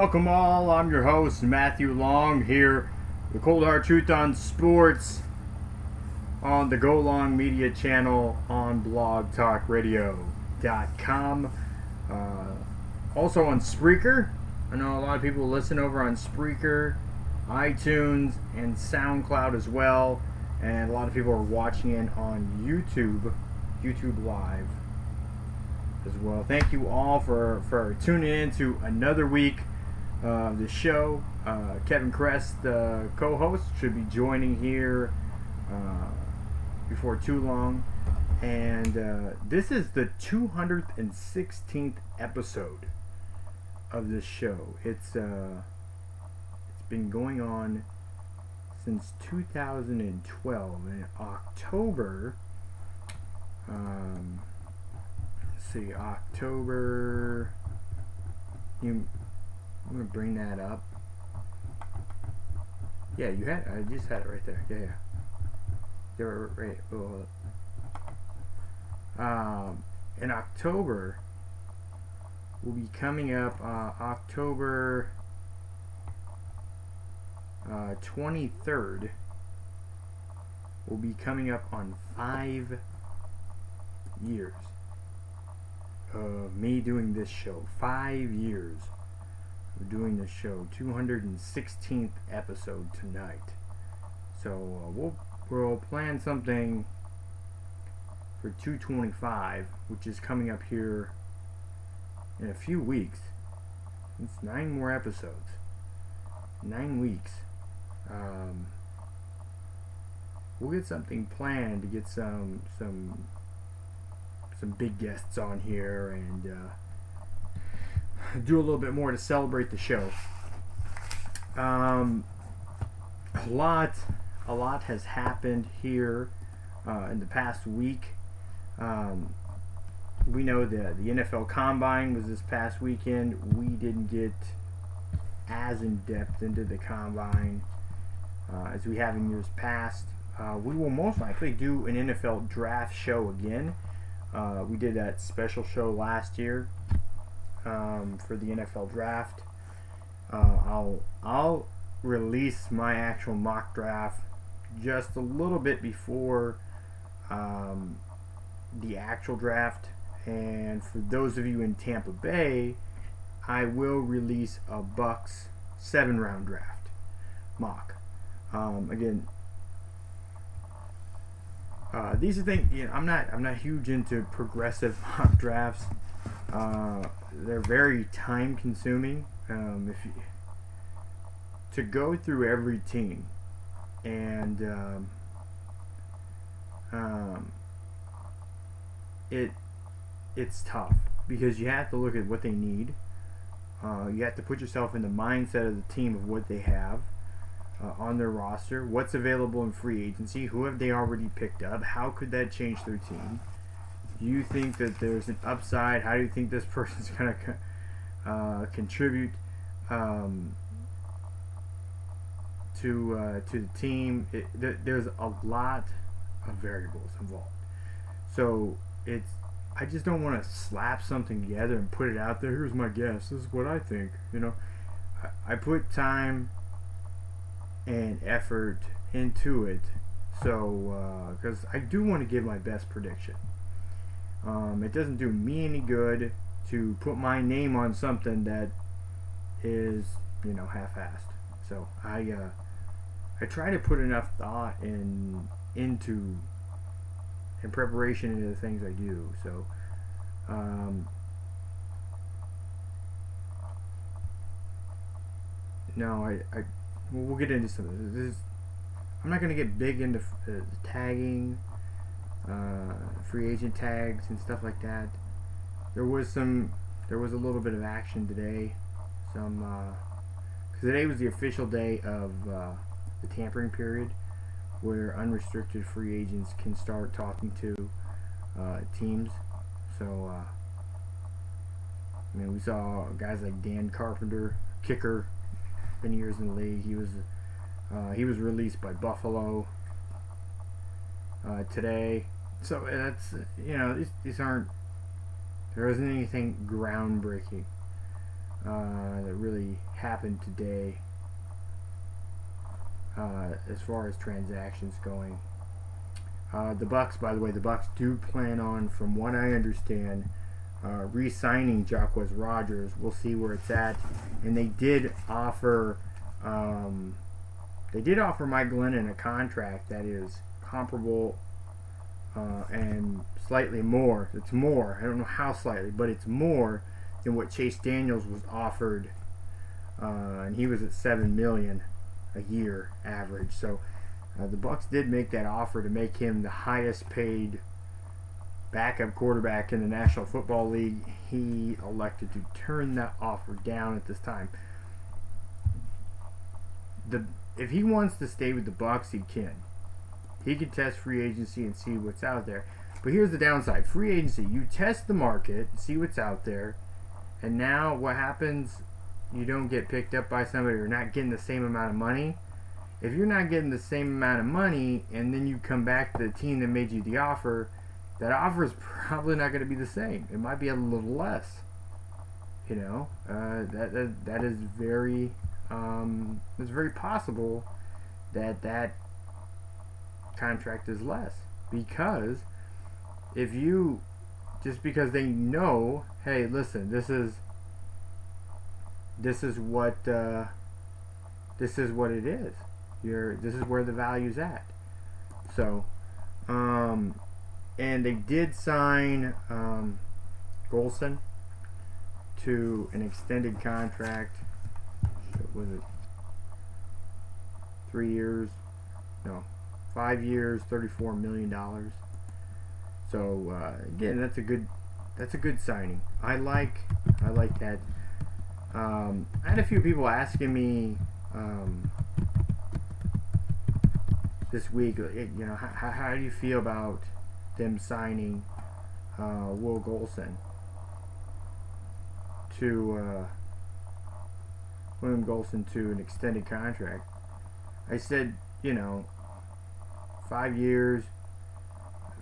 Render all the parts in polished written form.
Welcome all, I'm your host Matthew Long here, the Cold Hard Truth on Sports on the GoLong Media channel on blogtalkradio.com. Also on Spreaker. I know a lot of people listen over on Spreaker, iTunes, and SoundCloud as well. And a lot of people are watching it on YouTube Live as well. Thank you all for tuning in to another week of the show. Kevin Krest, the co-host, should be joining here before too long. And this is the 216th episode of this show. It's been going on since 2012. In October, October. I'm gonna bring that up. Yeah, I just had it right there. Yeah. You're right. In October, will be coming up. October 23rd will be coming up on 5 years of me doing this show. 5 years of doing this show. 216th episode tonight. So we'll plan something for 225, which is coming up here in a few weeks. It's 9 more episodes. 9 weeks. We'll get something planned to get some big guests on here and do a little bit more to celebrate the show. A lot has happened here in the past week. We know that the NFL Combine was this past weekend. We didn't get as in depth into the Combine as we have in years past. We will most likely do an NFL draft show again. We did that special show last year for the NFL draft. I'll release my actual mock draft just a little bit before the actual draft. And for those of you in Tampa Bay, I will release a Bucks 7-round draft mock. Again, these are things, I'm not huge into progressive mock drafts. They're very time consuming. To go through every team and it's tough because you have to look at what they need. You have to put yourself in the mindset of the team of what they have on their roster, what's available in free agency, who have they already picked up, how could that change their team. Do you think that there's an upside? How do you think this person's going to contribute to the team? There's a lot of variables involved. So I just don't want to slap something together and put it out there. Here's my guess. This is what I think. I put time and effort into it, so because I do want to give my best prediction. It doesn't do me any good to put my name on something that is half-assed. So I try to put enough thought into preparation into the things I do. So no, we'll get into some of this. I'm not going to get big into tagging, free agent tags and stuff like that. There was a little bit of action today. Because today was the official day of the tampering period, where unrestricted free agents can start talking to teams. So we saw guys like Dan Carpenter, kicker, many years in the league. He was released by Buffalo today. So that's these aren't. There isn't anything groundbreaking that really happened today as far as transactions going. The Bucks, by the way, the Bucks do plan on, from what I understand, re-signing Jacquizz Rodgers. We'll see where it's at. And they did offer Mike Glennon a contract that is comparable and slightly more. It's more. I don't know how slightly, but it's more than what Chase Daniels was offered, and he was at $7 million a year average. So the Bucks did make that offer to make him the highest paid backup quarterback in the National Football League. He elected to turn that offer down at this time. If he wants to stay with the Bucks, he can. He could test free agency and see what's out there. But here's the downside. Free agency, you test the market, see what's out there, and now what happens? You don't get picked up by somebody, or not getting the same amount of money. If you're not getting the same amount of money, and then you come back to the team that made you the offer, that offer is probably not going to be the same. It might be a little less. You know, that is very it's very possible that contract is less, because if you, just because they know, hey, listen, this is what it is. This is where the value's at. So, and they did sign Golson to an extended contract. Was it 3 years? No, 5 years, $34 million. So again, that's a good signing. I like that. I had a few people asking me this week, you know, how do you feel about them signing Will Golson to William Golson to an extended contract? I said, you know, 5 years.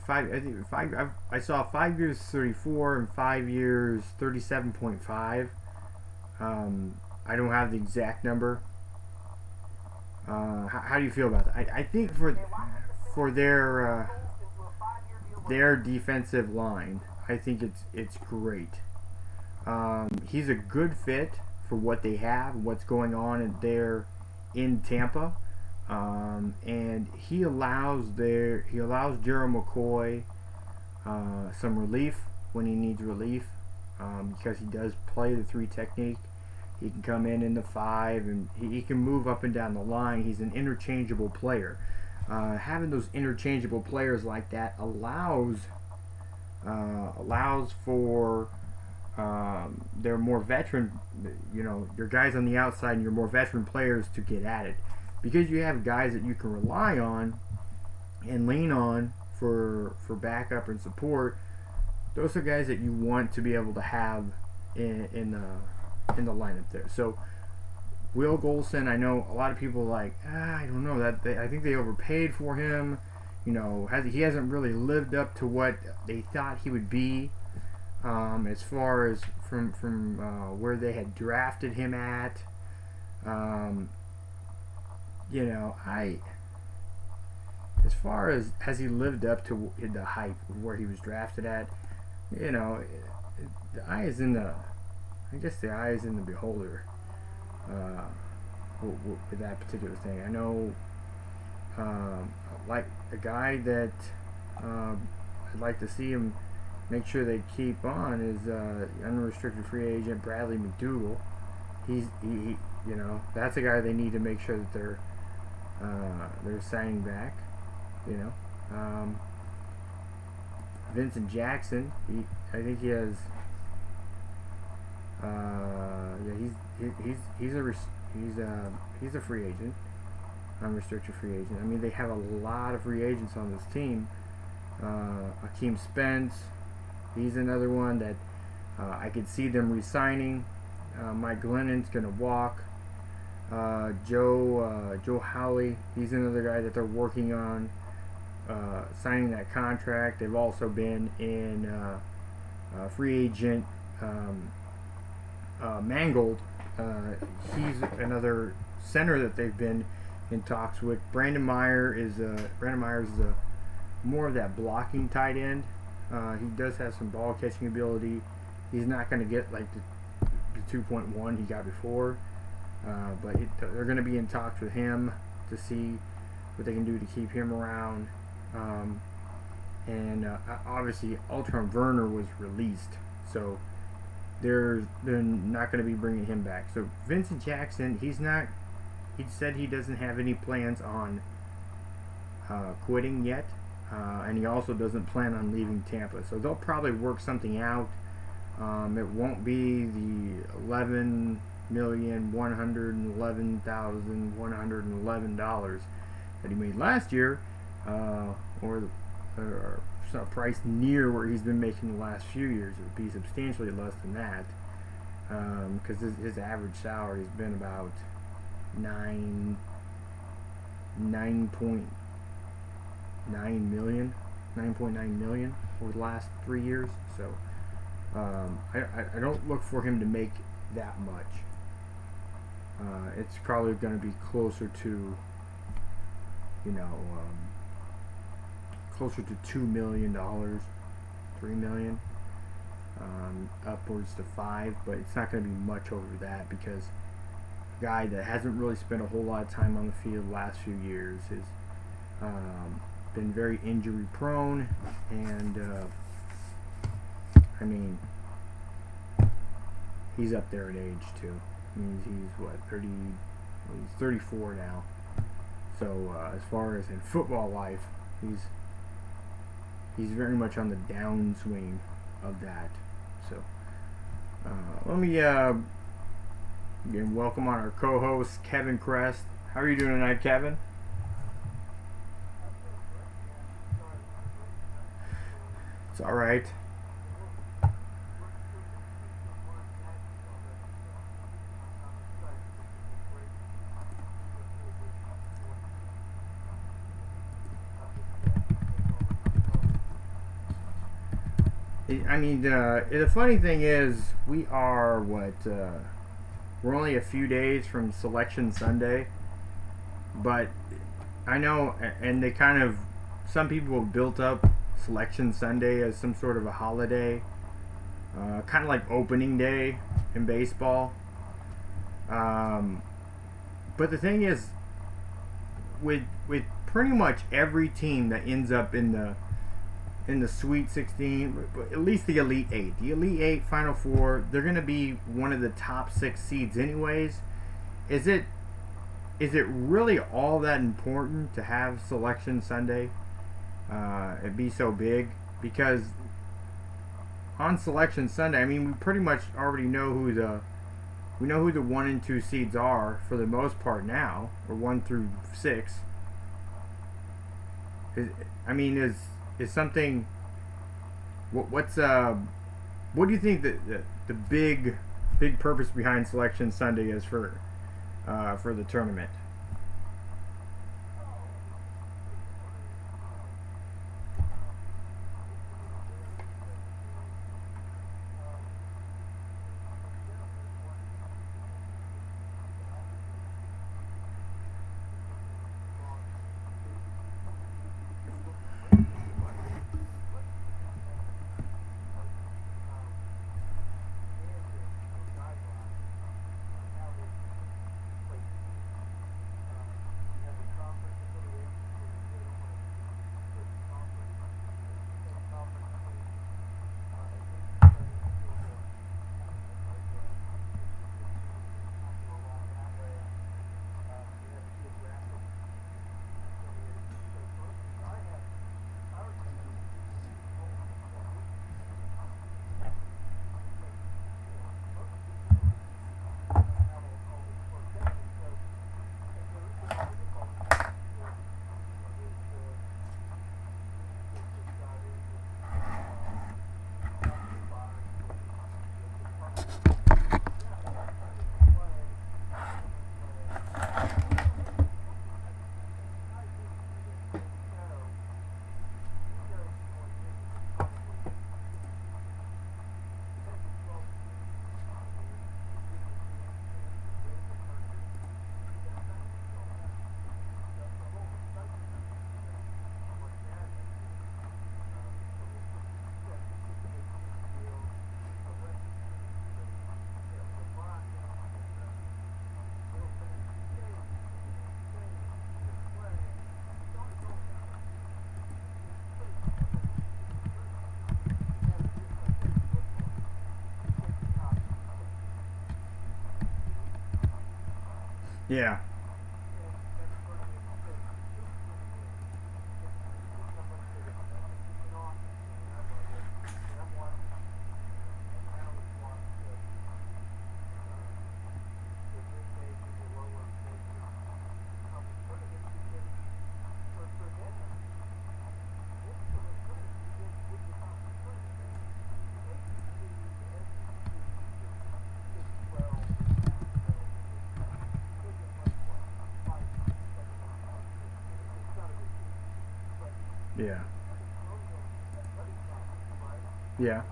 I saw 5 years 34 and 5 years 37.5. I don't have the exact number. How do you feel about that? I think for their defensive line, I think it's great. He's a good fit for what they have, what's going on in Tampa. And he allows Gerald McCoy some relief when he needs relief, because he does play the 3 technique. He can come in the 5, and he can move up and down the line. He's an interchangeable player. Having those interchangeable players like that allows for their more veteran, you know, your guys on the outside and your more veteran players to get at it. Because you have guys that you can rely on and lean on for backup and support, those are guys that you want to be able to have in the lineup there. So Will Golson, I know a lot of people are like, I don't know, I think they overpaid for him. You know, he hasn't really lived up to what they thought he would be, as far as from where they had drafted him at. You know, as far as has he lived up to the hype of where he was drafted at, you know, the eye is in the beholder with that particular thing. I know, like a guy that I'd like to see him make sure they keep on is unrestricted free agent Bradley McDougall. He you know, that's a guy they need to make sure that they're signing back. You know, Vincent Jackson. I think he has. He's a free agent, unrestricted free agent. I mean, they have a lot of free agents on this team. Akeem Spence, he's another one that I could see them re-signing. Mike Glennon's gonna walk. Joe Howley, he's another guy that they're working on signing that contract. They've also been in free agent Mangold. He's another center that they've been in talks with. Brandon Myers is more of that blocking tight end. He does have some ball catching ability. He's not going to get like the 2.1 he got before, but they're going to be in talks with him to see what they can do to keep him around. And obviously, Alteron Werner was released, so they're not going to be bringing him back. So Vincent Jackson, he said he doesn't have any plans on quitting yet, and he also doesn't plan on leaving Tampa. So they'll probably work something out. It won't be the $11,111,111 that he made last year, or a price near where he's been making the last few years. It would be substantially less than that, because his average salary has been about $9.9 million over the last 3 years. So I don't look for him to make that much. It's probably going to be closer to, closer to $2 million, $3 million, upwards to $5 million, but it's not going to be much over that, because a guy that hasn't really spent a whole lot of time on the field the last few years has been very injury prone, and he's up there in age too. He's what, 30? He's 34 now. So as far as in football life, he's very much on the downswing of that. So let me again welcome on our co-host Kevin Krest. How are you doing tonight, Kevin? It's all right. The funny thing is, we're only a few days from Selection Sunday, but I know, and some people have built up Selection Sunday as some sort of a holiday, kind of like opening day in baseball. But the thing is, with pretty much every team that ends up in the Sweet 16, at least the Elite 8. The Elite 8, Final Four, they're going to be one of the top 6 seeds anyways. Is it really all that important to have Selection Sunday? It be so big? Because on Selection Sunday, we pretty much already know who the 1 and 2 seeds are for the most part now, or 1 through 6. Is something? What do you think the big purpose behind Selection Sunday is for the tournament? Yeah. Yeah. Yeah.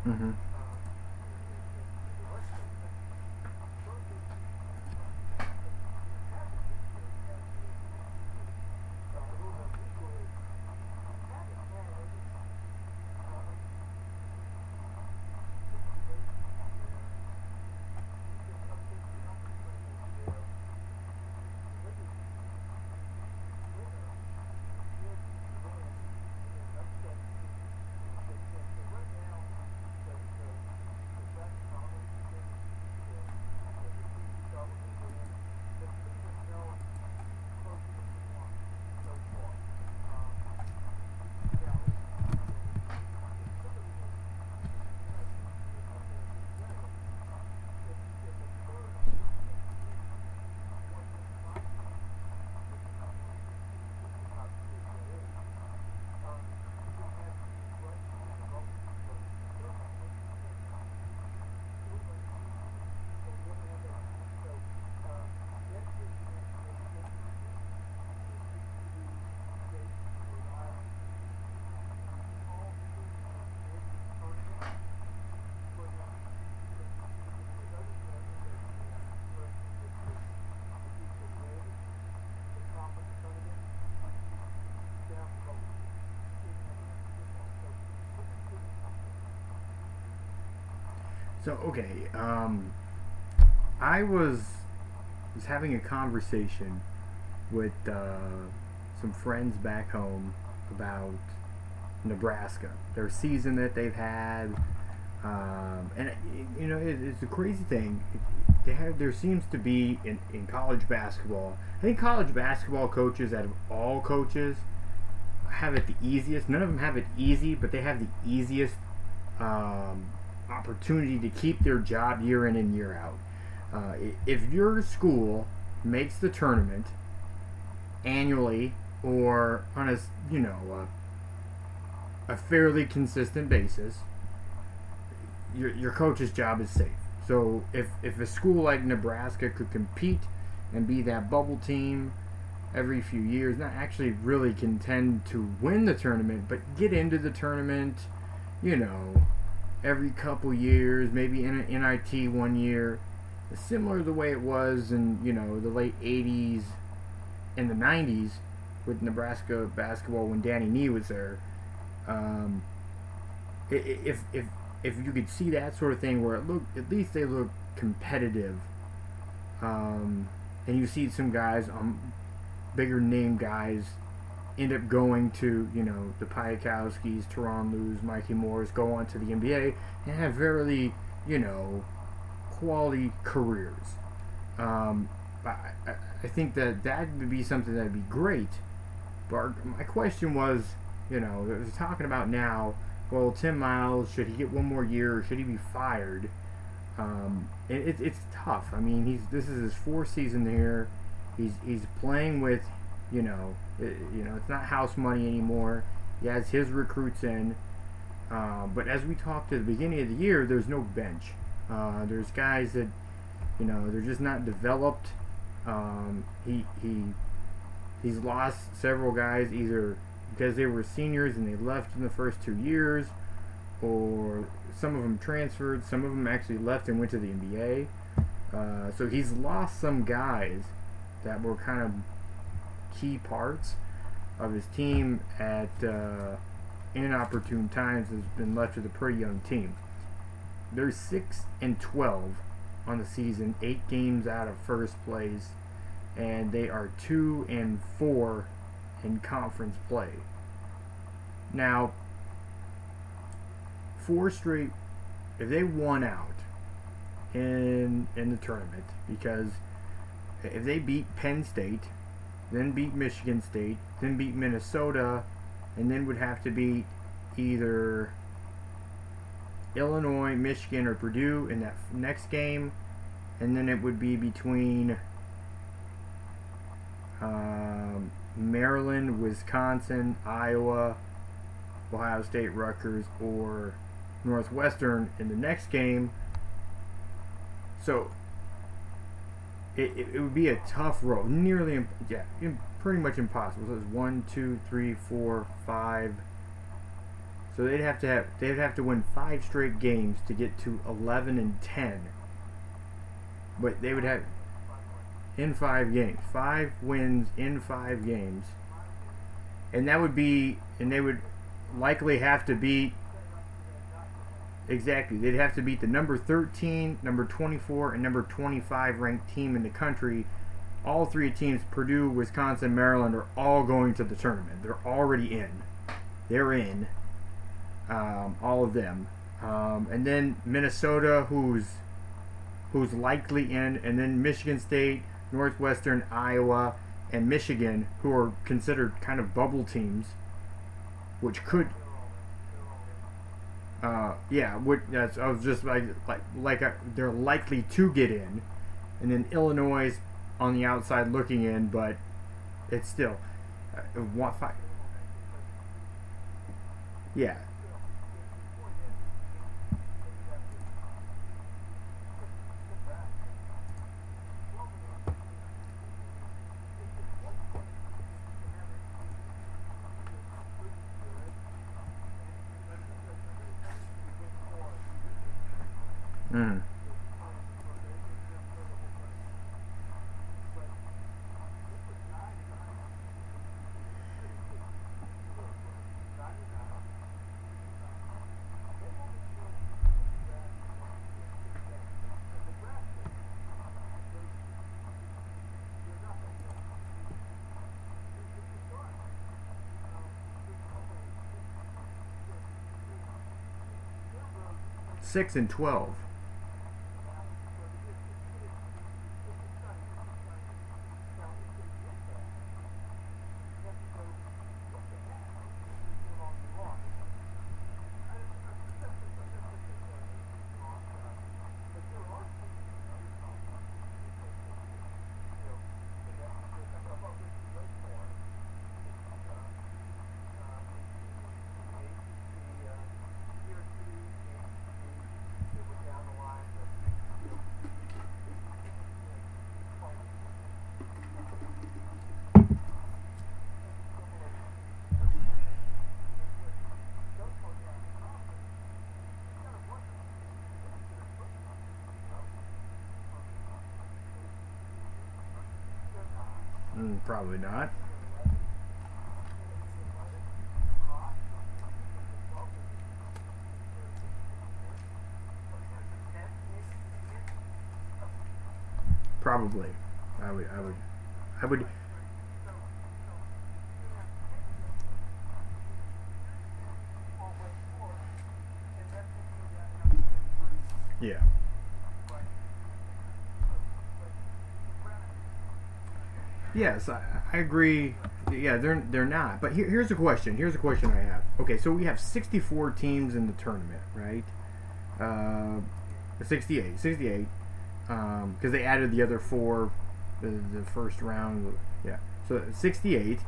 Mm-hmm. So okay, I was having a conversation with some friends back home about Nebraska, their season that they've had, and it's a crazy thing. There seems to be in college basketball. I think college basketball coaches, out of all coaches, have it the easiest. None of them have it easy, but they have the easiest opportunity to keep their job year in and year out. If your school makes the tournament annually or on a fairly consistent basis, your coach's job is safe. So if a school like Nebraska could compete and be that bubble team every few years, not actually really contend to win the tournament, but get into the tournament, every couple years, maybe in an NIT one year, similar to the way it was in the late 80s and the 90s with Nebraska basketball when Danny Nee was there. If you could see that sort of thing where at least they look competitive, and you see some guys, bigger name guys, end up going to the Piakowskis, Teron Lewis, Mikey Moores, go on to the NBA and have very quality careers. I think that would be something that would be great. But my question was, they're talking about now, well, Tim Miles, should he get one more year or should he be fired? It's tough. I mean, this is his fourth season here. He's playing with, it's not house money anymore. He has his recruits in. But as we talked at the beginning of the year, there's no bench. There's guys that, they're just not developed. He's lost several guys either because they were seniors and they left in the first 2 years, or some of them transferred. Some of them actually left and went to the NBA. So he's lost some guys that were kind of key parts of his team at inopportune times. Has been left with a pretty young team. They're 6-12 on the season, 8 games out of first place, and they are 2-4 in conference play. Now, 4 straight, if they won out in the tournament, because if they beat Penn State, then beat Michigan State, then beat Minnesota, and then would have to beat either Illinois, Michigan, or Purdue in that next game, and then it would be between Maryland, Wisconsin, Iowa, Ohio State, Rutgers, or Northwestern in the next game. So it would be a tough road, pretty much impossible. So it's 1, 2, 3, 4, 5. So they'd have to win 5 straight games to get to 11-10. But they would have in 5 games, 5 wins in 5 games, and that would be, and they would likely have to beat. Exactly. They'd have to beat the number 13, number 24, and number 25 ranked team in the country. All 3 teams, Purdue, Wisconsin, Maryland, are all going to the tournament. They're already in. They're in. All of them. And then Minnesota, who's likely in, and then Michigan State, Northwestern, Iowa, and Michigan, who are considered kind of bubble teams, which could... I was just they're likely to get in, and then Illinois on the outside looking in, but it's still yeah. Mm. Six and 12. Probably not. Probably. I would. Yeah. Yes, I agree. Yeah, they're not. But here's a question. Here's a question I have. Okay, so we have 64 teams in the tournament, right? 68, because they added the other 4, the first round. Yeah, so 68.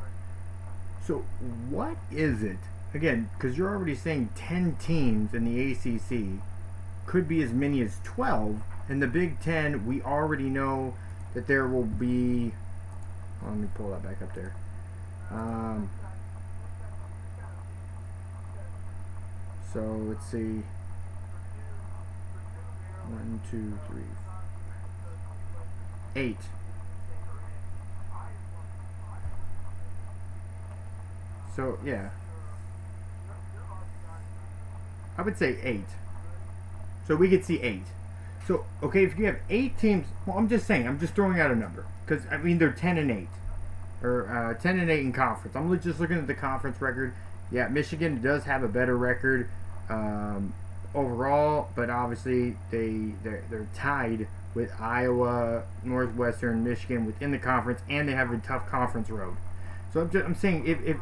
So what is it? Again, because you're already saying 10 teams in the ACC could be as many as 12. In the Big Ten, we already know that there will be. Let me pull that back up there. So let's see. 1, 2, 3, 8. So yeah, I would say 8. So we could see 8. So okay, if you have 8 teams, well, I'm just saying, I'm just throwing out a number because I mean they're 10-8 or 10-8 in conference. I'm just looking at the conference record. Yeah, Michigan does have a better record overall, but obviously they're tied with Iowa, Northwestern, Michigan within the conference, and they have a tough conference road. So I'm saying if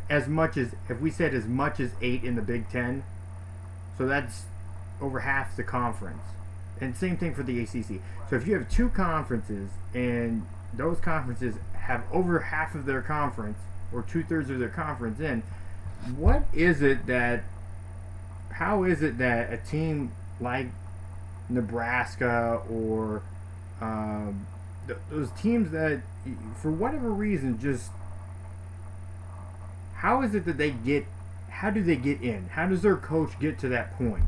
as much as if we said as much as 8 in the Big Ten, so that's over half the conference, and same thing for the ACC. So if you have 2 conferences and those conferences have over half of their conference or 2/3 of their conference in, what is it that? How is it that a team like Nebraska or those teams that, for whatever reason, just how is it that they get? How do they get in? How does their coach get to that point?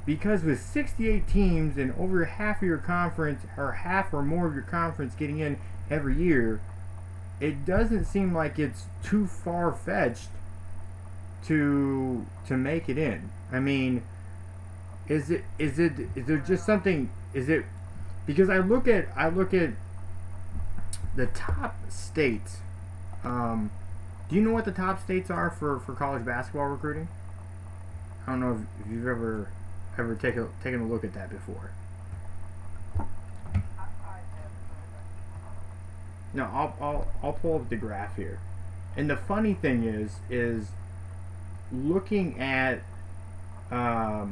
Because with 68 teams and over half of your conference, or half or more of your conference getting in every year, it doesn't seem like it's too far-fetched to make it in. I mean, is there just something? Is it because I look at the top states? Do you know what the top states are for college basketball recruiting? I don't know if you've ever taken a look at that before. No, I'll pull up the graph here, and the funny thing is looking at the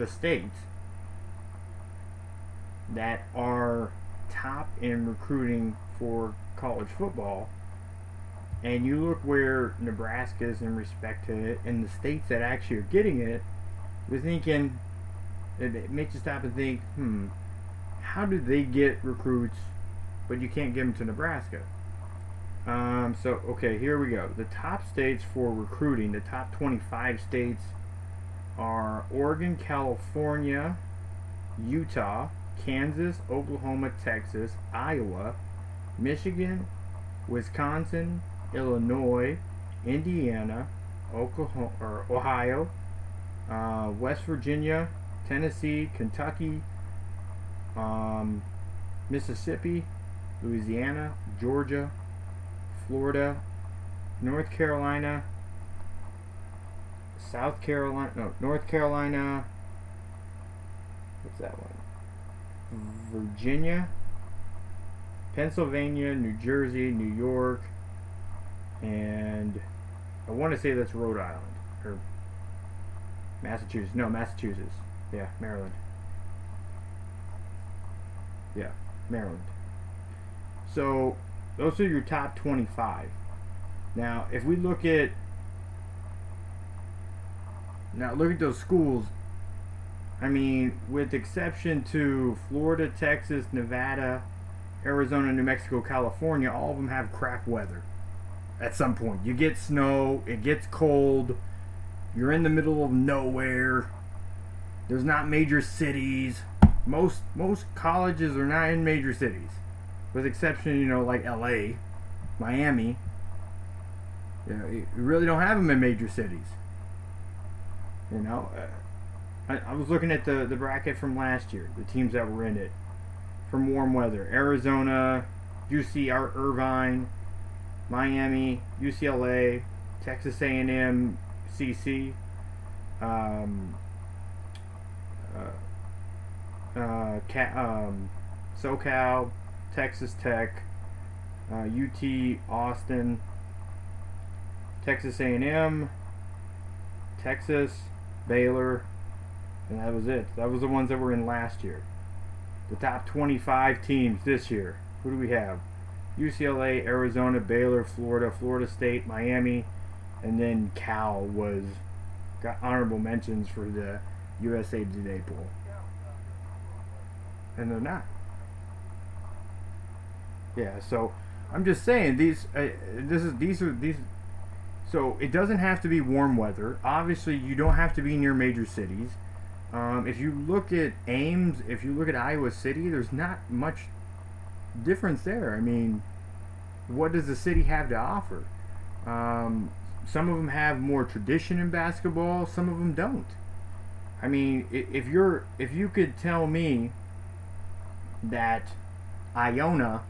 states that are top in recruiting for college football, and you look where Nebraska is in respect to it, and the states that actually are getting it, we're thinking, it makes you stop and think, how do they get recruits, but you can't give them to Nebraska? So, okay, here we go. The top states for recruiting, the top 25 states are Oregon, California, Utah, Kansas, Oklahoma, Texas, Iowa, Michigan, Wisconsin, Illinois, Indiana, Ohio, West Virginia, Tennessee, Kentucky, Mississippi, Louisiana, Georgia, Florida, North Carolina, North Carolina, what's that one? Virginia, Pennsylvania, New Jersey, New York, and I want to say that's Rhode Island, or Massachusetts. No, Massachusetts. Yeah, Maryland. Yeah, Maryland. So those are your top 25. Now, if we look at those schools, I mean, with exception to Florida, Texas, Nevada, Arizona, New Mexico, California, all of them have crap weather. At some point, you get snow, it gets cold, you're in the middle of nowhere. There's not major cities. Most colleges are not in major cities, with exception, like LA, Miami. You really don't have them in major cities. I was looking at the bracket from last year, the teams that were in it from warm weather: Arizona, UC Irvine, Miami, UCLA, Texas A&M, CC, SoCal, Texas Tech, UT Austin, Texas A&M, Texas, Baylor, and that was it. That was the ones that were in last year. The top 25 teams this year. Who do we have? UCLA, Arizona, Baylor, Florida, Florida State, Miami, and then Cal got honorable mentions for the USA Today poll, and they're not. Yeah, so I'm just saying these. These are these. So it doesn't have to be warm weather. Obviously, you don't have to be near major cities. If you look at Ames, if you look at Iowa City, there's not much difference there. I mean, what does the city have to offer? Some of them have more tradition in basketball. Some of them don't. I mean, if you could tell me that Iona,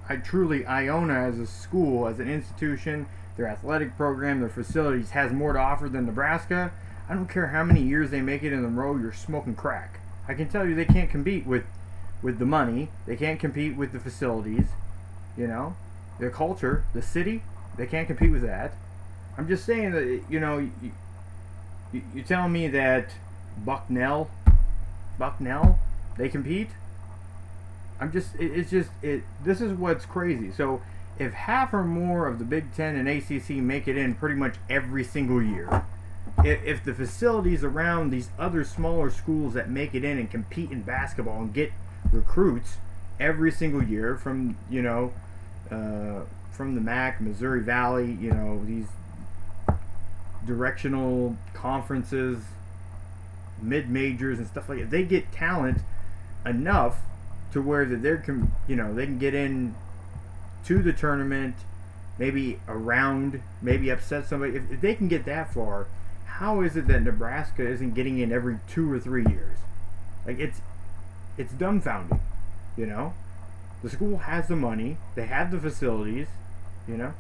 Iona as a school, as an institution, their athletic program, their facilities has more to offer than Nebraska, I don't care how many years they make it in a row, you're smoking crack. I can tell you they can't compete with the money. They can't compete with the facilities. You know, the culture, the city, they can't compete with that. I'm just saying that, you know, you tell me that Bucknell, they compete. This is what's crazy. So if half or more of the Big Ten and ACC make it in pretty much every single year, if the facilities around these other smaller schools that make it in and compete in basketball and get recruits every single year from, you know, from the MAC, Missouri Valley, you know, these directional conferences, mid-majors and stuff like that, they get talent enough to where that they can get in to the tournament, maybe maybe upset somebody. If they can get that far, how is it that Nebraska isn't getting in every 2 or 3 years? Like, it's dumbfounding, you know? The school has the money, they have the facilities, you know?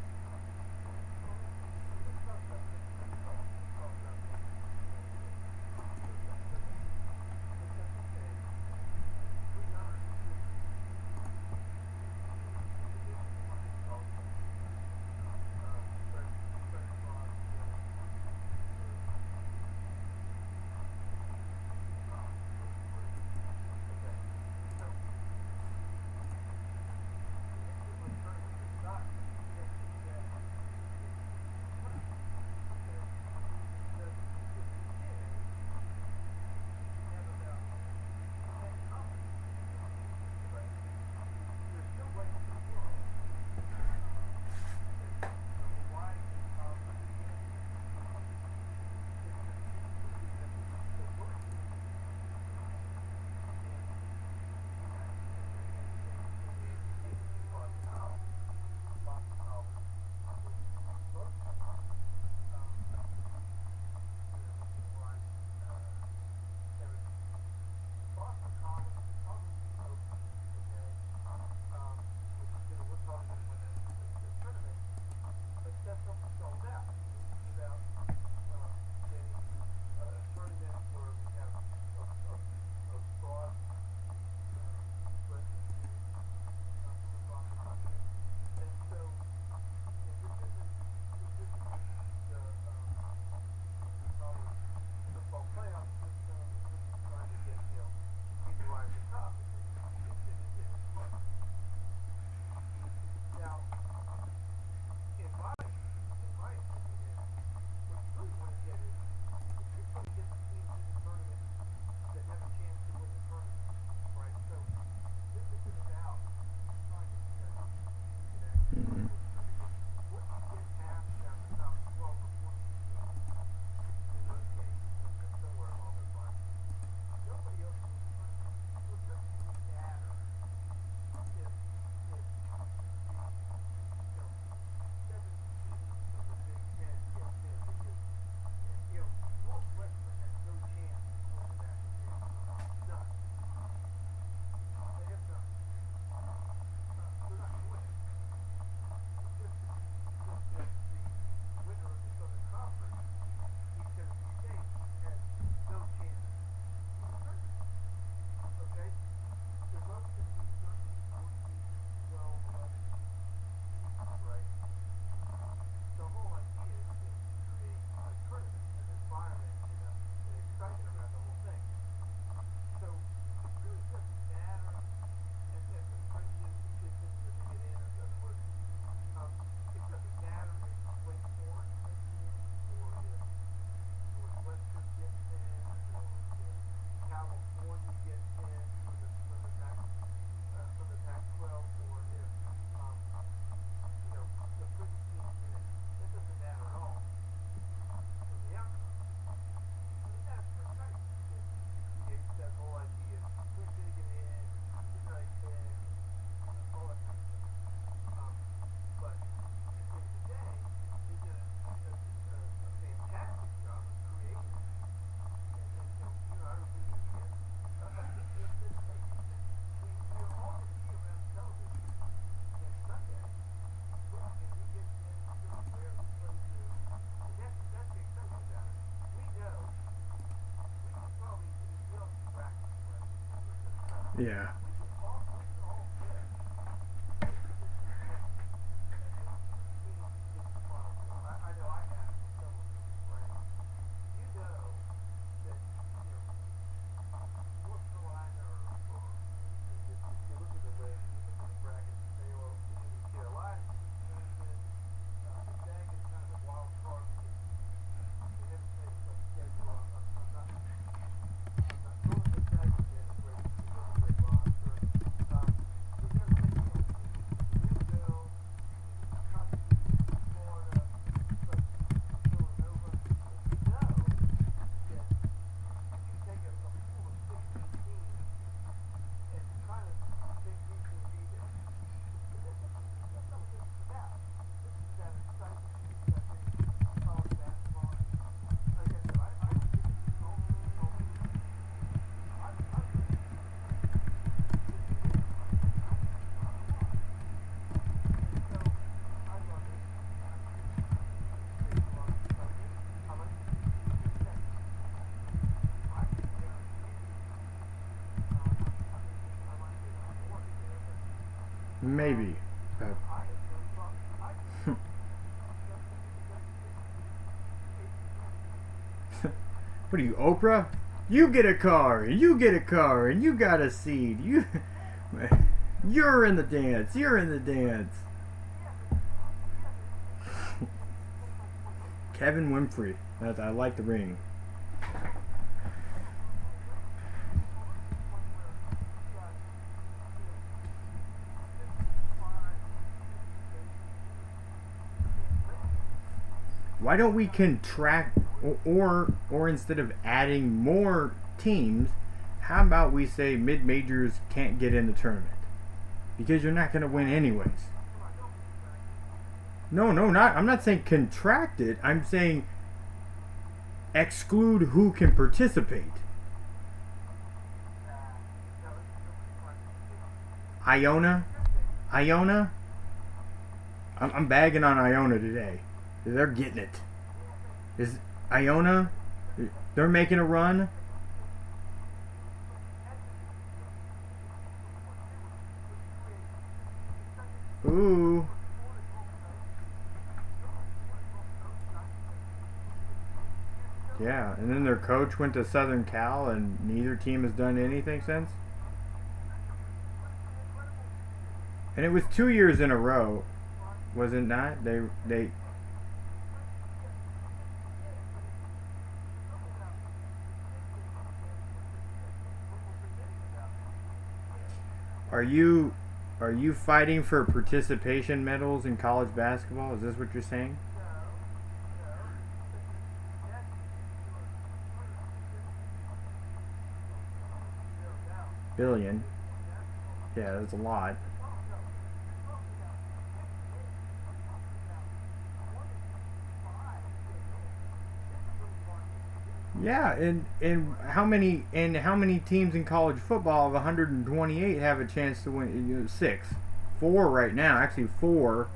Yeah. Maybe. What are you, Oprah? You get a car, and you get a car, and you got a seed. You're in the dance. You're in the dance. Kevin Winfrey. I like the ring. Why don't we contract, or instead of adding more teams, how about we say mid-majors can't get in the tournament because you're not going to win anyways? No, not. I'm not saying contract it. I'm saying exclude who can participate. Iona. I'm bagging on Iona today. They're getting it. Is Iona? They're making a run. Ooh. Yeah, and then their coach went to Southern Cal, and neither team has done anything since. And it was 2 years in a row, was it not? They. Are you fighting for participation medals in college basketball? Is this what you're saying? Billion. Yeah, that's a lot. Yeah, and how many teams in college football of 128 have a chance to win? Six, four right now. Actually, four.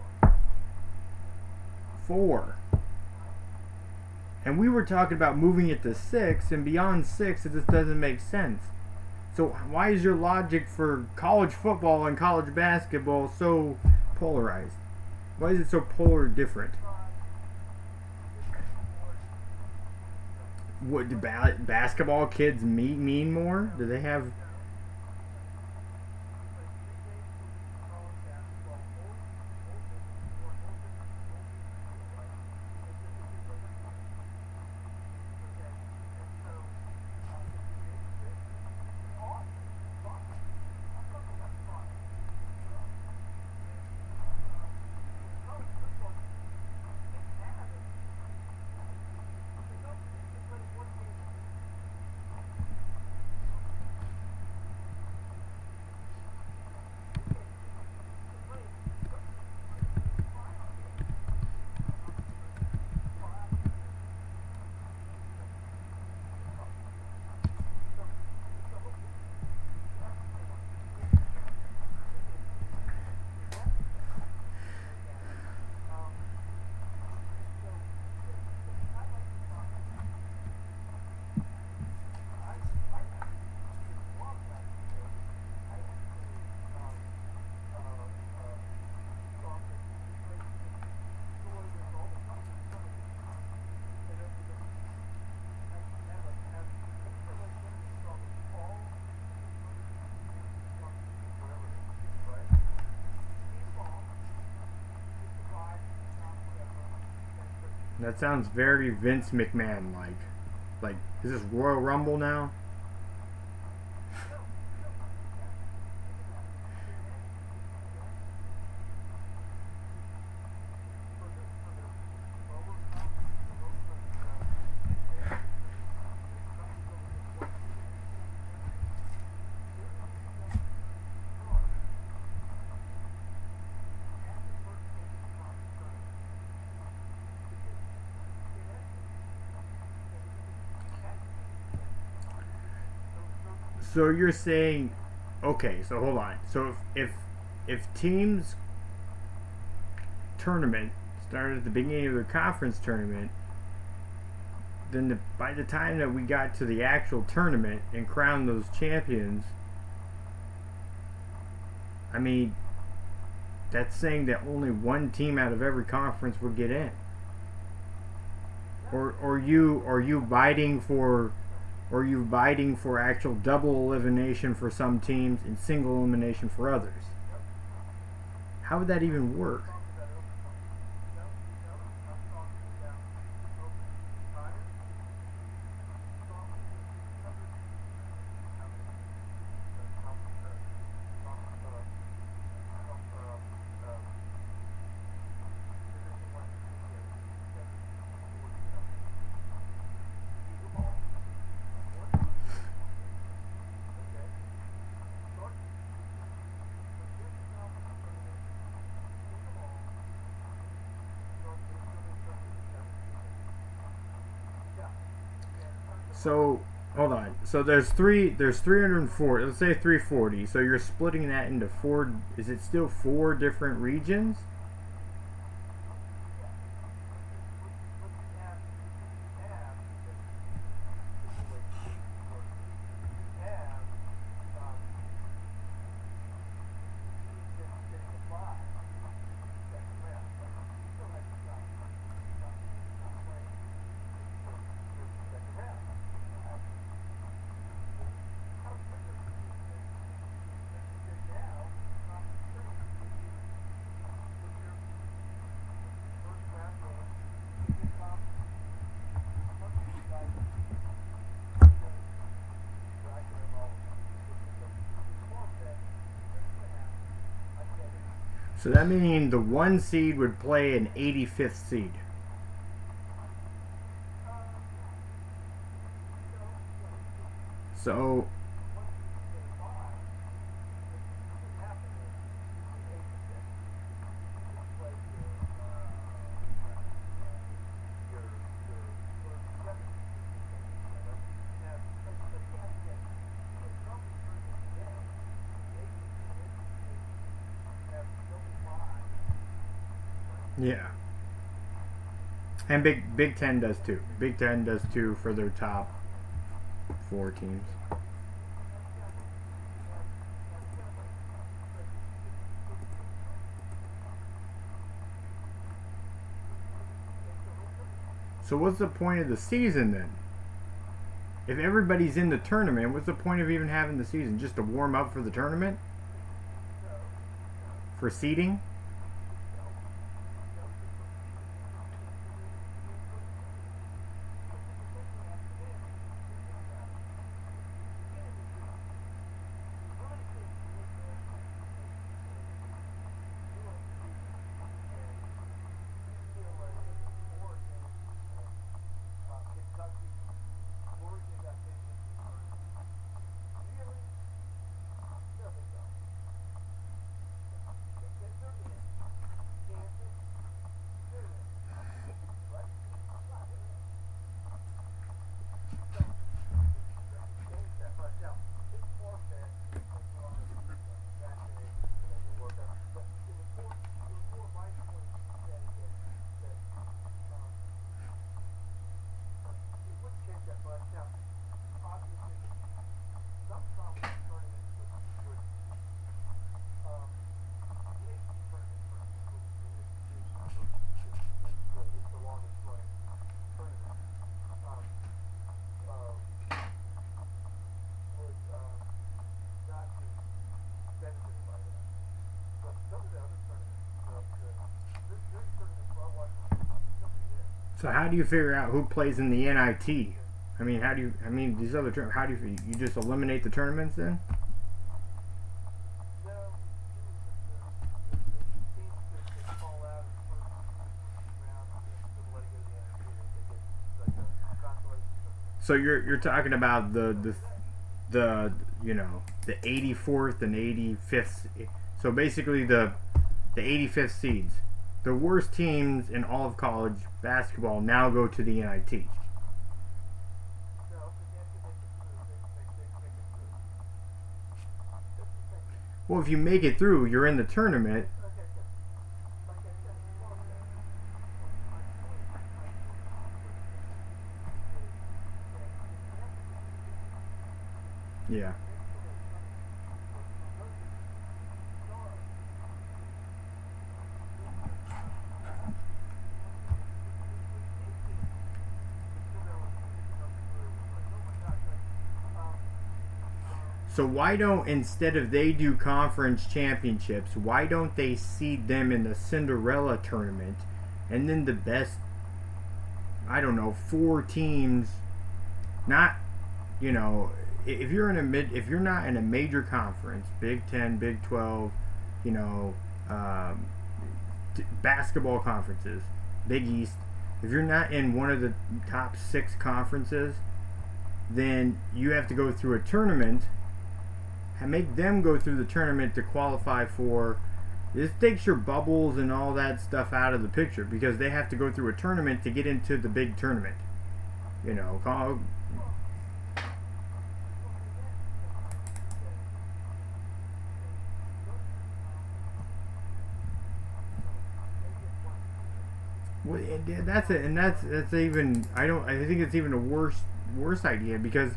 And we were talking about moving it to six, and beyond six, it just doesn't make sense. So why is your logic for college football and college basketball so polarized? Why is it so polar different? What do basketball kids mean more? Do they have? That sounds very Vince McMahon like. Like, is this Royal Rumble now? So you're saying, okay? So hold on. So if teams tournament started at the beginning of their conference tournament, then by the time that we got to the actual tournament and crowned those champions, I mean, that's saying that only one team out of every conference would get in. Or are you biting for actual double elimination for some teams and single elimination for others? How would that even work? So hold on. So there's 304. Let's say 340. So you're splitting that into four. Is it still four different regions? So that meaning the one seed would play an 85th seed. So yeah. And Big Ten does too. Big Ten does too for their top four teams. So what's the point of the season then? If everybody's in the tournament, what's the point of even having the season? Just to warm up for the tournament? For seeding? So how do you figure out who plays in the NIT? I mean, how do you? I mean, these other how do you just eliminate the tournaments then? So you're talking about the the 84th and 85th. So basically the 85th seeds, the worst teams in all of college basketball now go to the NIT. Well, if you make it through, you're in the tournament. Yeah. So why don't, instead of they do conference championships, why don't they seed them in the Cinderella tournament, and then the best, I don't know, 4 teams, not, if you're in if you're not in a major conference, Big 10, Big 12, basketball conferences, Big East, if you're not in one of the top 6 conferences, then you have to go through a tournament and make them go through the tournament to qualify for. This takes your bubbles and all that stuff out of the picture because they have to go through a tournament to get into the big tournament. Well, that's it, and that's even. I think it's even a worse idea because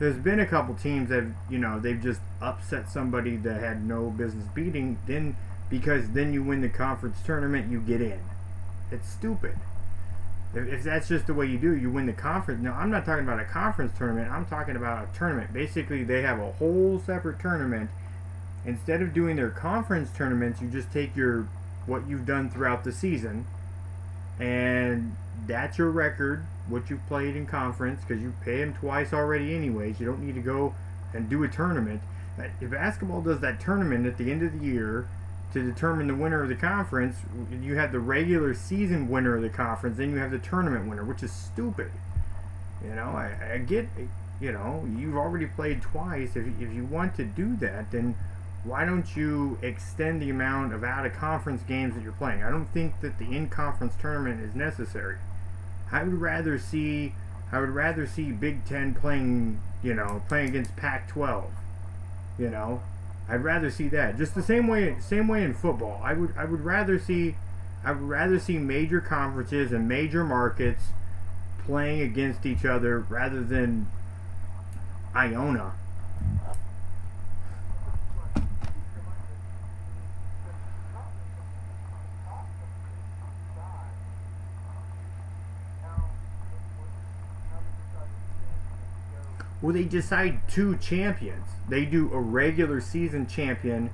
there's been a couple teams that they've just upset somebody that had no business beating. Then because then you win the conference tournament, you get in. It's stupid. If that's just the way you do, you win the conference. No, I'm not talking about a conference tournament. I'm talking about a tournament. Basically, they have a whole separate tournament. Instead of doing their conference tournaments, you just take what you've done throughout the season, and that's your record, what you played in conference, because you pay them twice already anyways. You don't need to go and do a tournament. If basketball does that tournament at the end of the year to determine the winner of the conference, you have the regular season winner of the conference, then you have the tournament winner, which is stupid. I get, you've already played twice. If you want to do that, then why don't you extend the amount of out-of-conference games that you're playing? I don't think that the in-conference tournament is necessary. I would rather see Big Ten playing against Pac-12. I'd rather see that. Just the same way in football. I would rather see major conferences and major markets playing against each other rather than Iona. Well, they decide 2 champions. They do a regular season champion,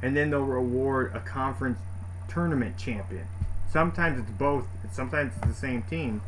and then they'll reward a conference tournament champion. Sometimes it's both. Sometimes it's the same team.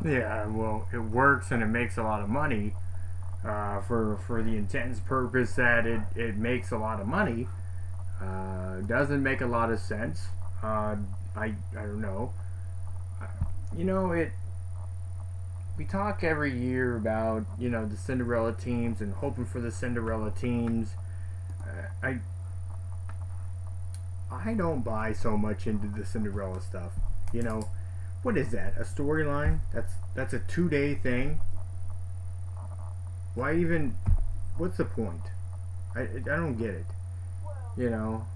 Yeah, well, it works and it makes a lot of money for the intense purpose that it makes a lot of money. Doesn't make a lot of sense. I don't know. You know, it we talk every year about the Cinderella teams and hoping for the Cinderella teams. I don't buy so much into the Cinderella stuff. You know, what is that? A storyline? That's a 2-day thing. Why even? What's the point? I don't get it. You know,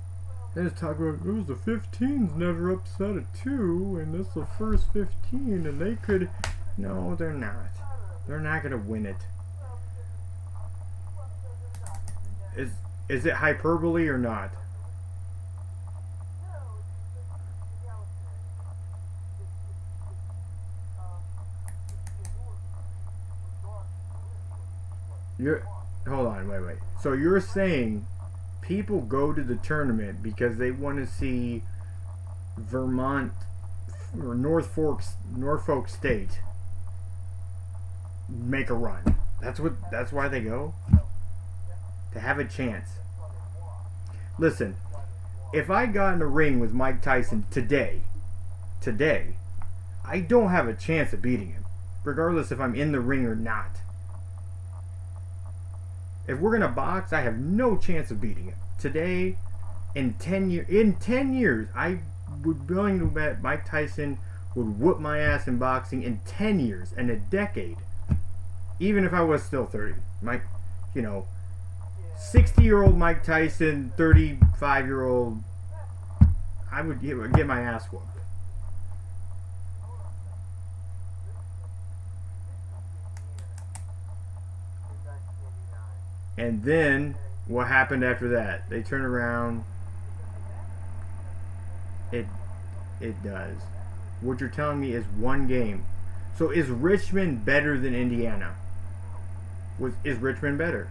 they just talk about it was the 15s never upset a 2, and this is the first 15, and they could. No, they're not. They're not gonna win it. Is it hyperbole or not? You're hold on, wait. So you're saying people go to the tournament because they want to see Vermont or Norfolk State make a run. That's why they go? To have a chance. Listen, if I got in a ring with Mike Tyson today, I don't have a chance of beating him, regardless if I'm in the ring or not. If we're gonna box, I have no chance of beating him today. In 10 years, I would be willing to bet Mike Tyson would whoop my ass in boxing in 10 years and a decade. Even if I was still 30, 60-year-old Mike Tyson, 35-year-old, I would get my ass whooped. And then what happened after that? They turn around. It does. What you're telling me is one game. So is Richmond better than Indiana? Is Richmond better?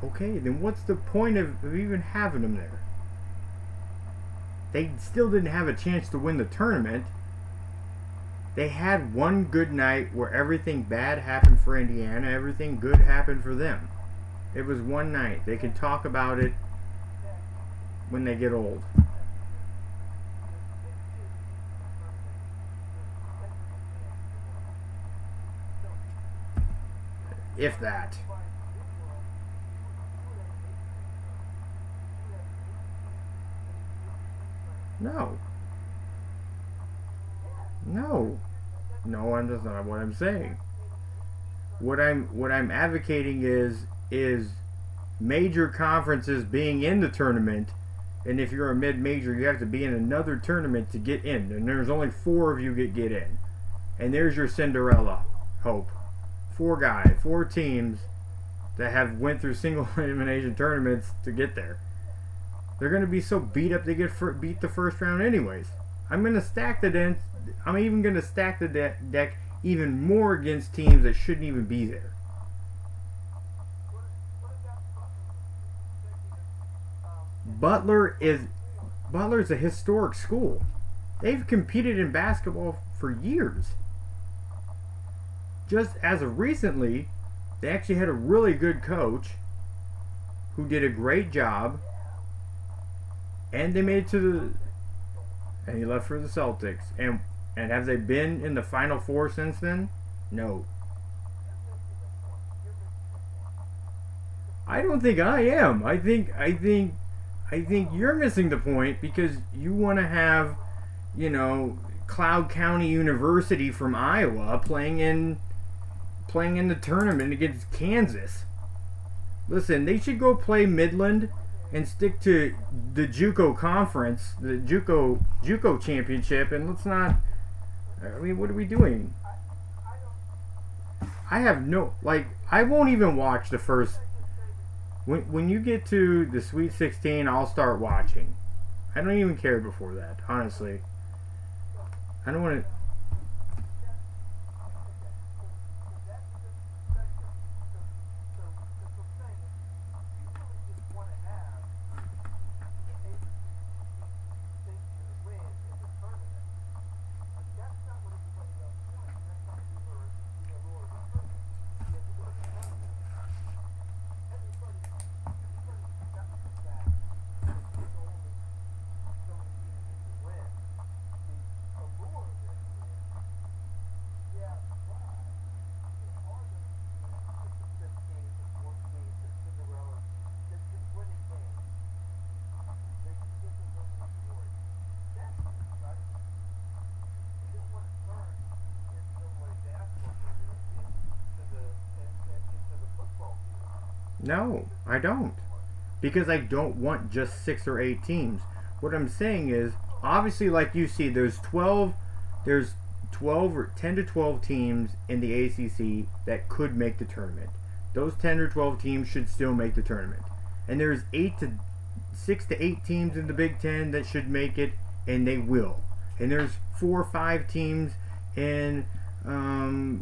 Okay, then what's the point of even having them there? They still didn't have a chance to win the tournament. They had one good night where everything bad happened for Indiana, everything good happened for them. It was one night. They can talk about it when they get old. If that. No. No. No, that's not what I'm saying. What I'm advocating is major conferences being in the tournament, and if you're a mid-major, you have to be in another tournament to get in, and there's only 4 of you get in, and there's your Cinderella hope. 4 teams that have went through single elimination tournaments to get there. They're going to be so beat up they get beat the first round anyways. I'm going to stack the deck. I'm even going to stack the deck even more against teams that shouldn't even be there. Butler's a historic school. They've competed in basketball for years. Just as of recently, they actually had a really good coach who did a great job, and they made it to the. And he left for the Celtics. And have they been in the Final Four since then? No. I don't think I am. I think you're missing the point because you want to have, Cloud County University from Iowa playing in the tournament against Kansas. Listen, they should go play Midland and stick to the JUCO conference, the JUCO championship, and let's not. I mean, what are we doing? I have I won't even watch the first. When you get to the Sweet 16, I'll start watching. I don't even care before that, honestly. I don't want to. No, I don't. Because I don't want just 6 or 8 teams. What I'm saying is, obviously, like you see, there's 12 or 10 to 12 teams in the ACC that could make the tournament. Those 10 or 12 teams should still make the tournament. And there's 6 to 8 teams in the Big Ten that should make it, and they will. And there's 4 or 5 teams in the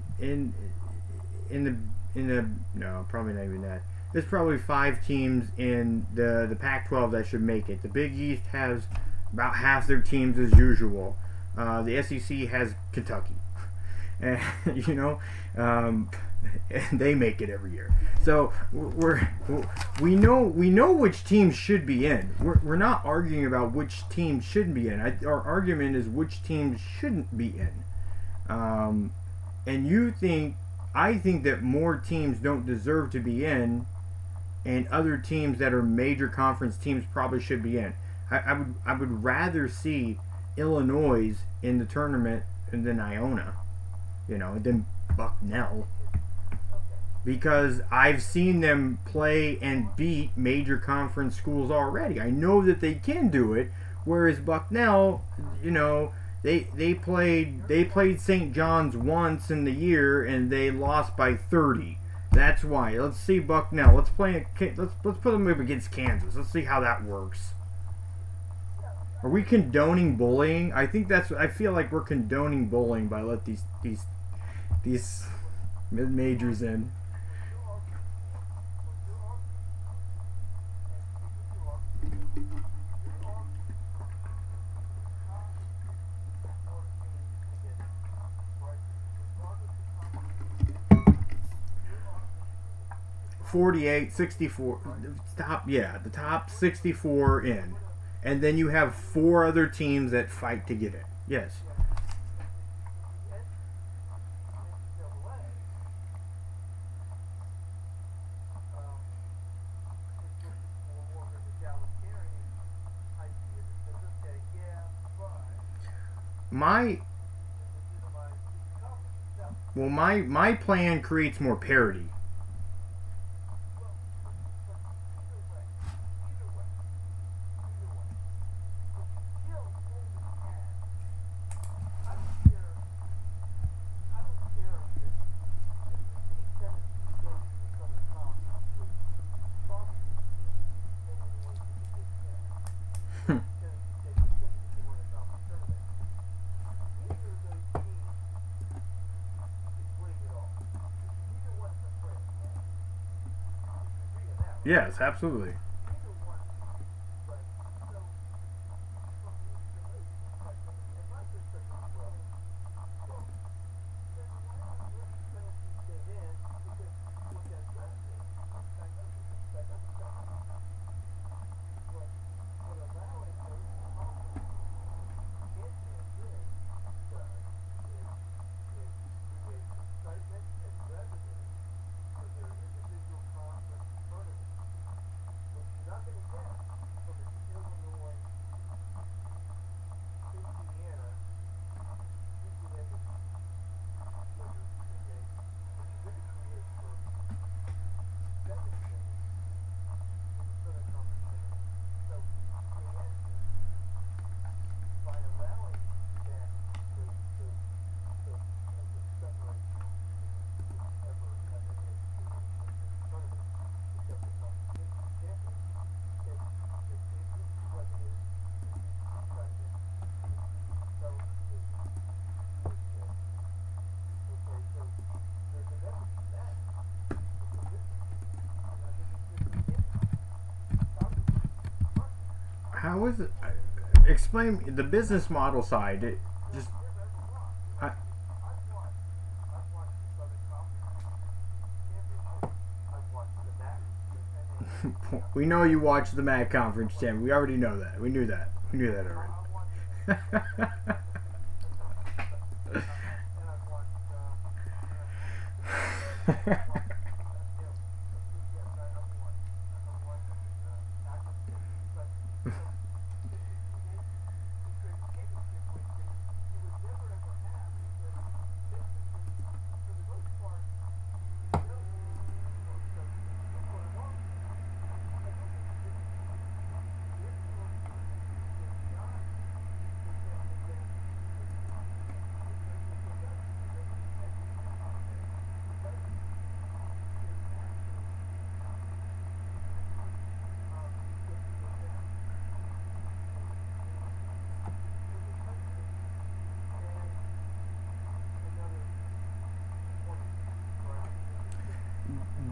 no, probably not even that. There's probably 5 teams in the Pac-12 that should make it. The Big East has about half their teams as usual. The SEC has Kentucky, and and they make it every year. So we know which teams should be in. We're not arguing about which teams shouldn't be in. Our argument is which teams shouldn't be in. And I think that more teams don't deserve to be in, and other teams that are major conference teams probably should be in. I would rather see Illinois in the tournament than Iona, than Bucknell, because I've seen them play and beat major conference schools already. I know that they can do it, whereas Bucknell, They played St. John's once in the year and they lost by 30. That's why. Let's see Bucknell. Let's put them up against Kansas. Let's see how that works. Are we condoning bullying? I feel like we're condoning bullying by let these mid majors in. .48, 64, the top 64 in, and then you have 4 other teams that fight to get it. Yes. My plan creates more parity. Yes, absolutely. How is it? Explain the business model side. It just. We know you watch the MAC conference, Tim. We already know that. We knew that. We knew that already.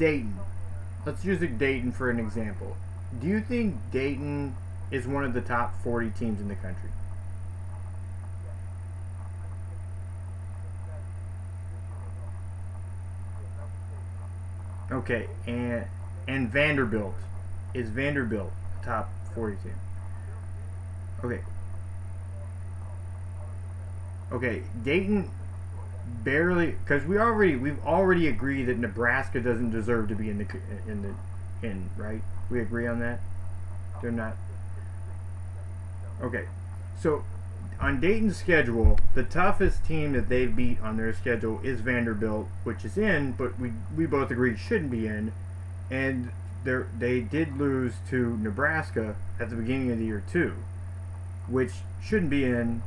Dayton. Let's use Dayton for an example. Do you think Dayton is one of the top 40 teams in the country? Okay, and Vanderbilt. Is Vanderbilt a top 40 team? Okay. Okay, Dayton barely, because we've already agreed that Nebraska doesn't deserve to be in right? We agree on that. They're not. Okay, so on Dayton's schedule, the toughest team that they've beat on their schedule is Vanderbilt, which is in, but we both agreed shouldn't be in, and they did lose to Nebraska at the beginning of the year too, which shouldn't be in.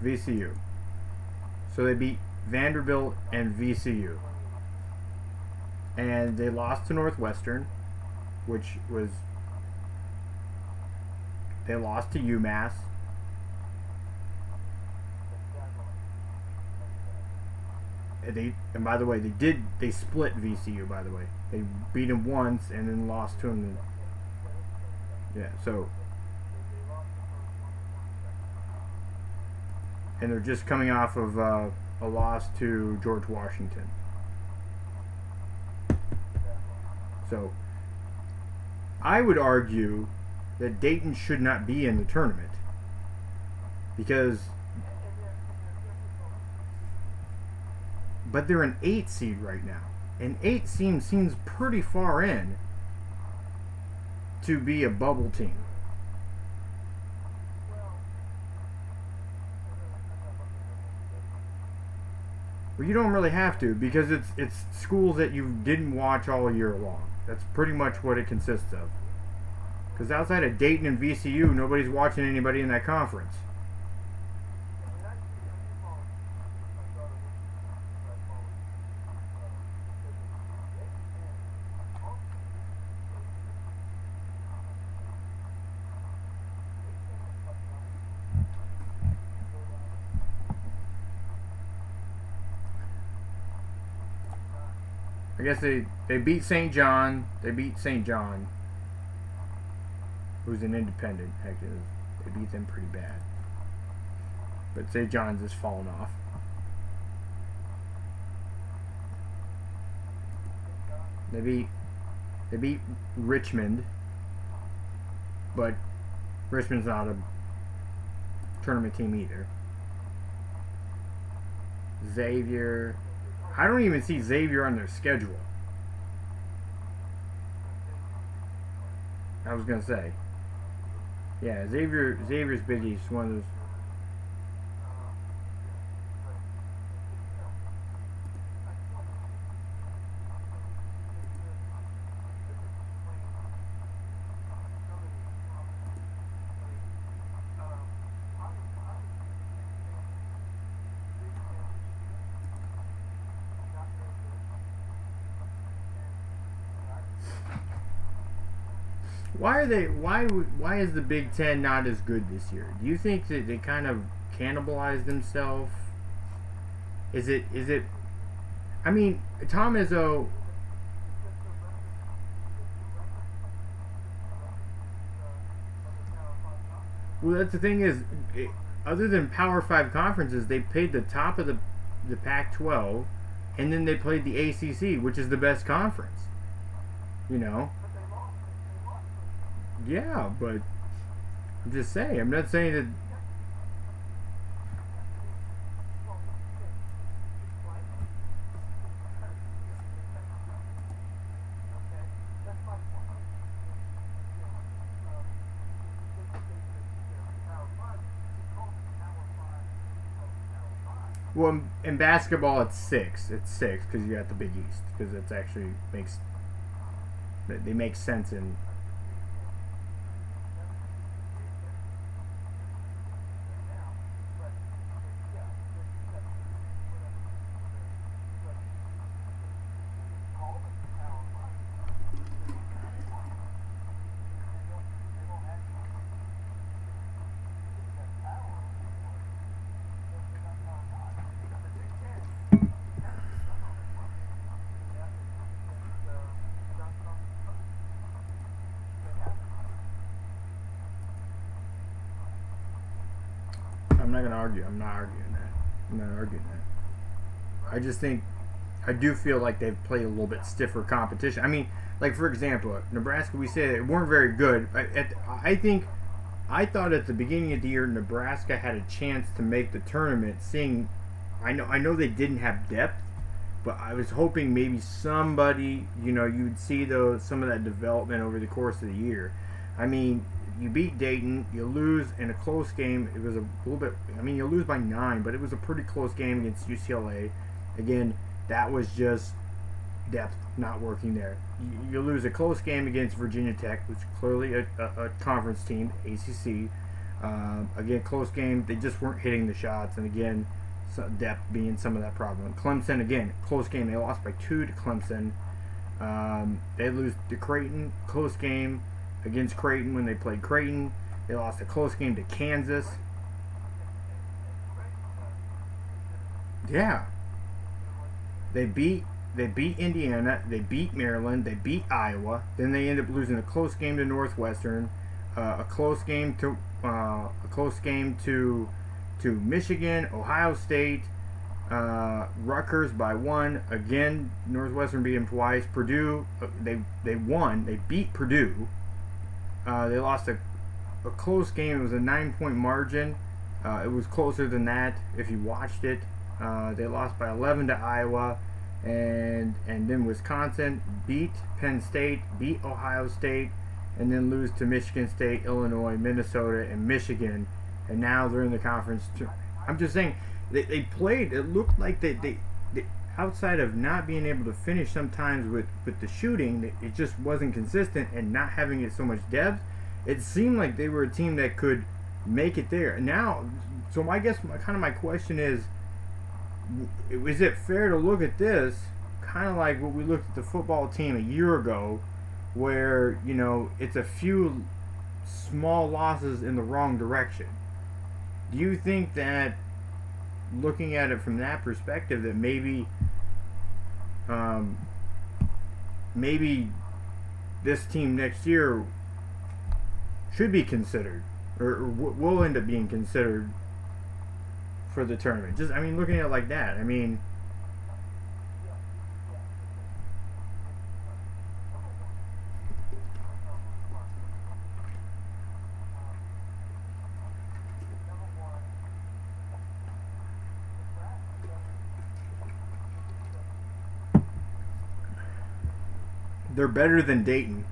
VCU. So they beat Vanderbilt and VCU. And they lost to Northwestern, which was, they lost to UMass. And by the way, they split VCU, by the way. They beat them once and then lost to them. Yeah, so. And they're just coming off of a loss to George Washington. So, I would argue that Dayton should not be in the tournament but they're an 8 seed right now. And 8 seems pretty far in to be a bubble team. Well, you don't really have to, because it's schools that you didn't watch all year long. That's pretty much what it consists of. Because outside of Dayton and VCU, nobody's watching anybody in that conference. I guess they beat St. John. They beat St. John, who's an independent. Actually, they beat them pretty bad. But St. John's has fallen off. They beat Richmond, but Richmond's not a tournament team either. Xavier. I don't even see Xavier on their schedule. I was gonna say. Yeah, Xavier's Big East, one of those. Why is the Big Ten not as good this year? Do you think that they kind of cannibalized themselves? Is it I mean, Tom Izzo. Well, that's the thing is, other than Power 5 conferences, they played the top of the Pac-12, and then they played the ACC, which is the best conference. You know? Yeah, but I'm just saying. I'm not saying that. Well, in basketball, it's 6. It's 6 because you got the Big East, because it's actually they make sense in. I'm not going to argue. I'm not arguing that. I'm not arguing that. I just think I do feel like they've played a little bit stiffer competition. I mean, like for example, Nebraska, we say they weren't very good. I thought at the beginning of the year Nebraska had a chance to make the tournament. I know they didn't have depth, but I was hoping maybe somebody, you'd see some of that development over the course of the year. I mean, you beat Dayton, you lose in a close game. It was a little bit. I mean, you lose by 9, but it was a pretty close game against UCLA. Again, that was just depth not working there. You lose a close game against Virginia Tech, which is clearly a conference team, ACC. Again, close game. They just weren't hitting the shots, and again, depth being some of that problem. Clemson, again, close game. They lost by 2 to Clemson. They lose to Creighton, close game against Creighton when they played Creighton. They lost a close game to Kansas. Yeah. They beat Indiana, they beat Maryland, they beat Iowa. Then they end up losing a close game to Northwestern, a close game to Michigan, Ohio State, Rutgers by 1. Again, Northwestern beat them twice. Purdue, they won. They beat Purdue. They lost a close game. It was a 9-point margin. It was closer than that if you watched it. They lost by 11 to Iowa, and then Wisconsin beat Penn State, beat Ohio State, and then lose to Michigan State, Illinois, Minnesota, and Michigan. And now they're in the conference. I'm just saying, they played. It looked like they outside of not being able to finish sometimes with the shooting, it just wasn't consistent, and not having it so much depth. It seemed like they were a team that could make it there. Now, so I guess my question is it fair to look at this kind of like what we looked at the football team a year ago, where it's a few small losses in the wrong direction? Do you think that, looking at it from that perspective, that maybe this team next year should be considered, or will end up being considered for the tournament? Just, looking at it like that, they're better than Dayton.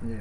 Yeah.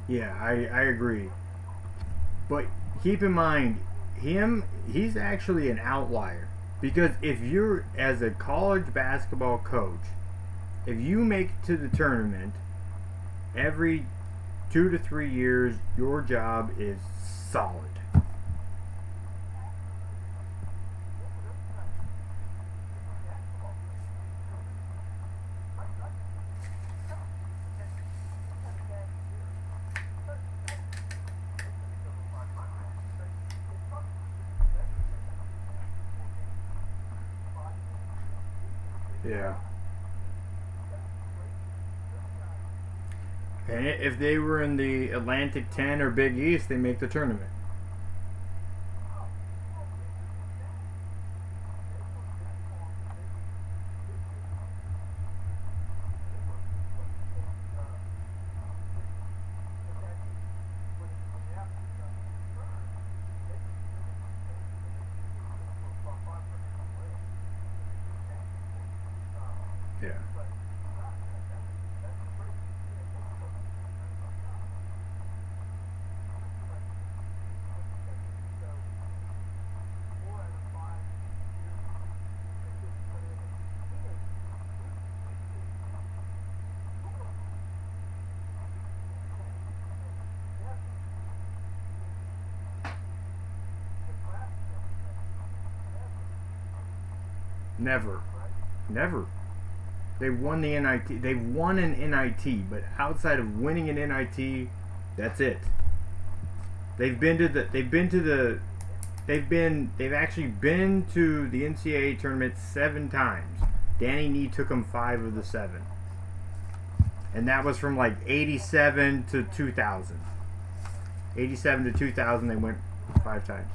Yeah, I agree. But keep in mind, he's actually an outlier. Because if you're, as a college basketball coach, if you make it to the tournament every 2 to 3 years, your job is solid. Yeah. And if they were in the Atlantic 10 or Big East, they make the tournament. Yeah. Never. Never. They won the NIT. They won an NIT, but outside of winning an NIT, that's it. They've been to the. They've been to the. They've actually been to the NCAA tournament 7 times. Danny Nee took them 5 of the 7, and that was from like 87 to 2000. 87 to 2000, they went 5 times.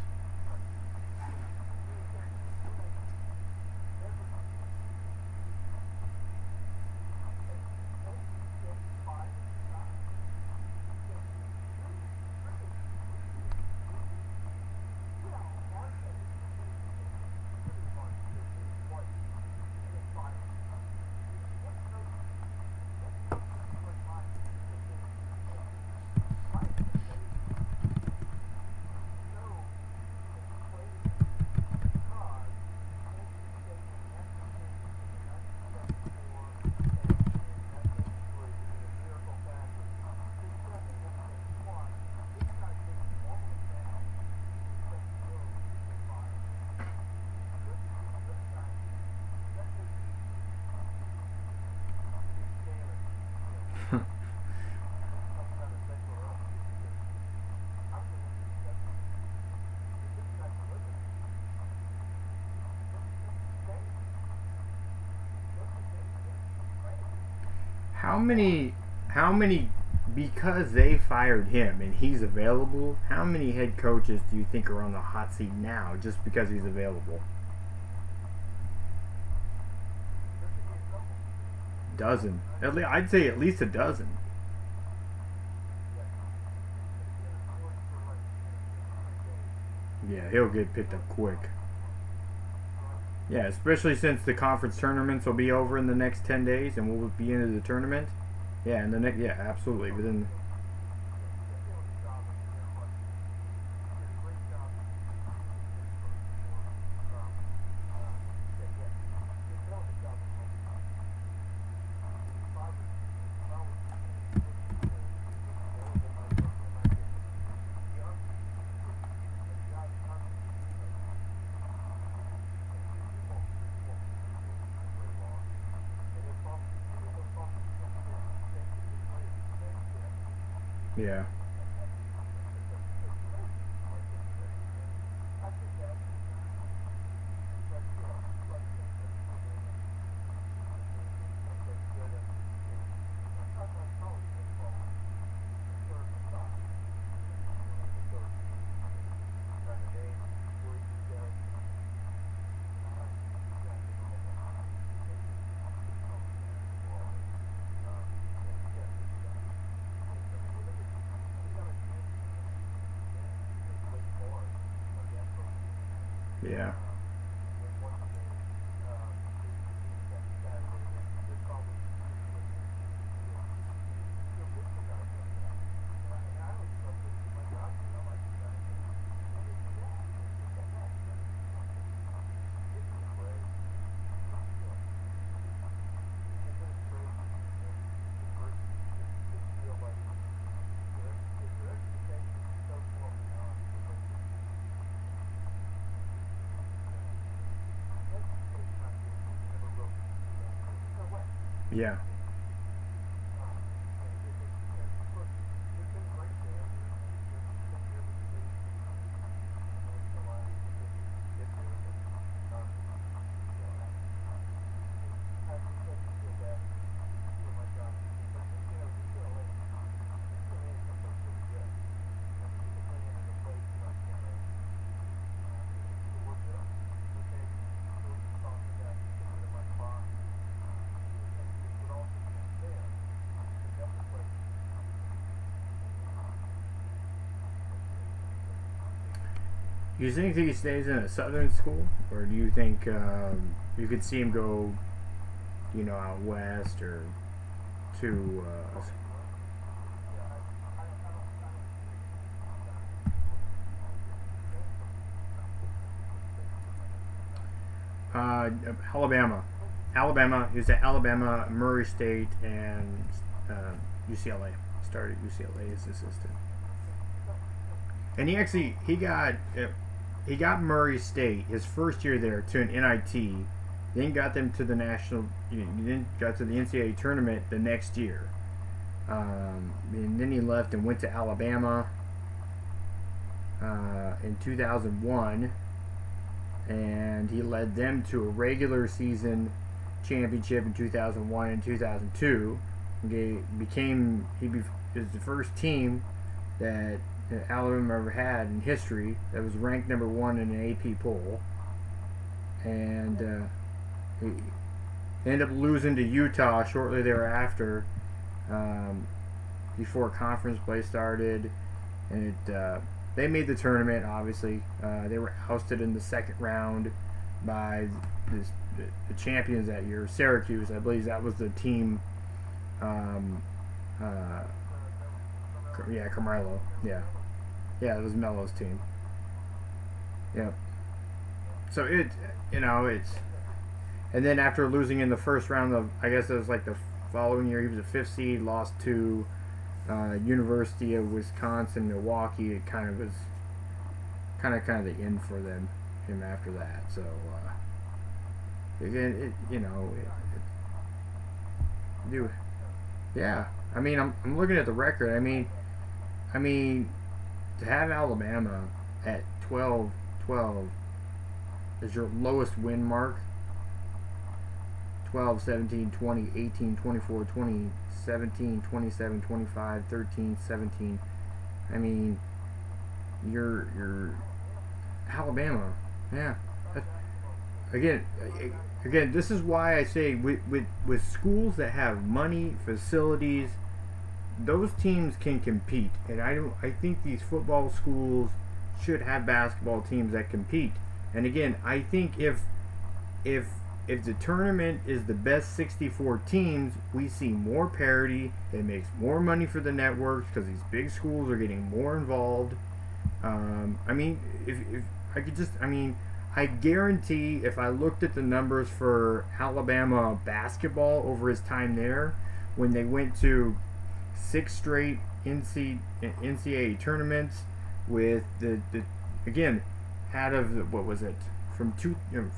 How many because they fired him and he's available, how many head coaches do you think are on the hot seat now just because he's available? Dozen. I'd say at least a dozen. Yeah, he'll get picked up quick. Yeah, especially since the conference tournaments will be over in the next 10 days and we'll be into the tournament. Yeah, and the next, yeah, absolutely. Within, yeah. Yeah. Yeah. Do you think he stays in a southern school, or do you think you could see him go, out west or to Alabama? Alabama. He was at Alabama, Murray State, and UCLA. Started UCLA as assistant, and he got Murray State his first year there to an NIT, then got them to the then got to the NCAA tournament the next year, and then he left and went to Alabama in 2001, and he led them to a regular season championship in 2001 and 2002. He was the first team that Alabama ever had in history that was ranked number one in an AP poll, and he ended up losing to Utah shortly thereafter, before conference play started, and they made the tournament. Obviously, they were ousted in the second round by the champions that year, Syracuse. I believe that was the team. Carmelo. Yeah, it was Melo's team. Yep. So it's, and then after losing in the first round of, I guess it was like the following year, he was a fifth seed, lost to University of Wisconsin, Milwaukee. It kind of was kind of the end for him after that. So again, yeah. I mean, I'm looking at the record. I mean, to have Alabama at 12-12 is your lowest win mark. 12, 17, 20, 18, 24, 20, 17, 27, 25, 13, 17. I mean, you're Alabama. Yeah. Again, this is why I say with schools that have money, facilities, those teams can compete. And I think these football schools should have basketball teams that compete. And again, I think if the tournament is the best 64 teams, we see more parity. It makes more money for the networks because these big schools are getting more involved. I mean, if I could just, I guarantee if I looked at the numbers for Alabama basketball over his time there, when they went to 6 straight NCAA tournaments with the again, out of what was it, from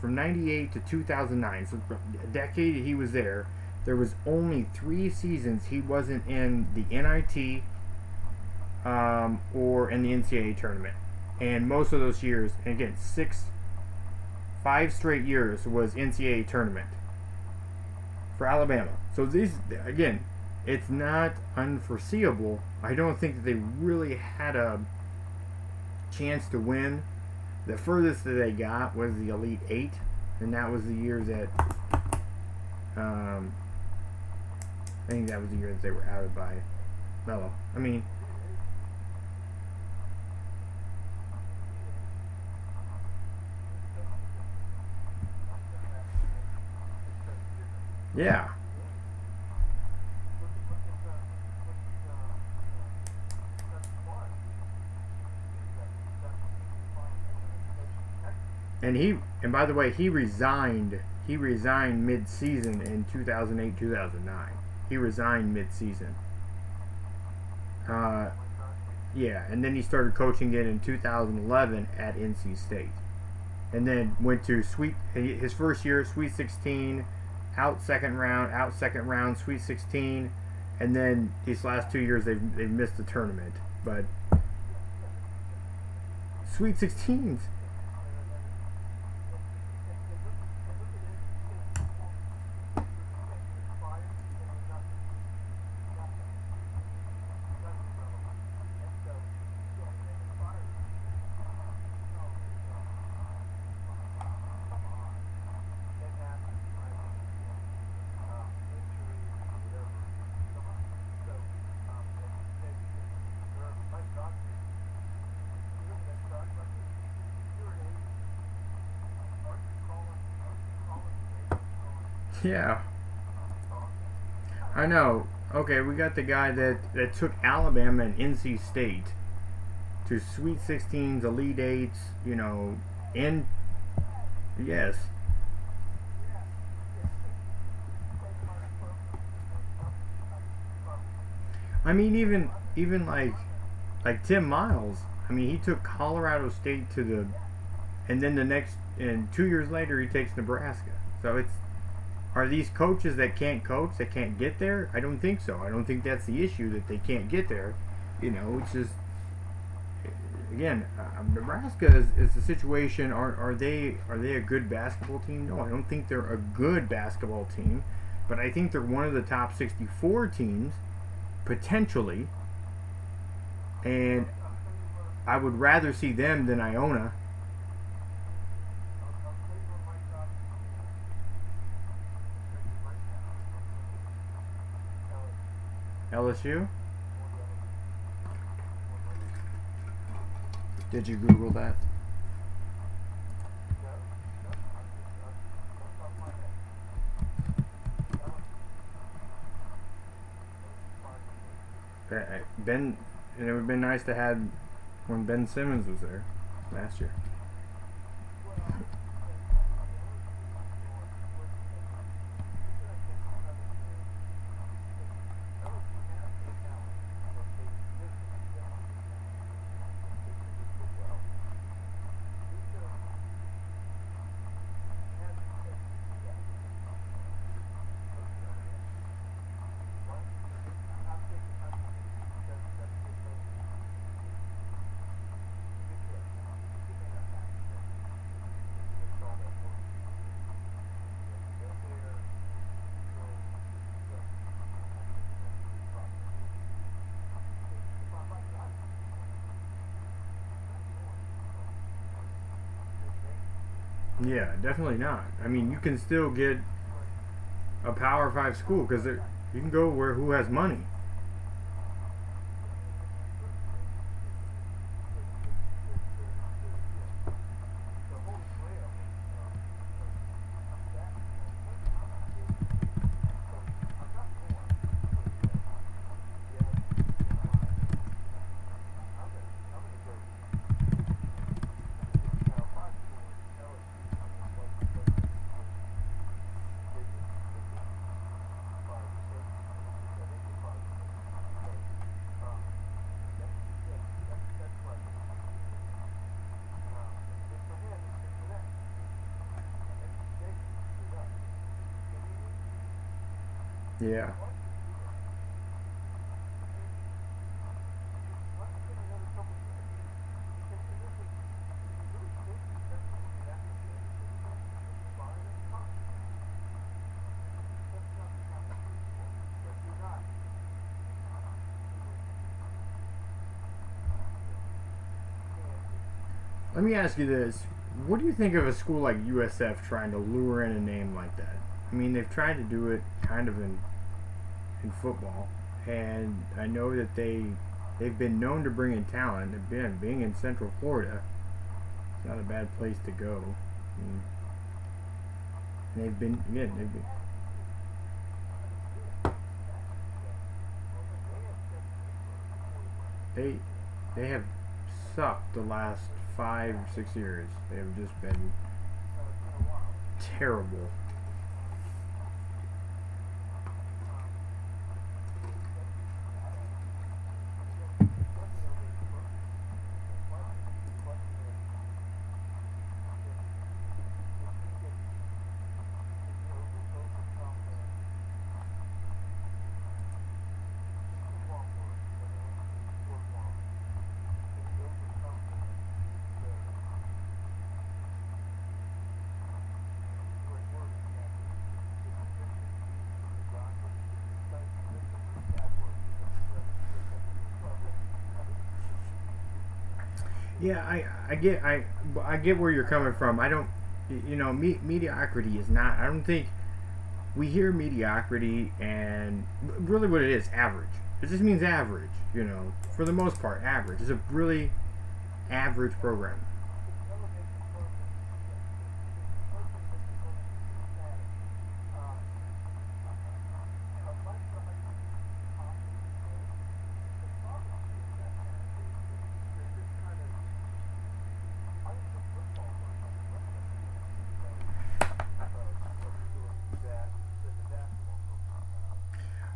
98 to 2009, so a decade he was there. There was only 3 seasons he wasn't in the NIT or in the NCAA tournament, and most of those years, and again, 5 straight years was NCAA tournament for Alabama. So these, again, it's not unforeseeable. I don't think that they really had a chance to win. The furthest that they got was the Elite 8, and that was the year that I think that was the year that they were outed by Melo. Yeah. And by the way, he resigned mid-season in 2008-2009. He resigned mid-season. Yeah, and then he started coaching it in 2011 at NC State. And then went to his first year at Sweet 16, out second round, Sweet 16, and then these last 2 years they've missed the tournament. But Sweet 16s. Yeah, I know. Okay, we got the guy that took Alabama and NC State to Sweet 16s, Elite Eights, and yes. I mean, even like Tim Miles. I mean, he took Colorado State to the, and then and 2 years later he takes Nebraska. So are these coaches that can't coach, that can't get there? I don't think so. I don't think that's the issue, that they can't get there. It's just, again, Nebraska is the situation. Are they a good basketball team? No, I don't think they're a good basketball team, but I think they're one of the top 64 teams potentially, and I would rather see them than Iona. LSU? Did you Google that? Ben, and it would have been nice to have when Ben Simmons was there last year. Yeah, definitely not. I mean, you can still get a Power 5 school because you can go where who has money. Yeah. Let me ask you this. What do you think of a school like USF trying to lure in a name like that? I mean, they've tried to do it kind of in football, and I know that they've been known to bring in talent. Again, being in Central Florida, it's not a bad place to go. I mean, they've been they have sucked the last 5 or 6 years. They have just been terrible. Yeah, I get where you're coming from. I don't, mediocrity is not. I don't think we hear mediocrity and really what it is, average. It just means average. For the most part, average. It's a really average program.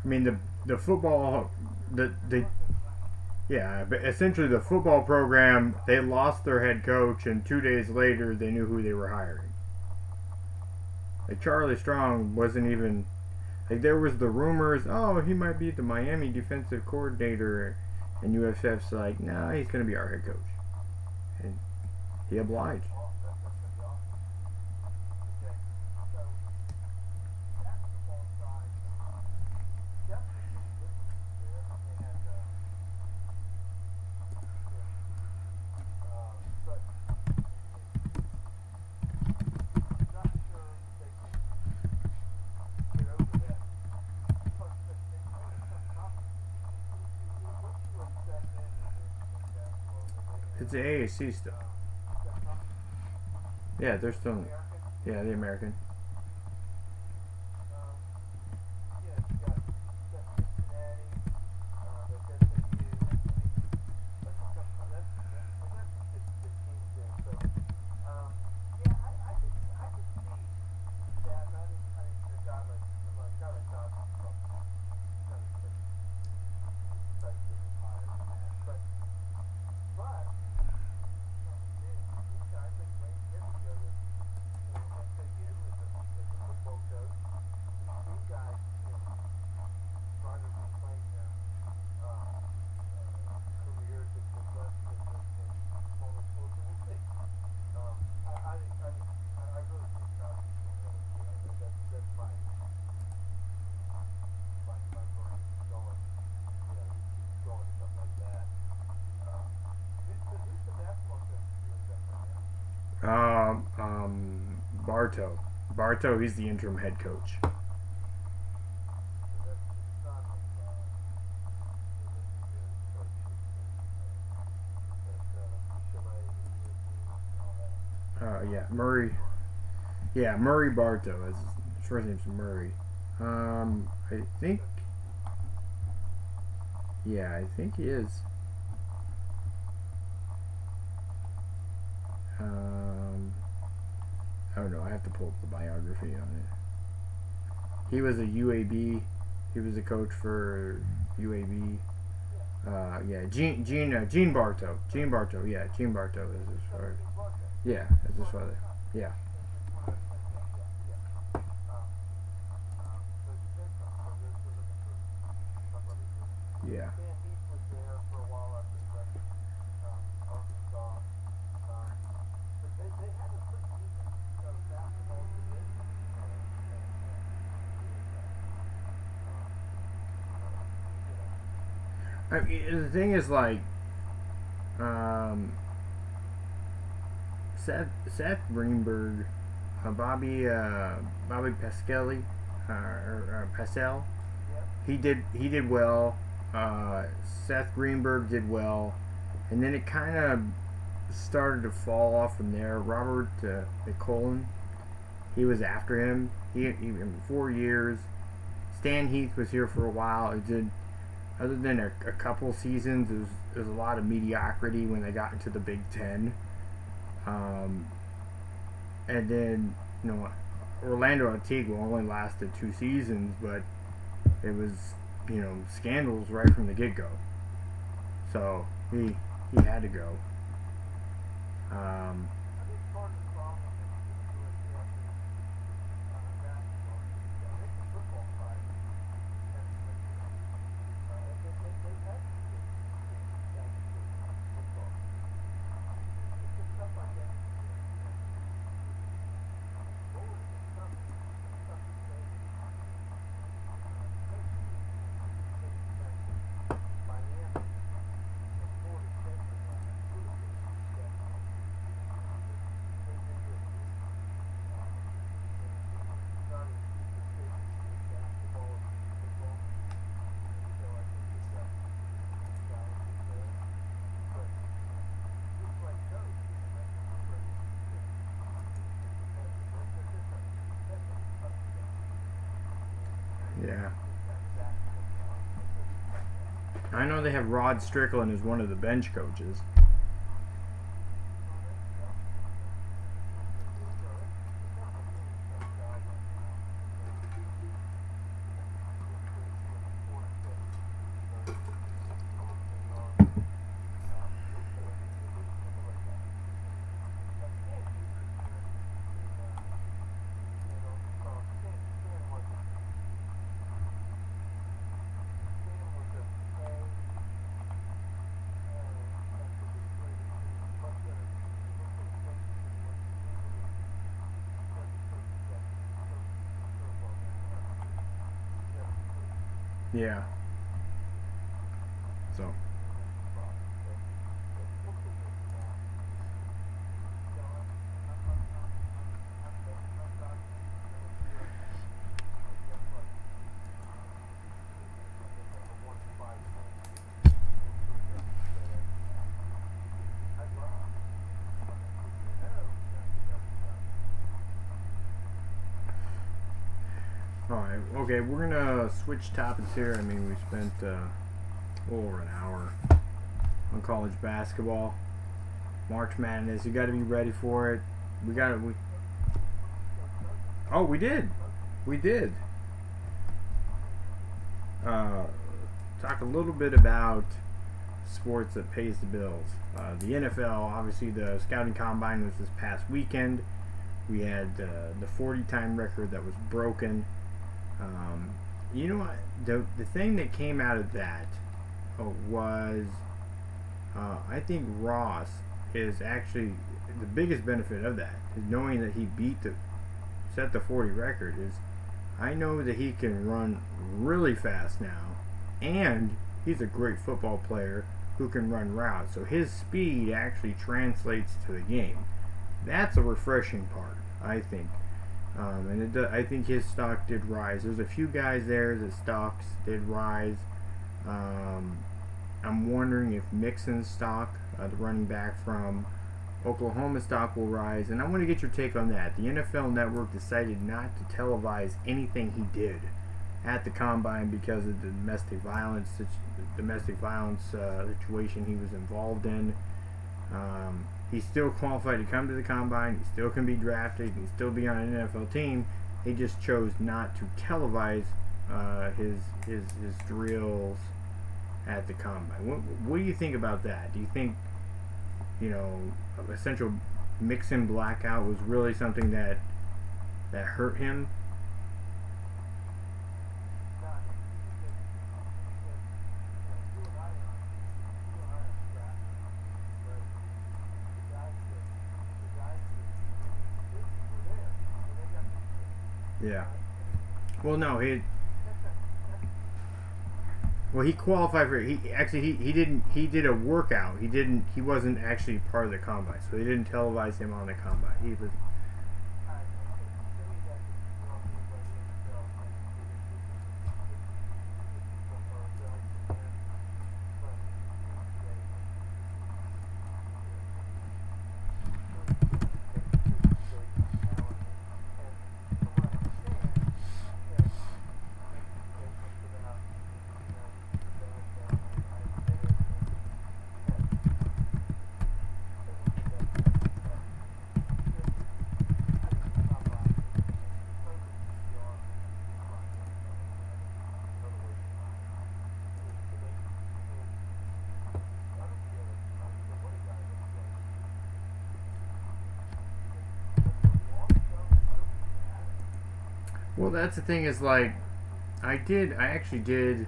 I mean the football the yeah, but essentially the football program, they lost their head coach and 2 days later they knew who they were hiring. Like Charlie Strong wasn't even like there was the rumors, oh, he might be the Miami defensive coordinator, and USF's like, nah, he's gonna be our head coach. And he obliged. It's the AAC stuff. Yeah, they're still. Yeah, the American. Bartow. Bartow, he's the interim head coach. Yeah, Murray. Yeah, Murray Bartow. His first name's Murray. I think. Yeah, I think he is. I don't know. I have to pull up the biography on it. He was a UAB. He was a coach for UAB. Yeah, Gene Bartow. Gene Bartow. Yeah, Gene Bartow is his father. Yeah, that's his father. Yeah. Yeah. I mean, the thing is, like, Seth Greenberg, Bobby Pasquale, or Pascal, he did well. Seth Greenberg did well, and then it kind of started to fall off from there. Robert McCollum, he was after him. He 4 years. Stan Heath was here for a while. It did. Other than a couple seasons, there was a lot of mediocrity when they got into the Big Ten. And then, Orlando Antigua only lasted 2 seasons, but it was, scandals right from the get-go. So he had to go. Yeah. I know they have Rod Strickland as one of the bench coaches. Yeah. So. Alright, okay, we're gonna switch topics here. I mean, we spent over an hour on college basketball. March Madness, you gotta be ready for it. Oh, we did. We did. Talk a little bit about sports that pays the bills. The NFL, obviously, the scouting combine was this past weekend. We had the 40-time record that was broken. You know what? The thing that came out of that was, I think Ross is actually the biggest benefit of that is knowing that he set the 40 record. Is I know that he can run really fast now, and he's a great football player who can run routes. So his speed actually translates to the game. That's a refreshing part, I think. I think his stock did rise. There's a few guys there that stocks did rise. I'm wondering if Mixon's stock, the running back from Oklahoma, stock will rise. And I want to get your take on that. The NFL Network decided not to televise anything he did at the combine because of the domestic violence situation he was involved in. He's still qualified to come to the combine. He still can be drafted. He can still be on an NFL team. He just chose not to televise his drills at the combine. What do you think about that? Do you think, essential Mixon blackout was really something that hurt him? Yeah. Well, no, he qualified for it. He did a workout. He wasn't actually part of the combine, so they didn't televise him on the combine. He was. Well, that's the thing is like, I actually did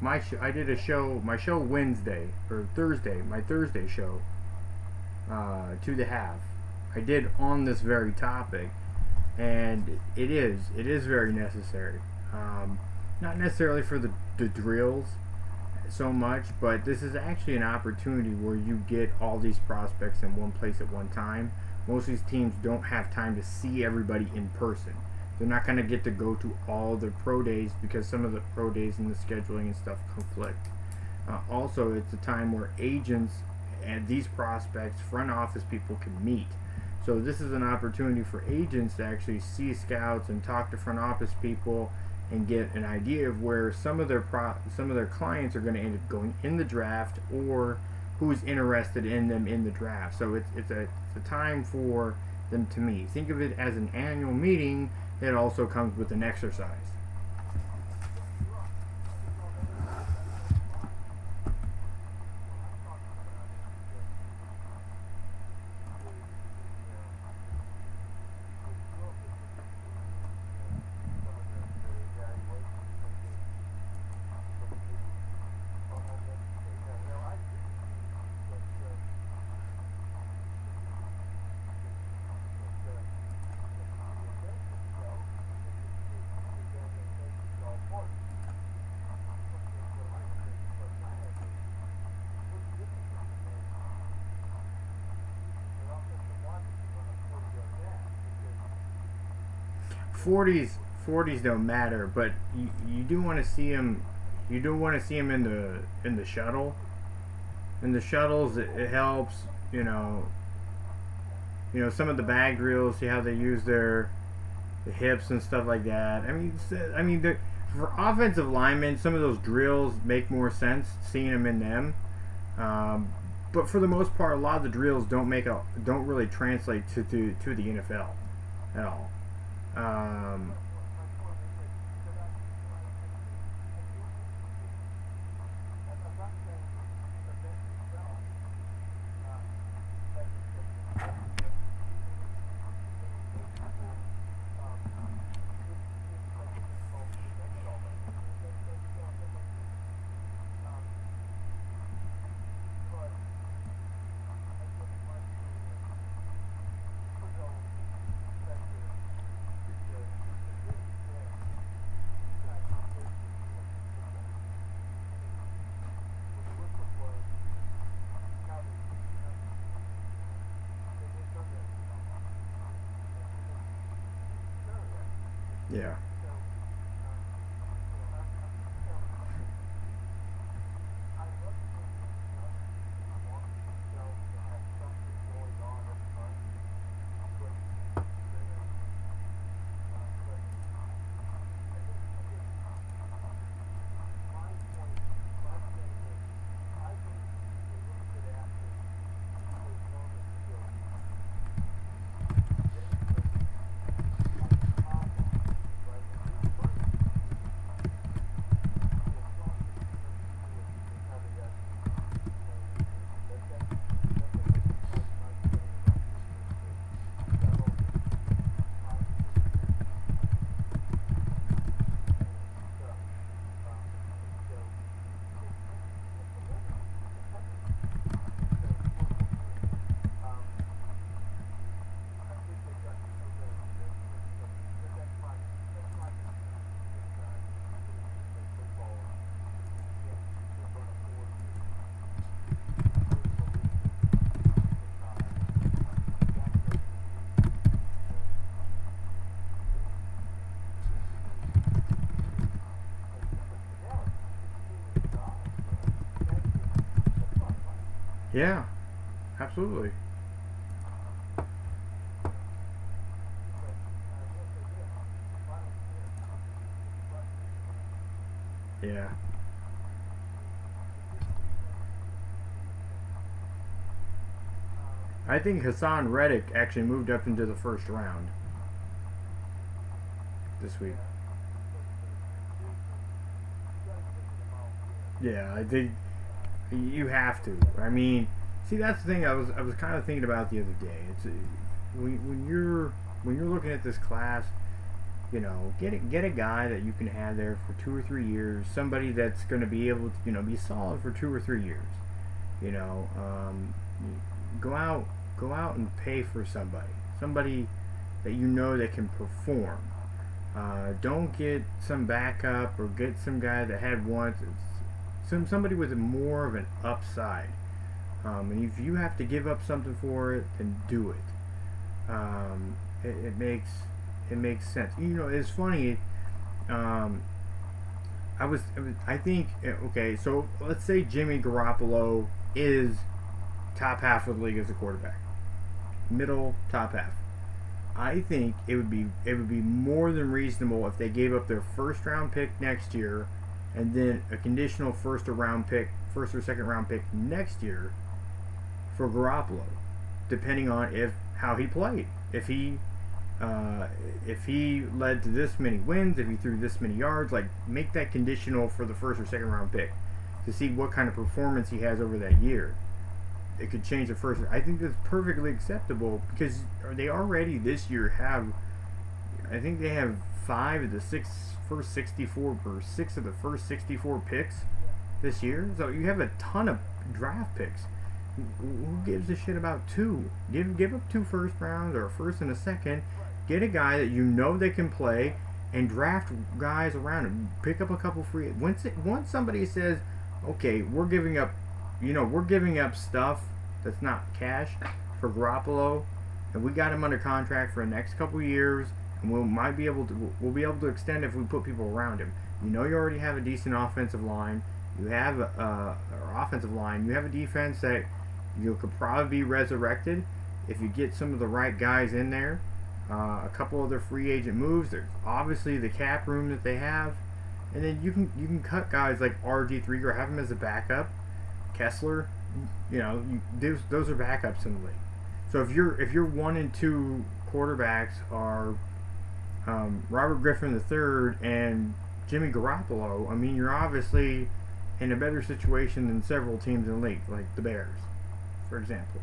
my show Wednesday or Thursday, my Thursday show, to the half. I did on this very topic, and it is very necessary. Not necessarily for the drills so much, but this is actually an opportunity where you get all these prospects in one place at one time. Most of these teams don't have time to see everybody in person. They're not going to get to go to all the pro days because some of the pro days and the scheduling and stuff conflict. Also, it's a time where agents and these prospects, front office people can meet. So this is an opportunity for agents to actually see scouts and talk to front office people and get an idea of where some of their clients are going to end up going in the draft, or who's interested in them in the draft. So it's a time for them to meet. Think of it as an annual meeting that also comes with an exercise. Forties don't matter, but you do want to see him. You do want to see him in the shuttle. In the shuttles, it helps. You know, some of the bag drills. See how they use the hips and stuff like that. For offensive linemen, some of those drills make more sense seeing them in them. But for the most part, a lot of the drills don't really translate to the NFL at all. Yeah. Yeah, absolutely. Yeah. I think Hassan Reddick actually moved up into the first round this week. Yeah, I think you have to. I mean, see, that's the thing I was kind of thinking about the other day. It's when you're looking at this class, get a guy that you can have there for 2 or 3 years. Somebody that's going to be able to be solid for 2 or 3 years. Go out and pay for somebody that that can perform. Don't get some backup or get some guy that had once. Somebody with more of an upside. And if you have to give up something for it, then do it. It makes sense. It's funny. I think, okay, so let's say Jimmy Garoppolo is top half of the league as a quarterback. Middle, top half. I think it would be more than reasonable if they gave up their first round pick next year, and then a conditional first or second round pick next year for Garoppolo, depending on how he played. If he led to this many wins, if he threw this many yards, like make that conditional for the first or second round pick to see what kind of performance he has over that year. It could change the first. I think that's perfectly acceptable because they already this year have, I think they have 5 of the 6 first 64 or 6 of the first 64 picks this year. So you have a ton of draft picks. Who gives a shit about 2? Give up 2 first rounds or a first and a second. Get a guy that you know that can play and draft guys around him. Pick up a couple free. Once somebody says, okay, we're giving up stuff that's not cash for Garoppolo, and we got him under contract for the next couple years, and we'll be able to extend if we put people around him. You know, you already have a decent offensive line. You have offensive line. You have a defense that could probably be resurrected if you get some of the right guys in there. A couple other free agent moves. There's obviously the cap room that they have, and then you can cut guys like RG3 or have him as a backup. Kessler, those are backups in the league. So if your 1 and 2 quarterbacks are Robert Griffin III and Jimmy Garoppolo, I mean, you're obviously in a better situation than several teams in the league, like the Bears, for example.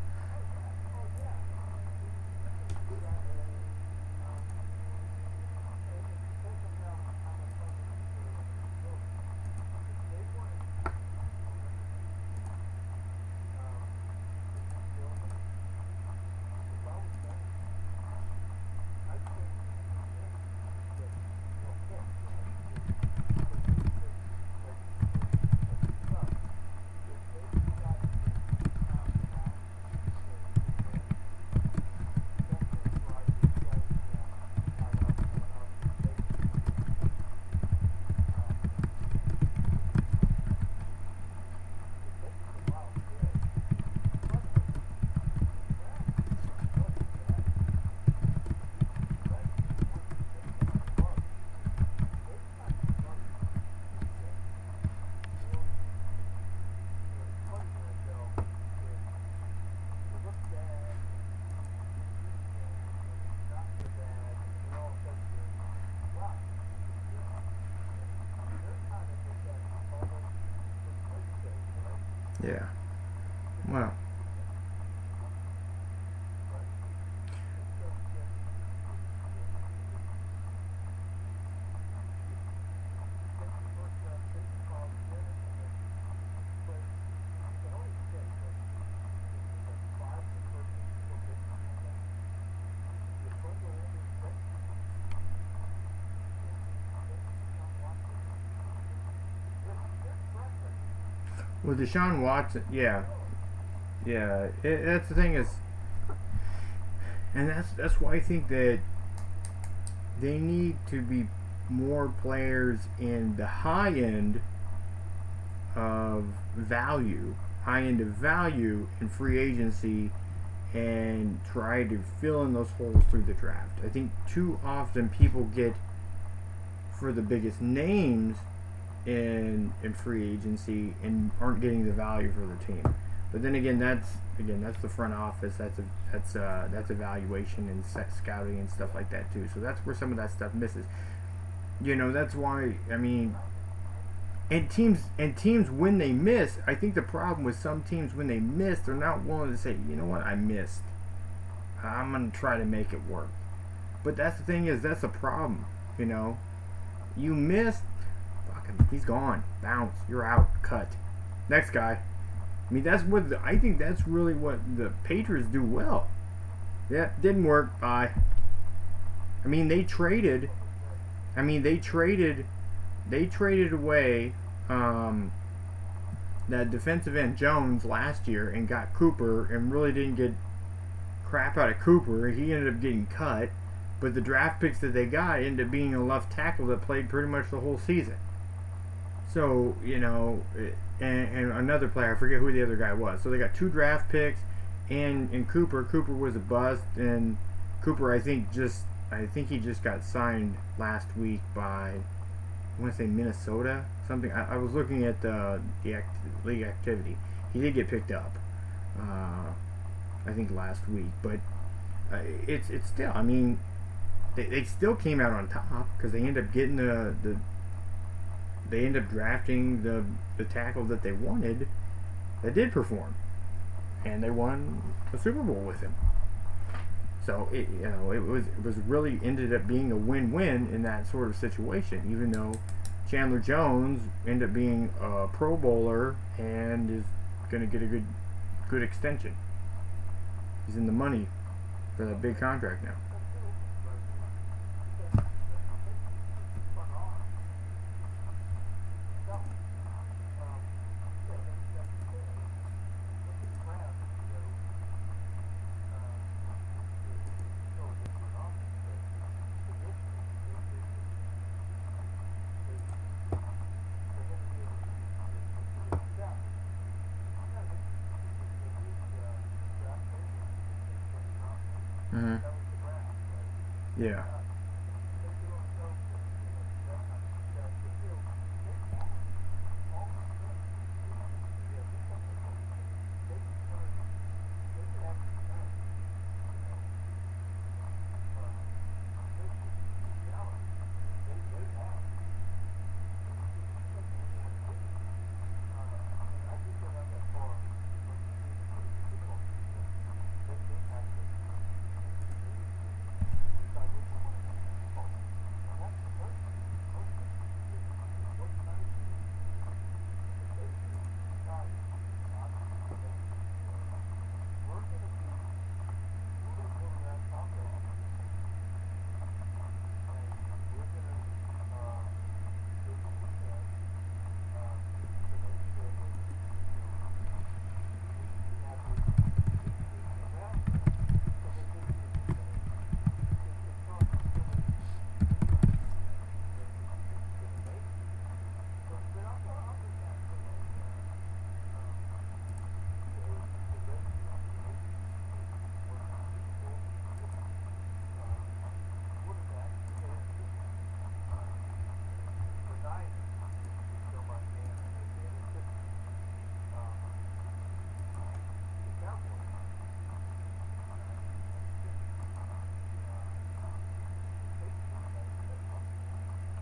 Yeah. Well. With Deshaun Watson, yeah. That's the thing and that's why I think that they need to be more players in the high end of value in free agency, and try to fill in those holes through the draft. I think too often people get for the biggest names in free agency and aren't getting the value for the team. But then again, that's the front office. That's evaluation and scouting and stuff like that too. So that's where some of that stuff misses. That's why and teams when they miss, I think the problem with some teams when they miss, they're not willing to say, you know what, I missed. I'm gonna try to make it work. But that's the thing that's the problem. You missed. He's gone. Bounce. You're out. Cut. Next guy. I mean, I think that's really what the Patriots do well. Yeah, didn't work. Bye. I mean, they traded away that defensive end Jones last year and got Cooper and really didn't get crap out of Cooper. He ended up getting cut, but the draft picks that they got ended up being a left tackle that played pretty much the whole season. So, and another player, I forget who the other guy was. So they got 2 draft picks and Cooper. Cooper was a bust, and Cooper, I think he just got signed last week by, I want to say Minnesota, something. I was looking at league activity. He did get picked up, I think last week, but it's still. I mean, they still came out on top because they end up getting they end up drafting the tackle that they wanted that did perform, and they won a Super Bowl with him. So it was really ended up being a win-win in that sort of situation. Even though Chandler Jones ended up being a Pro Bowler and is going to get a good extension. He's in the money for that big contract now. Mm-hmm. Yeah.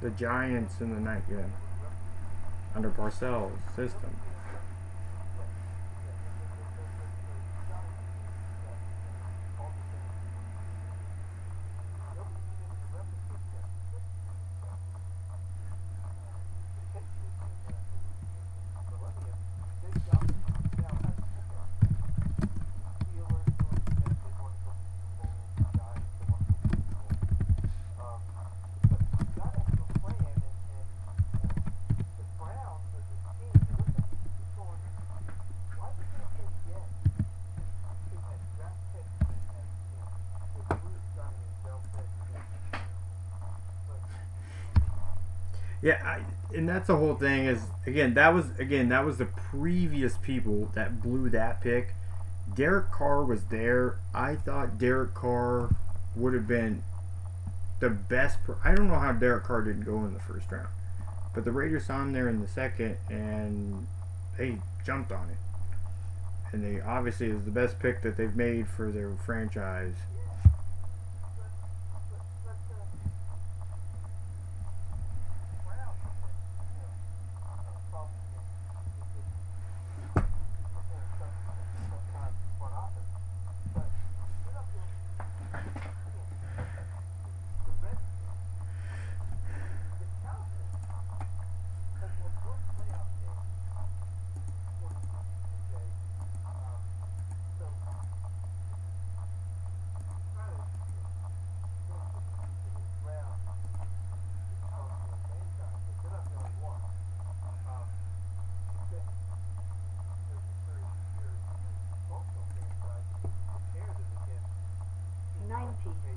The Giants in the night, yeah, under Parcells' system. Yeah, and that's the whole thing. Is that was the previous people that blew that pick. Derek Carr was there. I thought Derek Carr would have been the best. I don't know how Derek Carr didn't go in the first round, but the Raiders saw him there in the second, and they jumped on it. And they obviously is the best pick that they've made for their franchise.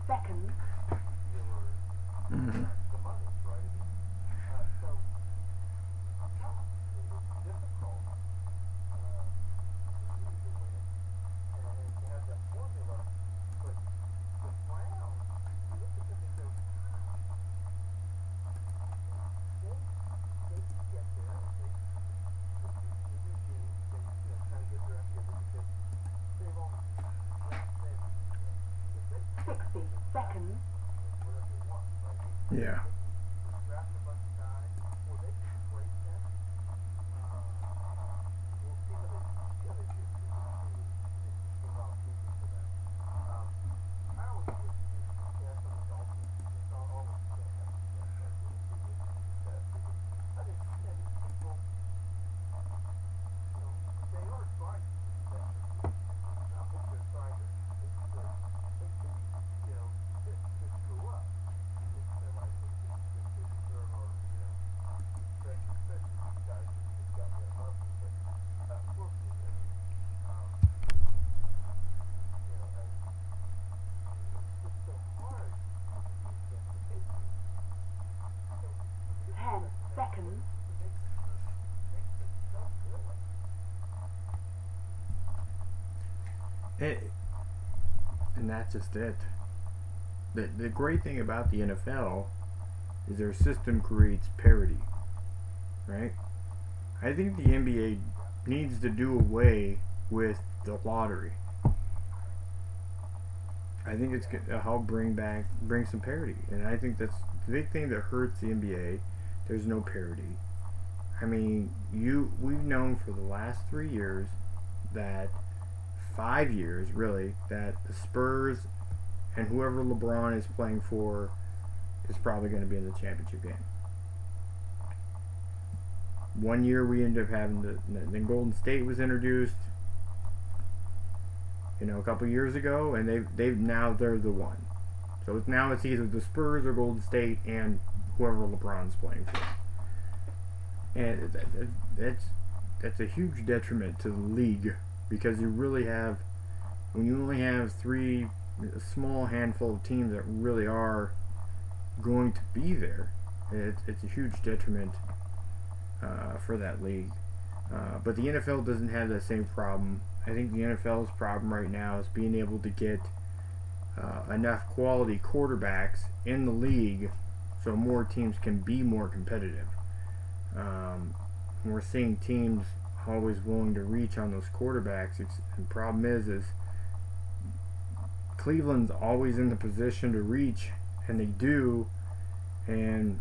Seconds. Mm-hmm. seconds. Yeah. Seconds. And that's just it. The great thing about the NFL is their system creates parity, right? I think the NBA needs to do away with the lottery. I think it's going to help bring some parity, and I think that's the big thing that hurts the NBA. There's no parity. I mean, we've known for the last 3 years that 5 years really that the Spurs and whoever LeBron is playing for is probably going to be in the championship game. 1 year we ended up having then Golden State was introduced, a couple years ago, and they're the one. So it's either the Spurs or Golden State and whoever LeBron's playing for. And that's a huge detriment to the league, because you really have, when you only have a small handful of teams that really are going to be there, it's a huge detriment for that league. But the NFL doesn't have that same problem. I think the NFL's problem right now is being able to get enough quality quarterbacks in the league so more teams can be more competitive. We're seeing teams always willing to reach on those quarterbacks. The problem is Cleveland's always in the position to reach, and they do, and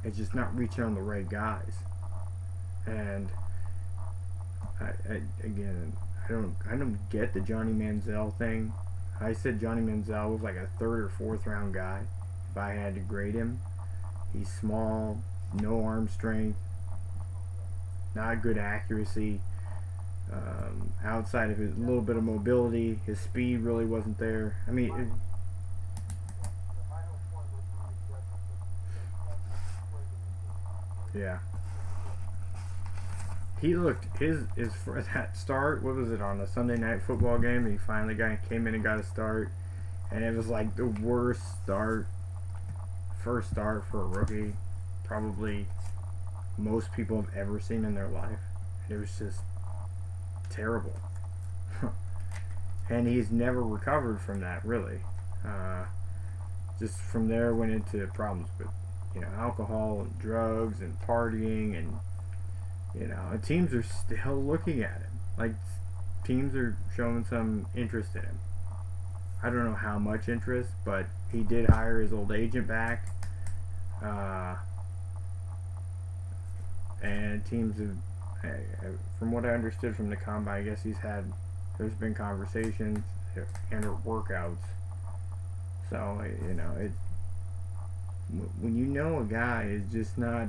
it's just not reaching on the right guys. And I don't get the Johnny Manziel thing. I said Johnny Manziel was like a 3rd or 4th round guy if I had to grade him. He's small, no arm strength, not good accuracy. Outside of his little bit of mobility, his speed really wasn't there. I mean, yeah. He looked his for that start. What was it, on a Sunday night football game? He finally came in and got a start, and it was like the worst first start for a rookie, probably most people have ever seen in their life. It was just terrible, and he's never recovered from that, really. Just from there went into problems with alcohol and drugs and partying, and and teams are still looking at him. Like, teams are showing some interest in him. I don't know how much interest, but he did hire his old agent back. And teams have, from what I understood from the combine, I guess there's been conversations and workouts. So, when a guy is just not,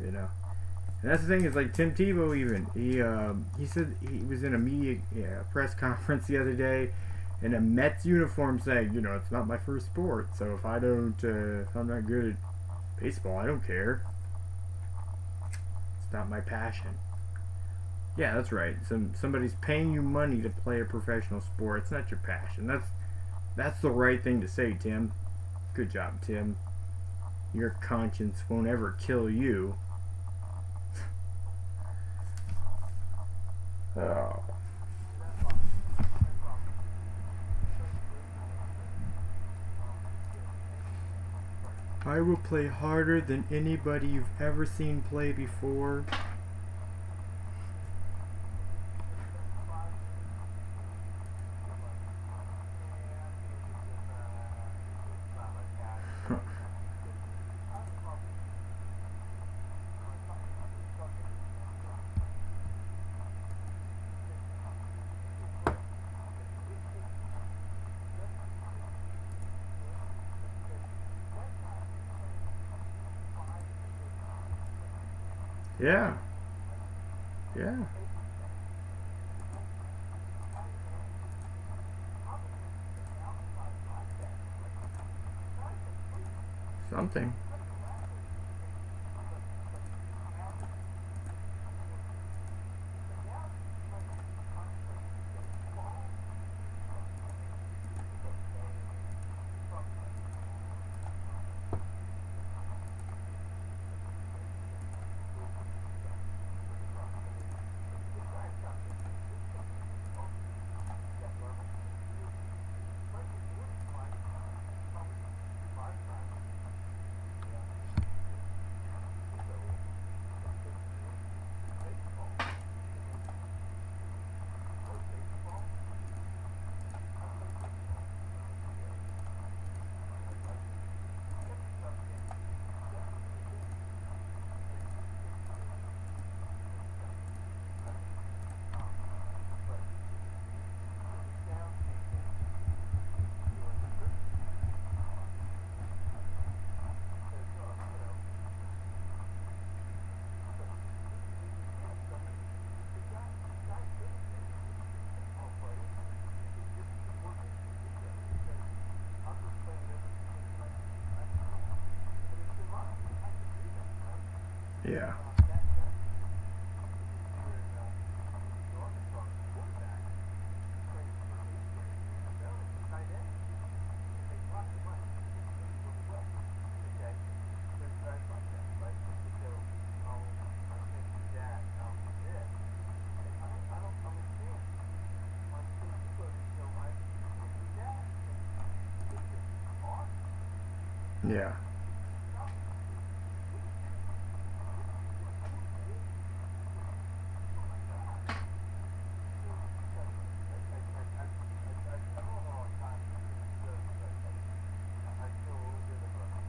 and that's the thing, is like Tim Tebow even. He said he was in a media press conference the other day in a Mets uniform saying, it's not my first sport, so if I'm not good at baseball, I don't care. It's not my passion. Yeah, that's right. Somebody's paying you money to play a professional sport. It's not your passion. That's the right thing to say, Tim. Good job, Tim. Your conscience won't ever kill you. Oh. I will play harder than anybody you've ever seen play before. Yeah. Yeah. Something. Yeah. Yeah.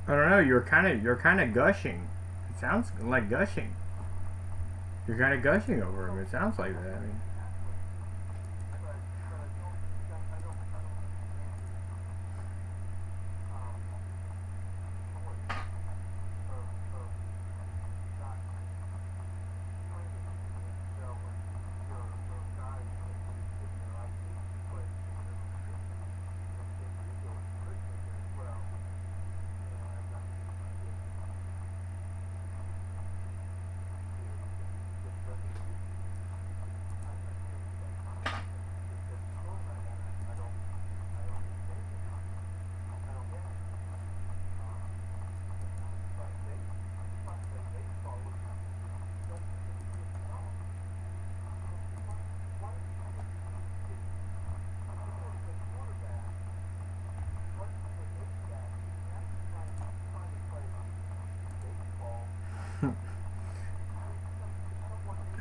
I don't know. You're kind of gushing. It sounds like gushing. You're kind of gushing over him. It sounds like that. I mean,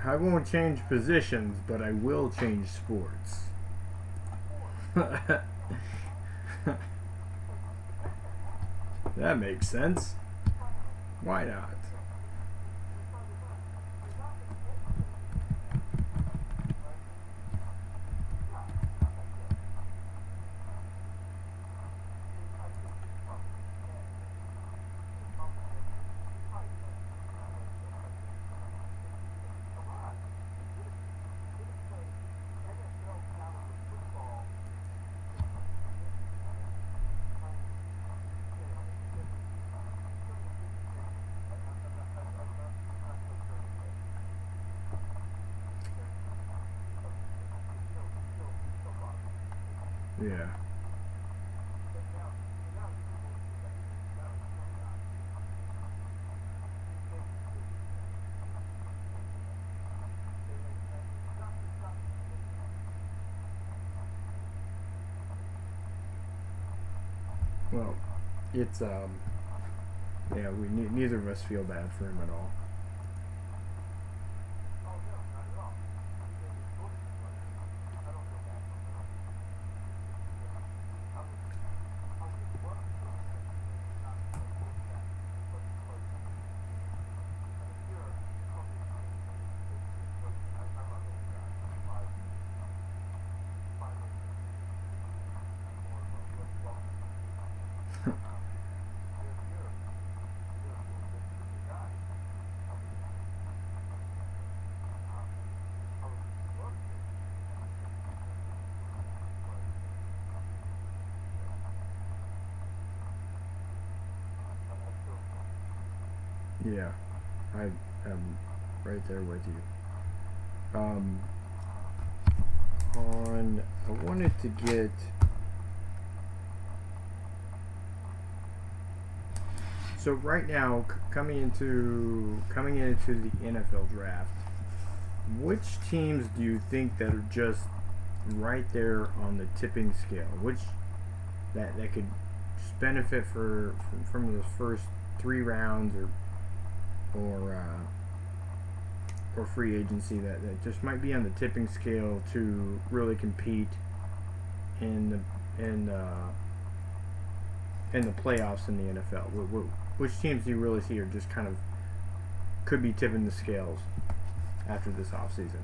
I won't change positions, but I will change sports. That makes sense. Why not? Yeah. Well, it's yeah. Neither of us feel bad for him at all. Yeah, I am right there with you. I wanted to get. So right now, coming into the NFL draft, which teams do you think that are just right there on the tipping scale? Which that could just benefit from those first 3 rounds or free agency that just might be on the tipping scale to really compete in the playoffs in the NFL? Which teams do you really see are just kind of could be tipping the scales after this offseason?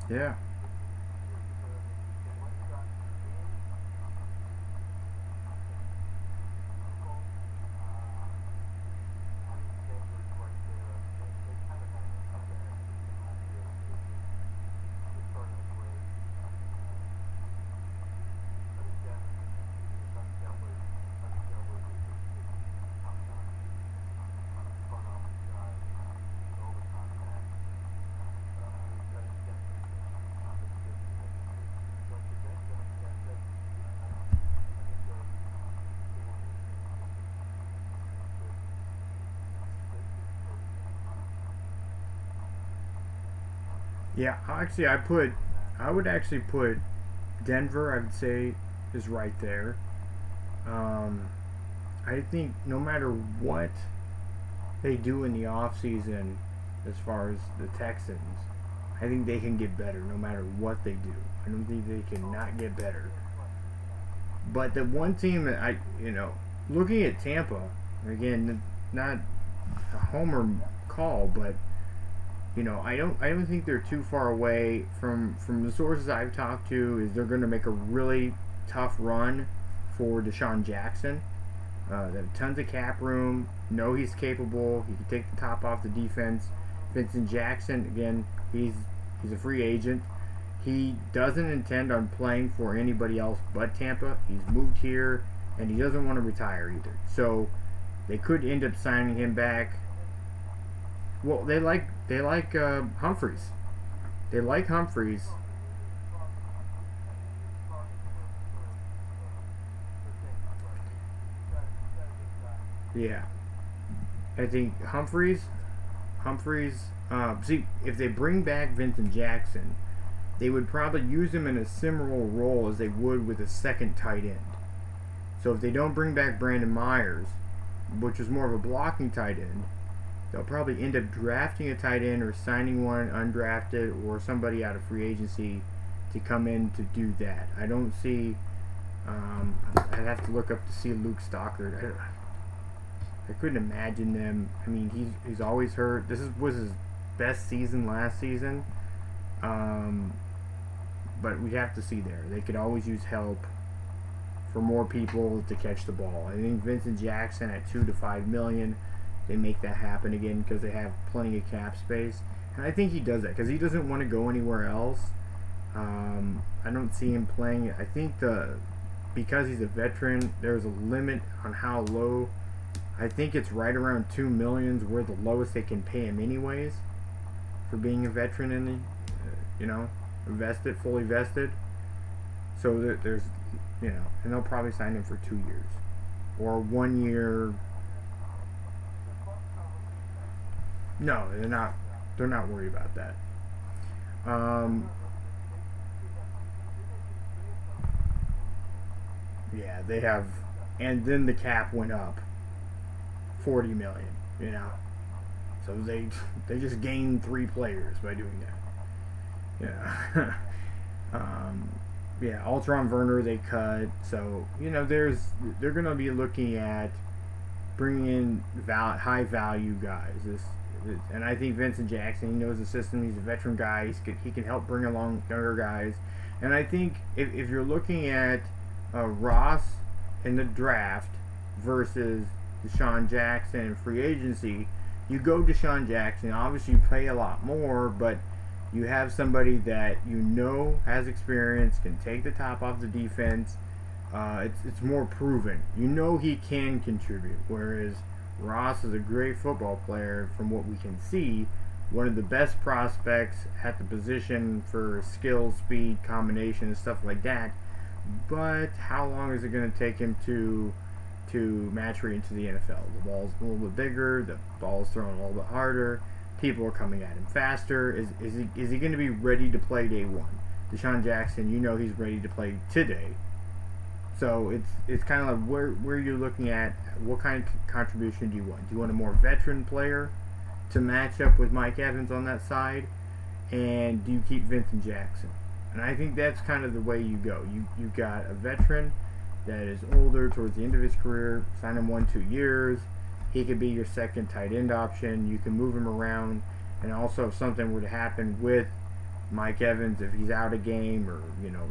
Yeah. Yeah, actually, I would actually put Denver. I would say is right there. Um, I think no matter what they do in the off season, as far as the Texans, I think they can get better no matter what they do. I don't think they can not get better. But the one team that looking at Tampa again, not a homer call, but I don't think they're too far away from the sources I've talked to. Is they're going to make a really tough run for Deshaun Jackson. They have tons of cap room. Know he's capable. He can take the top off the defense. Vincent Jackson, again, he's a free agent. He doesn't intend on playing for anybody else but Tampa. He's moved here, and he doesn't want to retire either. So they could end up signing him back. Well, they like Humphreys. They like Humphreys. Yeah, I think Humphreys. See, if they bring back Vincent Jackson, they would probably use him in a similar role as they would with a second tight end. So if they don't bring back Brandon Myers, which is more of a blocking tight end, they'll probably end up drafting a tight end or signing one undrafted or somebody out of free agency to come in to do that. I don't see. I'd have to look up to see Luke Stockard. I couldn't imagine them. I mean, he's always hurt. Was his best season last season. But we'd have to see there. They could always use help for more people to catch the ball. I think Vincent Jackson at $2 to $5 million, they make that happen again because they have plenty of cap space. And I think he does that because he doesn't want to go anywhere else. I don't see him playing. I think because he's a veteran, there's a limit on how low. I think it's right around $2 million, where the lowest they can pay him anyways for being a veteran in the, fully vested. So there's, and they'll probably sign him for 2 years or 1 year. No, they're not. They're not worried about that. Yeah, they have, and then the cap went up $40 million. So they just gained 3 players by doing that. Yeah. Yeah, Altron Werner they cut. So they're going to be looking at bringing in high value guys. And I think Vincent Jackson, he knows the system. He's a veteran guy. He can help bring along younger guys. And I think if you're looking at Ross in the draft versus Deshaun Jackson in free agency, you go Deshaun Jackson. Obviously, you pay a lot more, but you have somebody that you know has experience, can take the top off the defense. It's more proven. You know he can contribute. Whereas Ross is a great football player from what we can see. One of the best prospects at the position for skill, speed, combination, and stuff like that. But how long is it going to take him to mature into the NFL? The ball's a little bit bigger. The ball's thrown a little bit harder. People are coming at him faster. Is he going to be ready to play day one? Deshaun Jackson, you know he's ready to play today. So it's kind of like where you're looking at what kind of contribution do you want? Do you want a more veteran player to match up with Mike Evans on that side? And do you keep Vincent Jackson? And I think that's kind of the way you go. You got a veteran that is older towards the end of his career, sign him 1-2 years. He could be your second tight end option. You can move him around. And also if something were to happen with Mike Evans, if he's out a game or,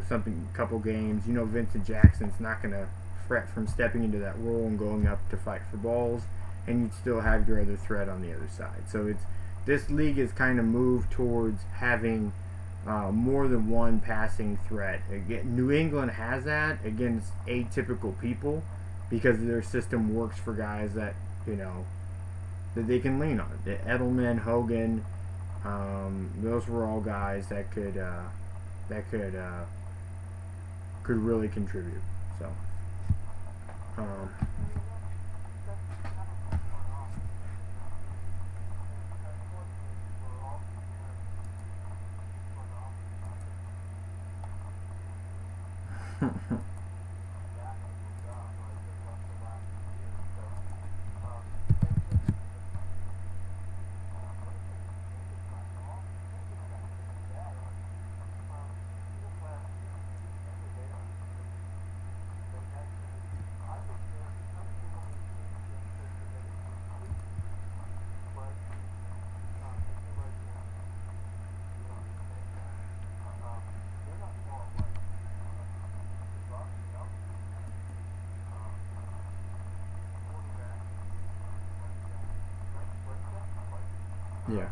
something, a couple games, Vincent Jackson's not going to fret from stepping into that role and going up to fight for balls, and you'd still have your other threat on the other side. So this league is kind of moved towards having more than one passing threat. Again, New England has that against atypical people because their system works for guys that that they can lean on. Edelman, Hogan, those were all guys that could really contribute. So. Yeah.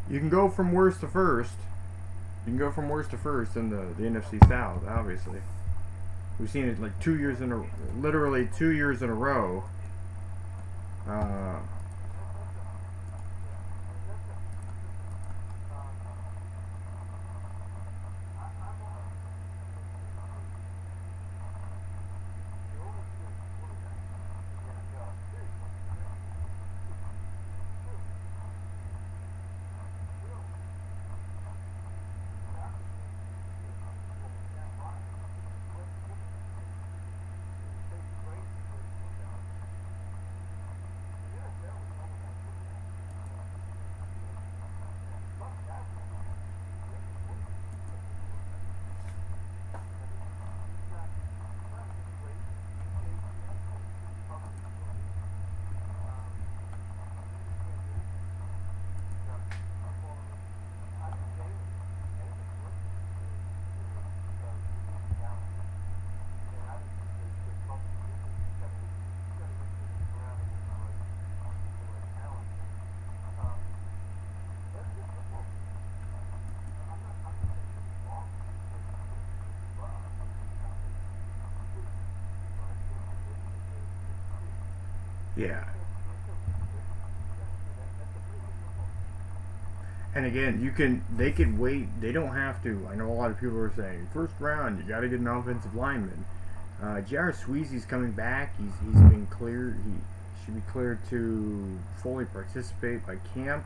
You can go from worst to first. You can go from worst to first in the NFC South, obviously. We've seen it like literally 2 years in a row. Yeah. And again, they could wait. They don't have to. I know a lot of people are saying, first round, you got to get an offensive lineman. J.R. Sweezy's coming back. He's been cleared. He should be cleared to fully participate by camp.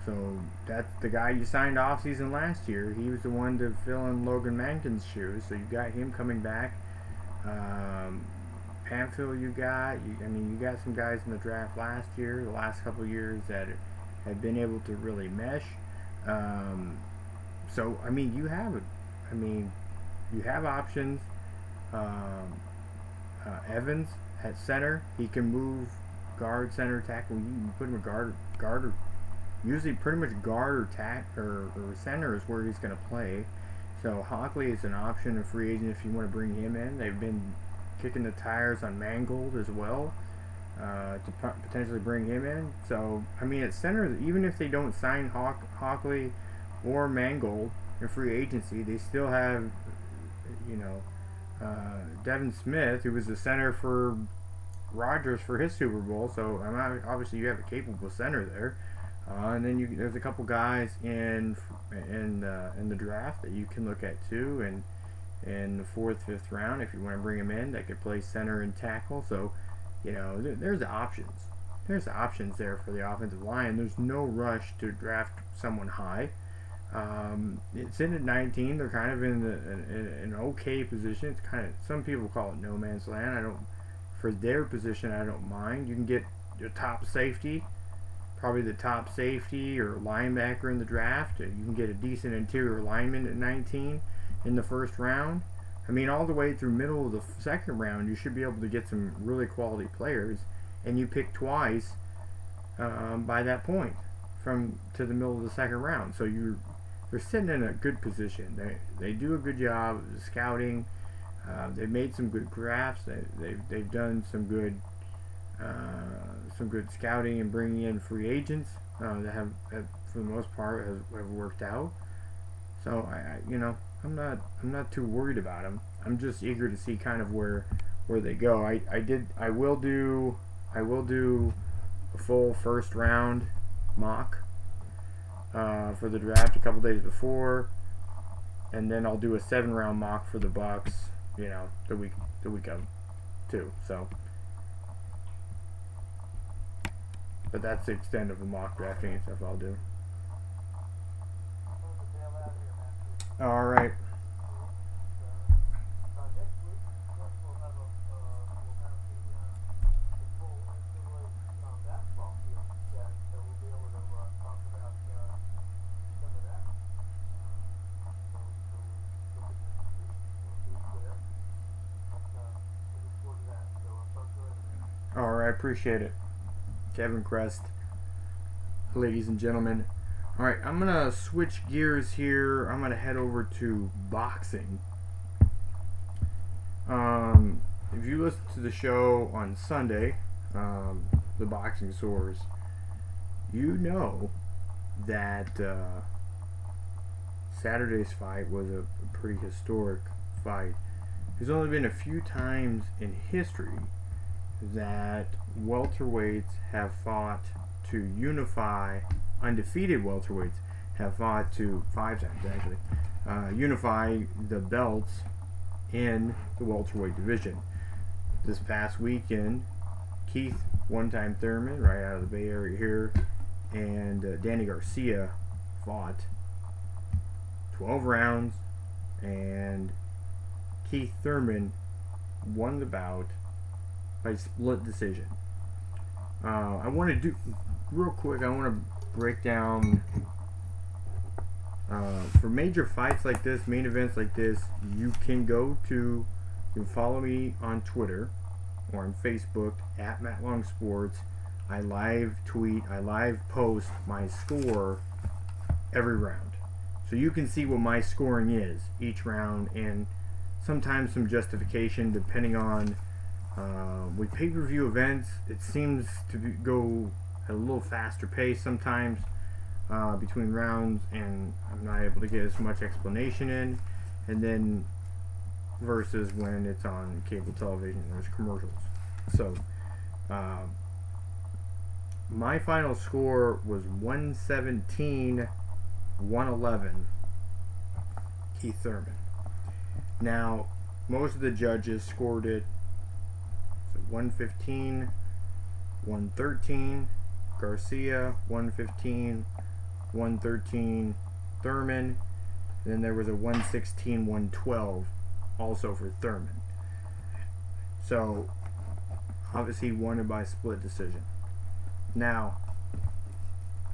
So that's the guy you signed off season last year. He was the one to fill in Logan Mankin's shoes. So you got him coming back. Pamphil you got. You got some guys in the draft last year, the last couple of years that have been able to really mesh. Um, so you have it. You have options. Um, Evans at center, he can move guard, center, tackle. You can put him a guard, or usually pretty much guard or center is where he's going to play. So Hockley is an option, a free agent if you want to bring him in. They've been kicking the tires on Mangold as well to potentially bring him in. So at center, even if they don't sign Hockley or Mangold in free agency, they still have Devin Smith, who was the center for Rodgers for his Super Bowl. So obviously you have a capable center there. And then there's a couple guys in the draft that you can look at too, and in the 4th, 5th round if you want to bring them in that could play center and tackle. So there's options. There's options there for the offensive line. There's no rush to draft someone high. It's in at 19. They're kind of in an okay position. It's kind of, some people call it no man's land. For their position, I don't mind. You can get your top safety. Probably the top safety or linebacker in the draft. You can get a decent interior lineman at 19 in the 1st round. All the way through middle of the 2nd round, you should be able to get some really quality players, and you pick twice by that point to the middle of the 2nd round. So they're sitting in a good position. They do a good job of scouting. They've made some good drafts. They've done some good scouting and bringing in free agents that have for the most part have worked out. So I'm not too worried about them. I'm just eager to see kind of where they go. I will do a full 1st round mock for the draft a couple days before, and then I'll do a 7-round mock for the Bucks. The week of too. So. But that's the extent of the mock drafting and stuff I'll do. All right. All right, I appreciate it. Kevin Krest, ladies and gentlemen. Alright, I'm going to switch gears here. I'm going to head over to boxing. If you listen to the show on Sunday, the Boxing Source, you know that Saturday's fight was a pretty historic fight. There's only been a few times in history that welterweights have fought to unify. Undefeated welterweights have fought to 5 times actually unify the belts in the welterweight division. This past weekend, Keith one-time Thurman, right out of the Bay Area here, and Danny Garcia fought 12 rounds, and Keith Thurman won the bout by split decision. I want to do real quick. I want to break down for major fights like this, main events like this. You can follow me on Twitter or on Facebook at Matt Long Sports. I live tweet, I live post my score every round, so you can see what my scoring is each round, and sometimes some justification depending on. With pay-per-view events, it seems to go at a little faster pace sometimes between rounds, and I'm not able to get as much explanation in, and then versus when it's on cable television, there's commercials. So my final score was 117-111 Keith Thurman. Now, most of the judges scored it 115, 113 Garcia, 115, 113 Thurman, and then there was a 116, 112 also for Thurman. So Obviously, he won it by split decision. Now,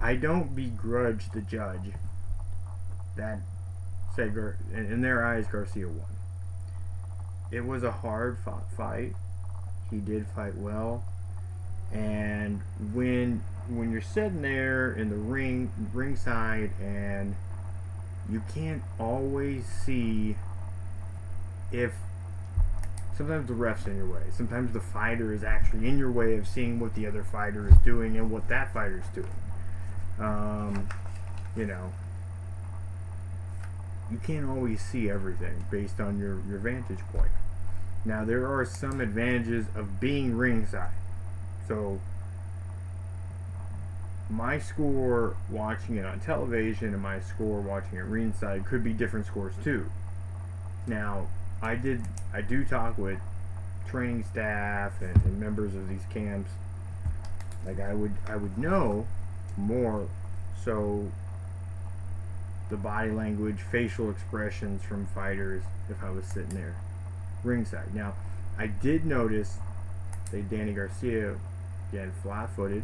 I don't begrudge the judge that said, in their eyes, Garcia won. It was a hard fought fight. He did fight well. And when you're sitting there in the ringside, and you can't always see if sometimes the ref's in your way. Sometimes the fighter is actually in your way of seeing what the other fighter is doing and what that fighter is doing. You can't always see everything based on your vantage point. Now, there are some advantages of being ringside. So, my score watching it on television and my score watching it ringside could be different scores too. Now, I do talk with training staff and members of these camps. Like, I would know more, so the body language, facial expressions from fighters if I was sitting there ringside. Now, I did notice that Danny Garcia, again, flat-footed,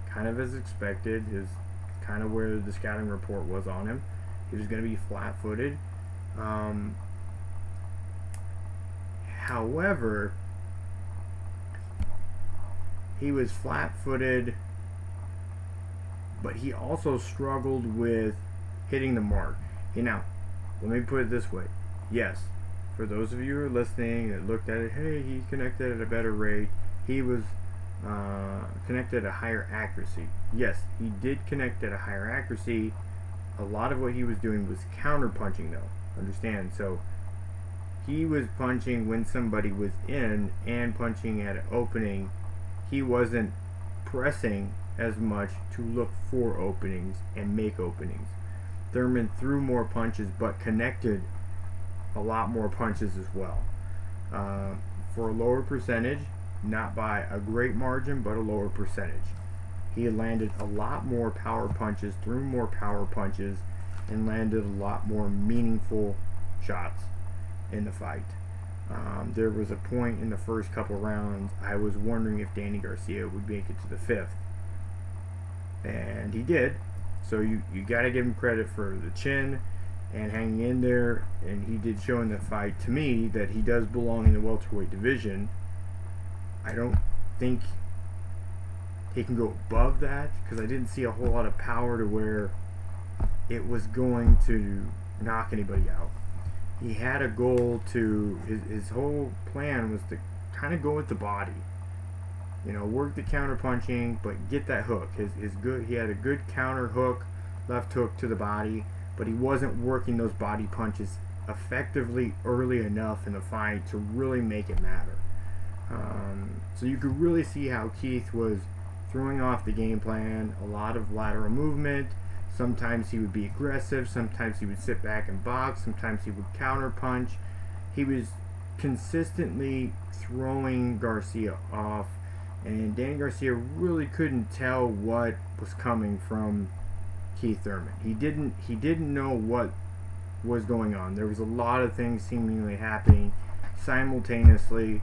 kind of as expected, is kind of where the scouting report was on him. He was going to be flat-footed. However, he was flat-footed, but he also struggled with hitting the mark. Now, let me put it this way. Yes, for those of you who are listening that looked at it, hey, he connected at a better rate. He was connected at a higher accuracy. Yes, he did connect at a higher accuracy. A lot of what he was doing was counter punching, though. Understand? So he was punching when somebody was in and punching at an opening. He wasn't pressing as much to look for openings and make openings. Thurman threw more punches but connected a lot more punches as well. For a lower percentage, not by a great margin, but a lower percentage. He landed a lot more power punches, threw more power punches, and landed a lot more meaningful shots in the fight. There was a point in the first couple rounds I was wondering if Danny Garcia would make it to the fifth. And he did. So you got to give him credit for the chin and hanging in there. And he did show in the fight, to me, that he does belong in the welterweight division. I don't think he can go above that because I didn't see a whole lot of power to where it was going to knock anybody out. He had a goal to, his whole plan was to kind of go with the body. Work the counter punching, but get that hook. He had a good counter hook, left hook to the body, but he wasn't working those body punches effectively early enough in the fight to really make it matter. So you could really see how Keith was throwing off the game plan, a lot of lateral movement. Sometimes he would be aggressive, sometimes he would sit back and box, sometimes he would counter punch. He was consistently throwing Garcia off, and Danny Garcia really couldn't tell what was coming from Keith Thurman. He didn't know what was going on. There was a lot of things seemingly happening simultaneously,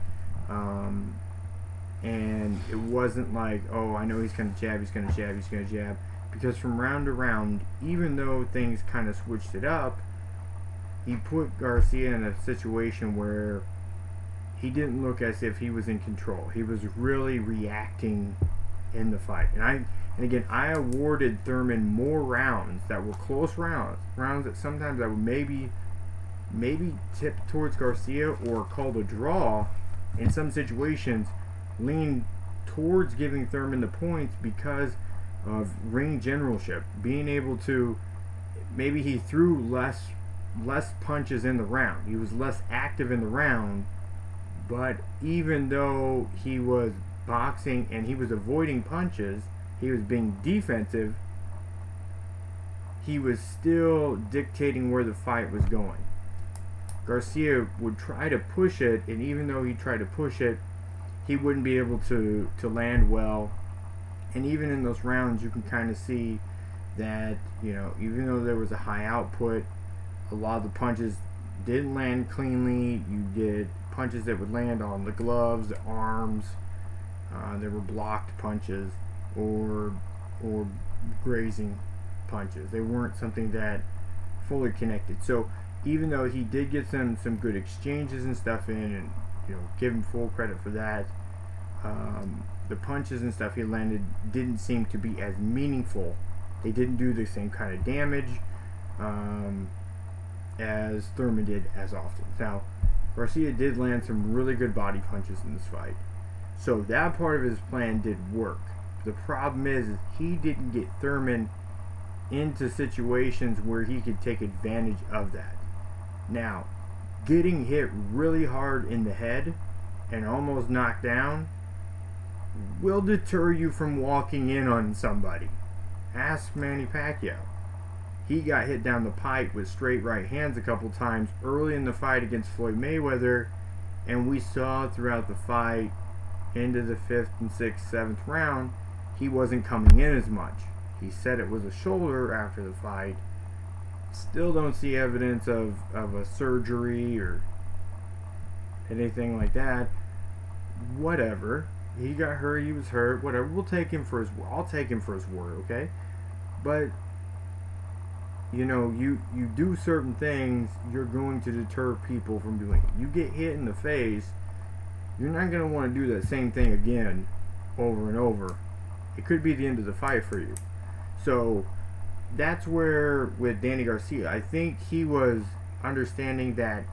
and it wasn't like, oh, I know he's going to jab, he's going to jab, he's going to jab. Because from round to round, even though things kind of switched it up, he put Garcia in a situation where he didn't look as if he was in control. He was really reacting in the fight. And again, I awarded Thurman more rounds that were close rounds that sometimes I would maybe tip towards Garcia or called a draw. In some situations, lean towards giving Thurman the points because of ring generalship, being able to, maybe he threw less punches in the round. He was less active in the round, but even though he was boxing and he was avoiding punches, he was being defensive, he was still dictating where the fight was going. Garcia would try to push it, and even though he tried to push it, he wouldn't be able to land well. And even in those rounds, you can kind of see that, even though there was a high output, a lot of the punches didn't land cleanly. You get punches that would land on the gloves, the arms, There were blocked punches or grazing punches. They weren't something that fully connected. So even though he did get some good exchanges and stuff in, and give him full credit for that, the punches and stuff he landed didn't seem to be as meaningful. They didn't do the same kind of damage as Thurman did as often. Now, Garcia did land some really good body punches in this fight, so that part of his plan did work. The problem is he didn't get Thurman into situations where he could take advantage of that. Now, getting hit really hard in the head and almost knocked down will deter you from walking in on somebody. Ask Manny Pacquiao. He got hit down the pipe with straight right hands a couple times early in the fight against Floyd Mayweather, and we saw throughout the fight, into the 5th and 6th, 7th round, he wasn't coming in as much. He said it was a shoulder after the fight. Still don't see evidence of a surgery or anything like that. Whatever. He got hurt, he was hurt, whatever. We'll take him for his word. I'll take him for his word, okay? But you do certain things, you're going to deter people from doing it. You get hit in the face, you're not going to want to do that same thing again over and over. It could be the end of the fight for you. So that's where, with Danny Garcia, I think he was understanding that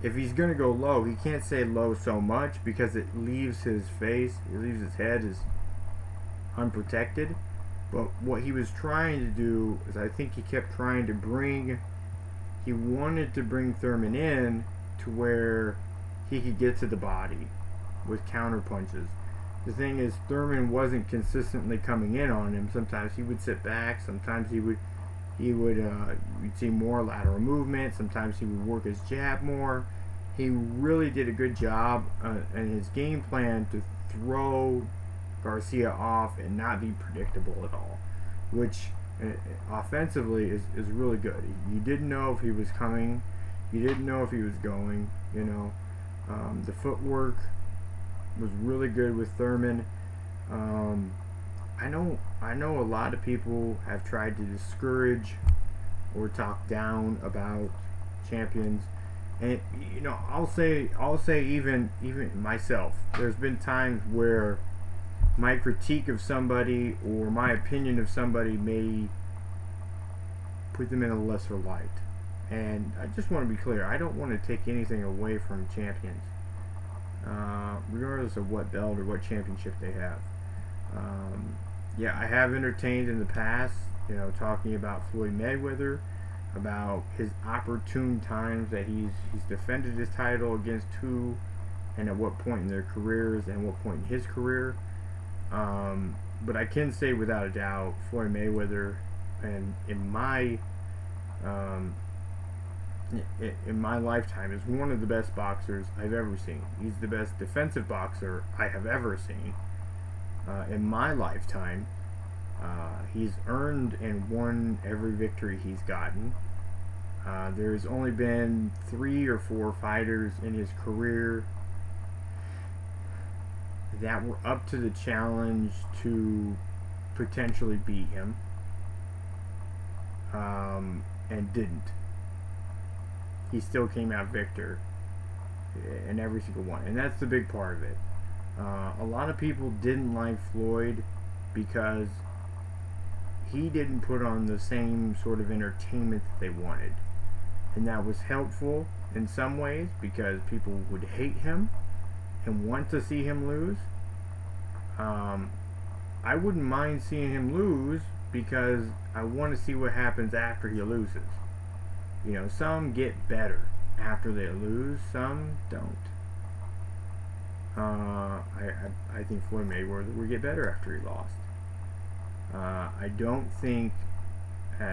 if he's going to go low, he can't say low so much because it leaves his face, it leaves his head as unprotected. But what he was trying to do is, I think he kept trying to he wanted to bring Thurman in to where he could get to the body with counter punches. The thing is, Thurman wasn't consistently coming in on him. Sometimes he would sit back, sometimes you'd see more lateral movement, sometimes he would work his jab more. He really did a good job in his game plan to throw Garcia off and not be predictable at all, which offensively is really good. You didn't know if he was coming, you didn't know if he was going. The footwork was really good with Thurman. I know a lot of people have tried to discourage or talk down about champions, and I'll say even myself, there's been times where my critique of somebody or my opinion of somebody may put them in a lesser light. And I just want to be clear, I don't want to take anything away from champions, regardless of what belt or what championship they have. I have entertained in the past, talking about Floyd Mayweather, about his opportune times that he's defended his title against who and at what point in their careers and what point in his career. But I can say without a doubt, Floyd Mayweather, and in my lifetime, is one of the best boxers I've ever seen. He's the best defensive boxer I have ever seen in my lifetime. He's earned and won every victory he's gotten. There's only been 3 or 4 fighters in his career that were up to the challenge to potentially beat him, and didn't. He still came out victor in every single one, and that's the big part of it. A lot of people didn't like Floyd because he didn't put on the same sort of entertainment that they wanted, and that was helpful in some ways because people would hate him and want to see him lose. I wouldn't mind seeing him lose because I want to see what happens after he loses. Some get better after they lose, some don't. I think Floyd Mayweather would get better after he lost. I don't think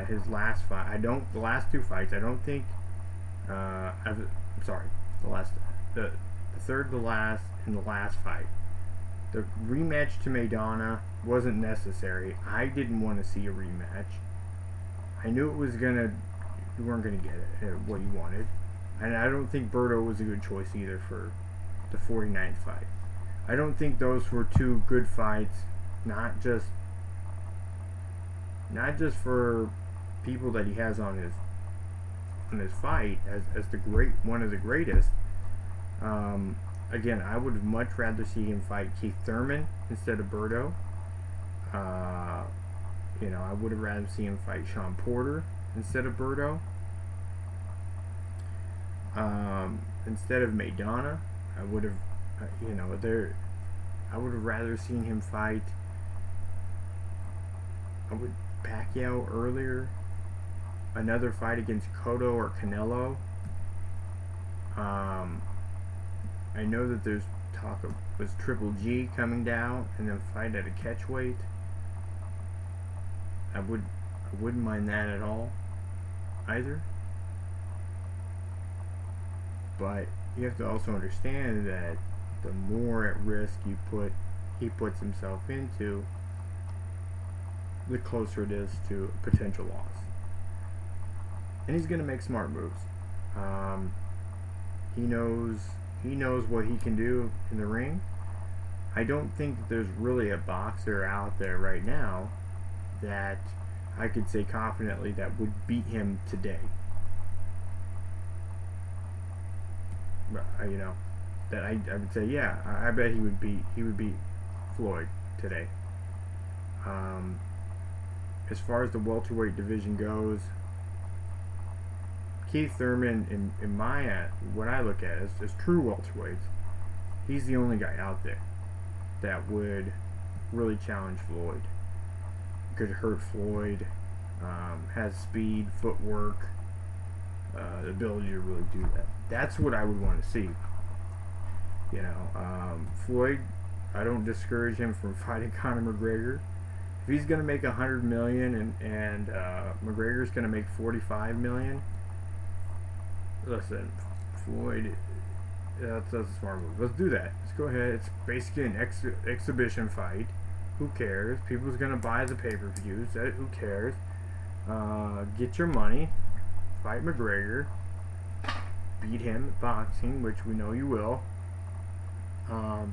his last fight, the last 2 fights, I don't think, the third to last and the last fight, the rematch to Maidana wasn't necessary. I didn't want to see a rematch. I knew you weren't gonna get it, what you wanted, and I don't think Berto was a good choice either for the 49th fight. I don't think those were two good fights, not just for people that he has on his fight as the great one of the greatest. Again, I would much rather see him fight Keith Thurman instead of Berto. I would have rather see him fight Sean Porter instead of Berto. Instead of Maidana, I would have, I would have rather seen him fight. Pacquiao earlier. Another fight against Cotto or Canelo. I know that there's talk of was Triple G coming down and then fight at a catch weight. I wouldn't mind that at all either. But you have to also understand that the more at risk he puts himself into, the closer it is to a potential loss. And he's going to make smart moves. He knows what he can do in the ring. I don't think that there's really a boxer out there right now that I could say confidently that would beat him today. That I would say, yeah, I bet he would beat Floyd today. As far as the welterweight division goes, Keith Thurman, in my what I look at as true welterweights, he's the only guy out there that would really challenge Floyd. Could hurt Floyd, has speed, footwork, the ability to really do that. That's what I would want to see. Floyd, I don't discourage him from fighting Conor McGregor. If he's going to make $100 million and McGregor's going to make $45 million, listen, Floyd, that's a smart move. Let's do that. Let's go ahead. It's basically an exhibition fight. Who cares? People's going to buy the pay-per-views. Who cares? Get your money. Fight McGregor. Beat him at boxing, which we know you will. Conor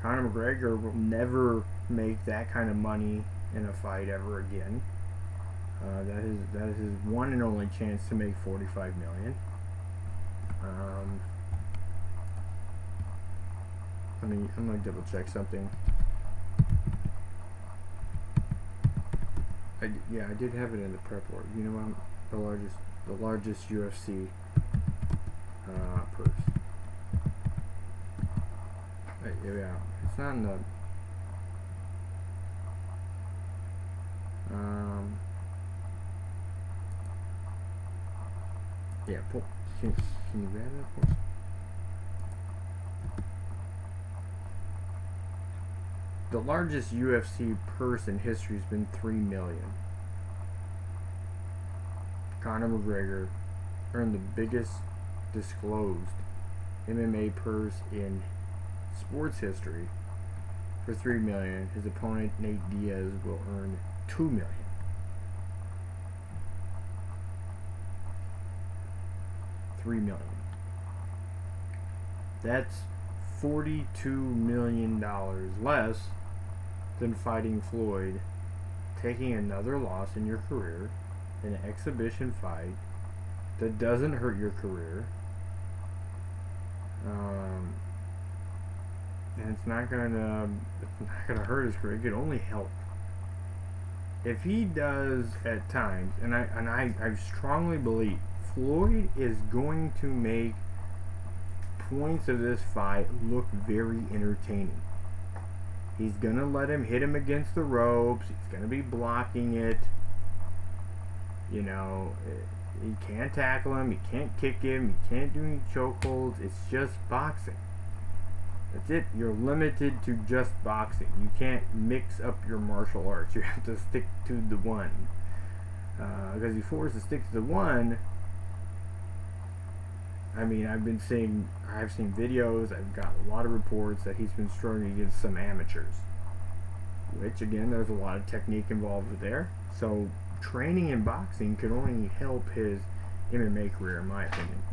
McGregor will never make that kind of money in a fight ever again. That is his one and only chance to make $45 million. I'm gonna double check something. I did have it in the prep work. You know, I'm the largest UFC purse. Yeah, it's not in the. Yeah, can you grab that for us? The largest UFC purse in history has been $3 million. Conor McGregor earned the biggest disclosed MMA purse in sports history for $3 million. His opponent Nate Diaz will earn $2 million. $3 million. That's $42 million less than fighting Floyd, taking another loss in your career in an exhibition fight that doesn't hurt your career, and it's not gonna hurt his career. It could only help if he does at times. And I strongly believe Floyd is going to make points of this fight look very entertaining. He's gonna let him hit him against the ropes. He's gonna be blocking it. You know, you can't tackle him. You can't kick him. You can't do any chokeholds. It's just boxing. That's it. You're limited to just boxing. You can't mix up your martial arts. You have to stick to the one. Because if you're forced to stick to the one, I mean, I've seen videos, I've got a lot of reports that he's been struggling against some amateurs. Which, again, there's a lot of technique involved there. So, training in boxing could only help his MMA career, in my opinion.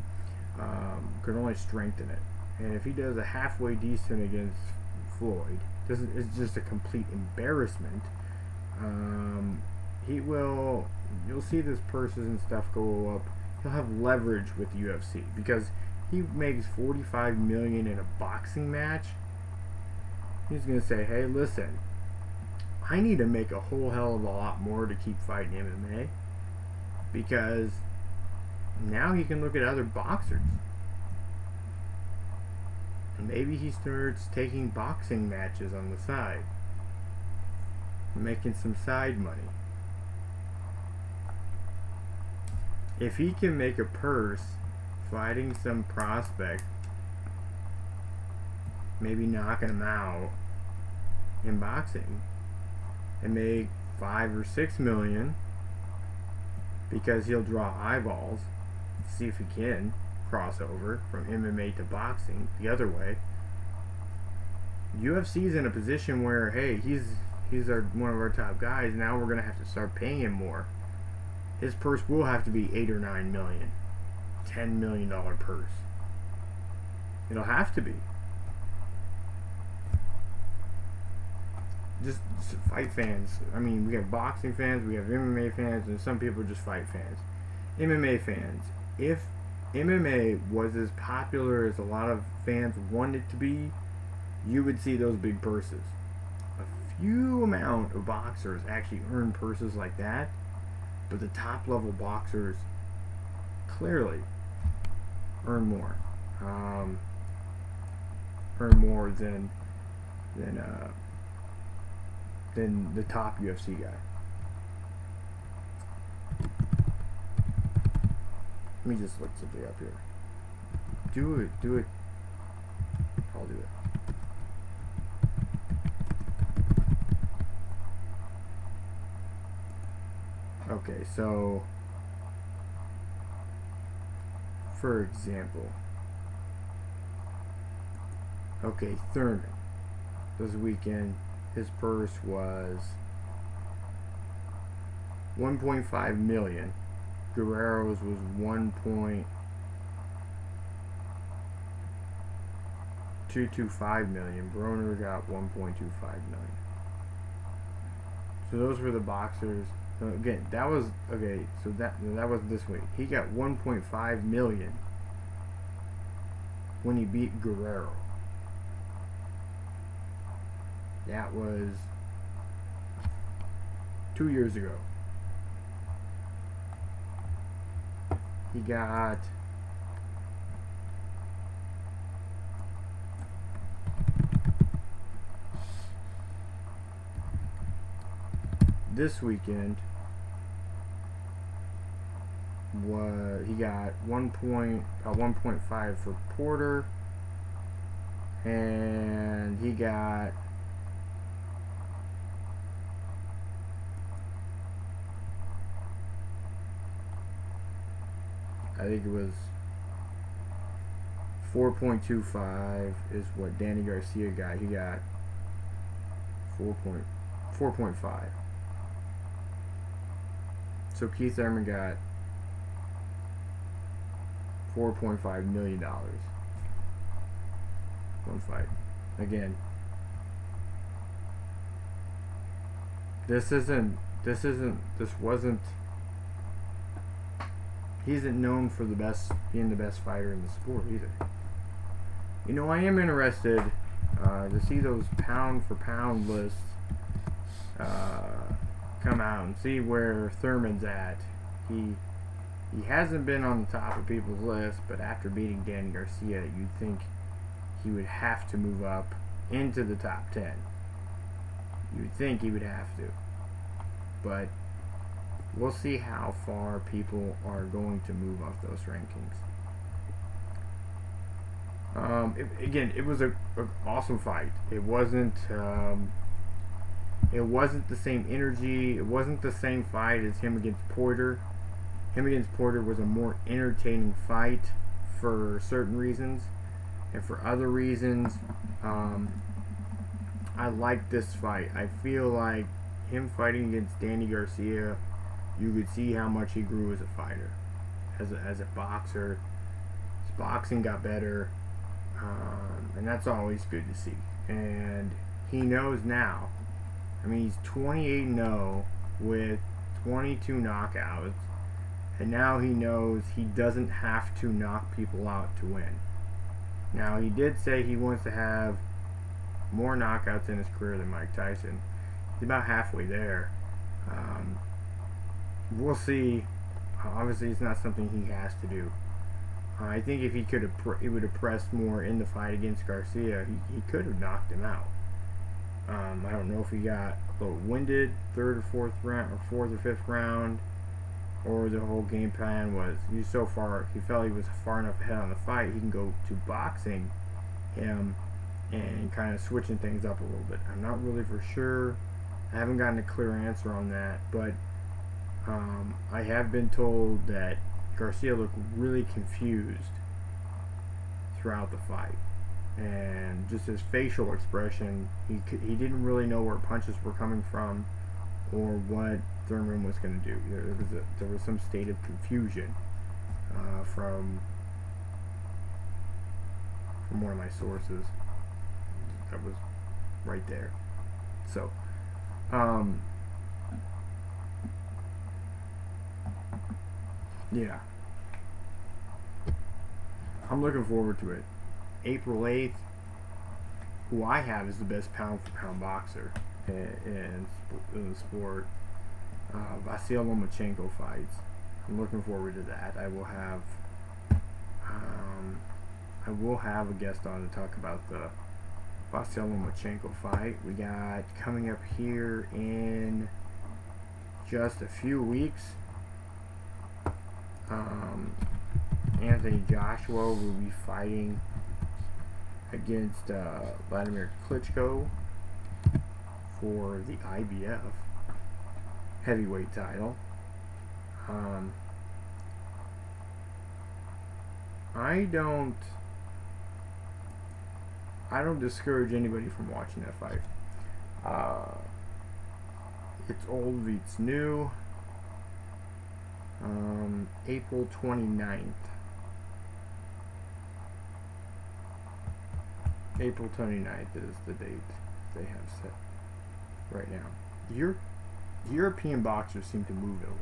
Could only strengthen it. And if he does a halfway decent against Floyd, it's just a complete embarrassment. You'll see his purses and stuff go up. He'll have leverage with the UFC because he makes $45 million in a boxing match. He's gonna say, "Hey, listen, I need to make a whole hell of a lot more to keep fighting MMA because now he can look at other boxers. And maybe he starts taking boxing matches on the side, making some side money. If he can make a purse fighting some prospect, maybe knocking him out in boxing, and make $5 or $6 million because he'll draw eyeballs, see if he can cross over from MMA to boxing the other way. UFC's in a position where, hey, he's one of our top guys. Now we're gonna have to start paying him more. His purse will have to be $8 or $9 million, $10 million purse. It'll have to be. Just fight fans. I mean, we have boxing fans, we have MMA fans, and some people are just fight fans. MMA fans. If MMA was as popular as a lot of fans want it to be, you would see those big purses. A few amount of boxers actually earn purses like that, but the top level boxers clearly earn more. Earn more than the top UFC guy. Let me just look something up here. Do it. I'll do it. Okay, so for example, Thurman this weekend, his purse was $1.5 million. Guerrero's was $1.225 million. Broner got $1.25 million. So those were the boxers. Again, that was okay. So that was this week. He got $1.5 million when he beat Guerrero. That was 2 years ago. He got this weekend he got 1.5 for Porter, and he got I think it was 4.25 is what Danny Garcia got. He got 4.5. So Keith Thurman got $4.5 million. One fight. Again, this wasn't. He isn't known for being the best fighter in the sport either. You know, I am interested to see those pound for pound lists come out and see where Thurman's at. He hasn't been on the top of people's list, but after beating Danny Garcia, you'd think he would have to move up into the top 10. You would think he would have to. But we'll see how far people are going to move off those rankings. It was an awesome fight. It wasn't the same energy. It wasn't the same fight as him against Porter. Him against Porter was a more entertaining fight for certain reasons, and for other reasons, I like this fight. I feel like him fighting against Danny Garcia, you could see how much he grew as a fighter, as a boxer. His boxing got better. And that's always good to see. And he knows now. I mean, he's 28-0 with 22 knockouts. And now he knows he doesn't have to knock people out to win. Now, he did say he wants to have more knockouts in his career than Mike Tyson. He's about halfway there. We'll see. Obviously, it's not something he has to do. I think if he would have pressed more in the fight against Garcia, he could have knocked him out. I don't know if he got a little winded, third or fourth round, or fourth or fifth round, or the whole game plan was he felt he was far enough ahead on the fight, he can go to boxing him and kind of switching things up a little bit. I'm not really for sure. I haven't gotten a clear answer on that, but I have been told that Garcia looked really confused throughout the fight, and just his facial expression, he didn't really know where punches were coming from or what Thurman was going to do. There was some state of confusion from one of my sources that was right there. So yeah, I'm looking forward to it. April 8th, who I have is the best pound for pound boxer in the sport, Vasyl Lomachenko fights. I'm looking forward to that. I will have a guest on to talk about the Vasyl Lomachenko fight we got coming up here in just a few weeks. Anthony Joshua will be fighting against Vladimir Klitschko for the IBF heavyweight title. I don't discourage anybody from watching that fight. It's old, it's new. April 29th. April 29th is the date they have set right now. European boxers seem to move it a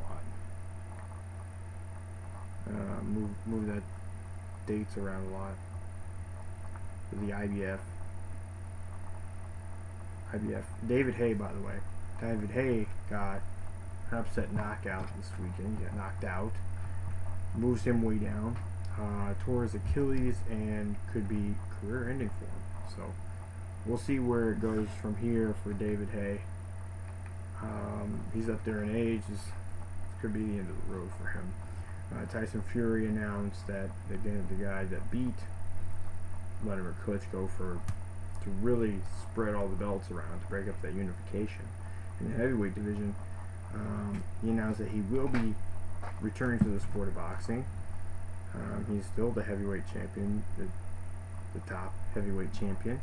lot. Move that dates around a lot. For the IBF. David Haye, by the way. David Haye got an upset knockout this weekend. He got knocked out. Moves him way down. Tore his Achilles and could be career ending for him. So we'll see where it goes from here for David Haye. He's up there in age. This could be the end of the road for him. Tyson Fury announced that the guy that beat Vladimir Klitschko to really spread all the belts around, to break up that unification in the heavyweight division. He announced that he will be returning to the sport of boxing. He's still the heavyweight champion, the top heavyweight champion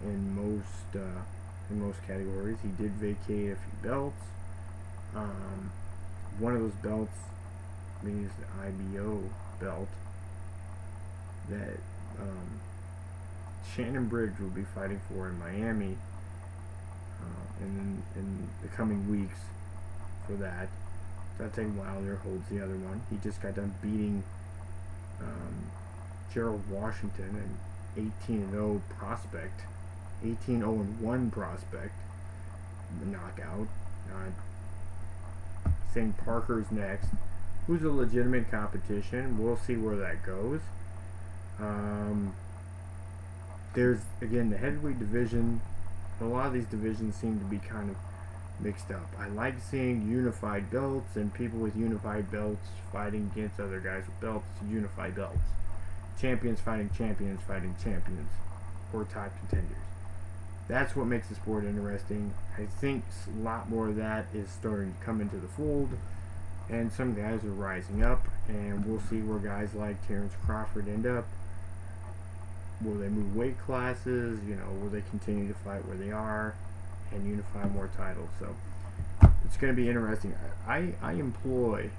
in most categories. He did vacate a few belts. One of those belts is the IBO belt that Shannon Briggs will be fighting for in Miami in the coming weeks for that. Dante Wilder holds the other one. He just got done beating Gerald Washington, an 18-0 prospect, 18-0-1 prospect, knockout. St. Parker's next, who's a legitimate competition. We'll see where that goes. There's, again, the heavyweight division. A lot of these divisions seem to be kind of mixed up. I like seeing unified belts and people with unified belts fighting against other guys with belts to unify belts. Champions fighting champions, or top contenders. That's what makes the sport interesting. I think a lot more of that is starting to come into the fold, and some guys are rising up, and we'll see where guys like Terrence Crawford end up. Will they move weight classes? Will they continue to fight where they are and unify more titles? So it's going to be interesting. I employ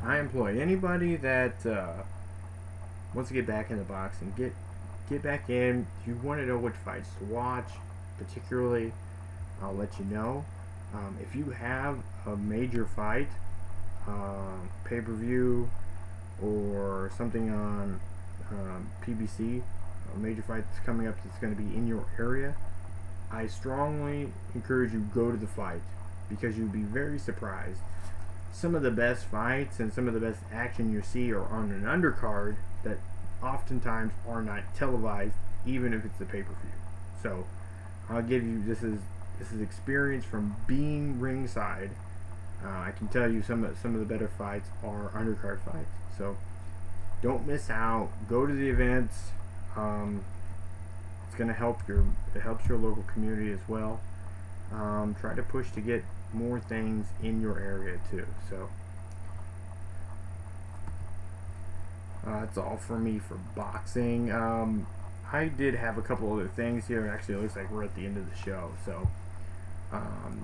anybody that wants to get back in the boxing, get back in. If you want to know which fights to watch, particularly, I'll let you know. If you have a major fight, pay-per-view, or something on PBC, a major fight that's coming up that's going to be in your area, I strongly encourage you go to the fight, because you'd be very surprised. Some of the best fights and some of the best action you see are on an undercard that oftentimes are not televised, even if it's the pay-per-view. So I'll give you, this is experience from being ringside. I can tell you some of the better fights are undercard fights. So don't miss out. Go to the events. It's going to help it helps your local community as well. Try to push to get more things in your area too. So that's all for me for boxing. I did have a couple other things here. Actually, it looks like we're at the end of the show. So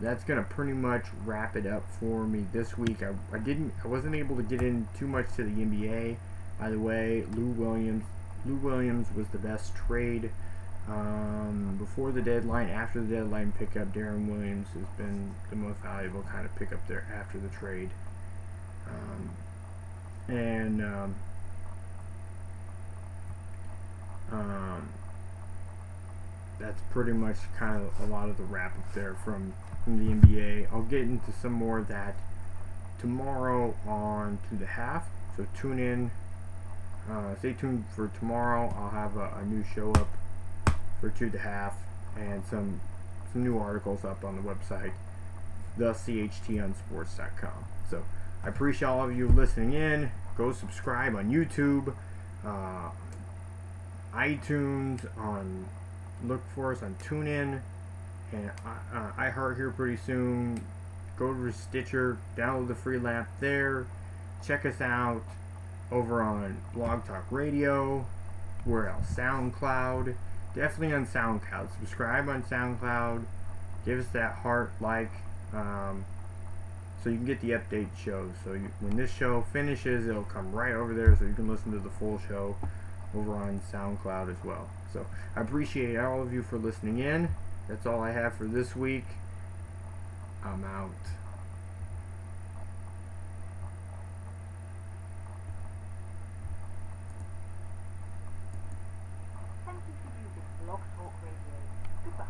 that's gonna pretty much wrap it up for me this week. I wasn't able to get in too much to the NBA. By the way, Lou Williams was the best trade before the deadline. After the deadline pickup, Darren Williams has been the most valuable kind of pickup there after the trade. That's pretty much kind of a lot of the wrap up there from the NBA. I'll get into some more of that tomorrow on To the Half, so tune in. Stay tuned for tomorrow. I'll have a new show up for To the Half and some new articles up on the website, thechtonsports.com. So I appreciate all of you listening in. Go subscribe on YouTube, iTunes, look for us on TuneIn, and iHeart here pretty soon. Go to Stitcher, download the free app there. Check us out over on Blog Talk Radio. Where else? SoundCloud. Definitely on SoundCloud. Subscribe on SoundCloud. Give us that heart, like, so you can get the update shows. So when this show finishes, it'll come right over there, so you can listen to the full show over on SoundCloud as well. So I appreciate all of you for listening in. That's all I have for this week. I'm out. Thank you for using Blog Talk Radio. Goodbye.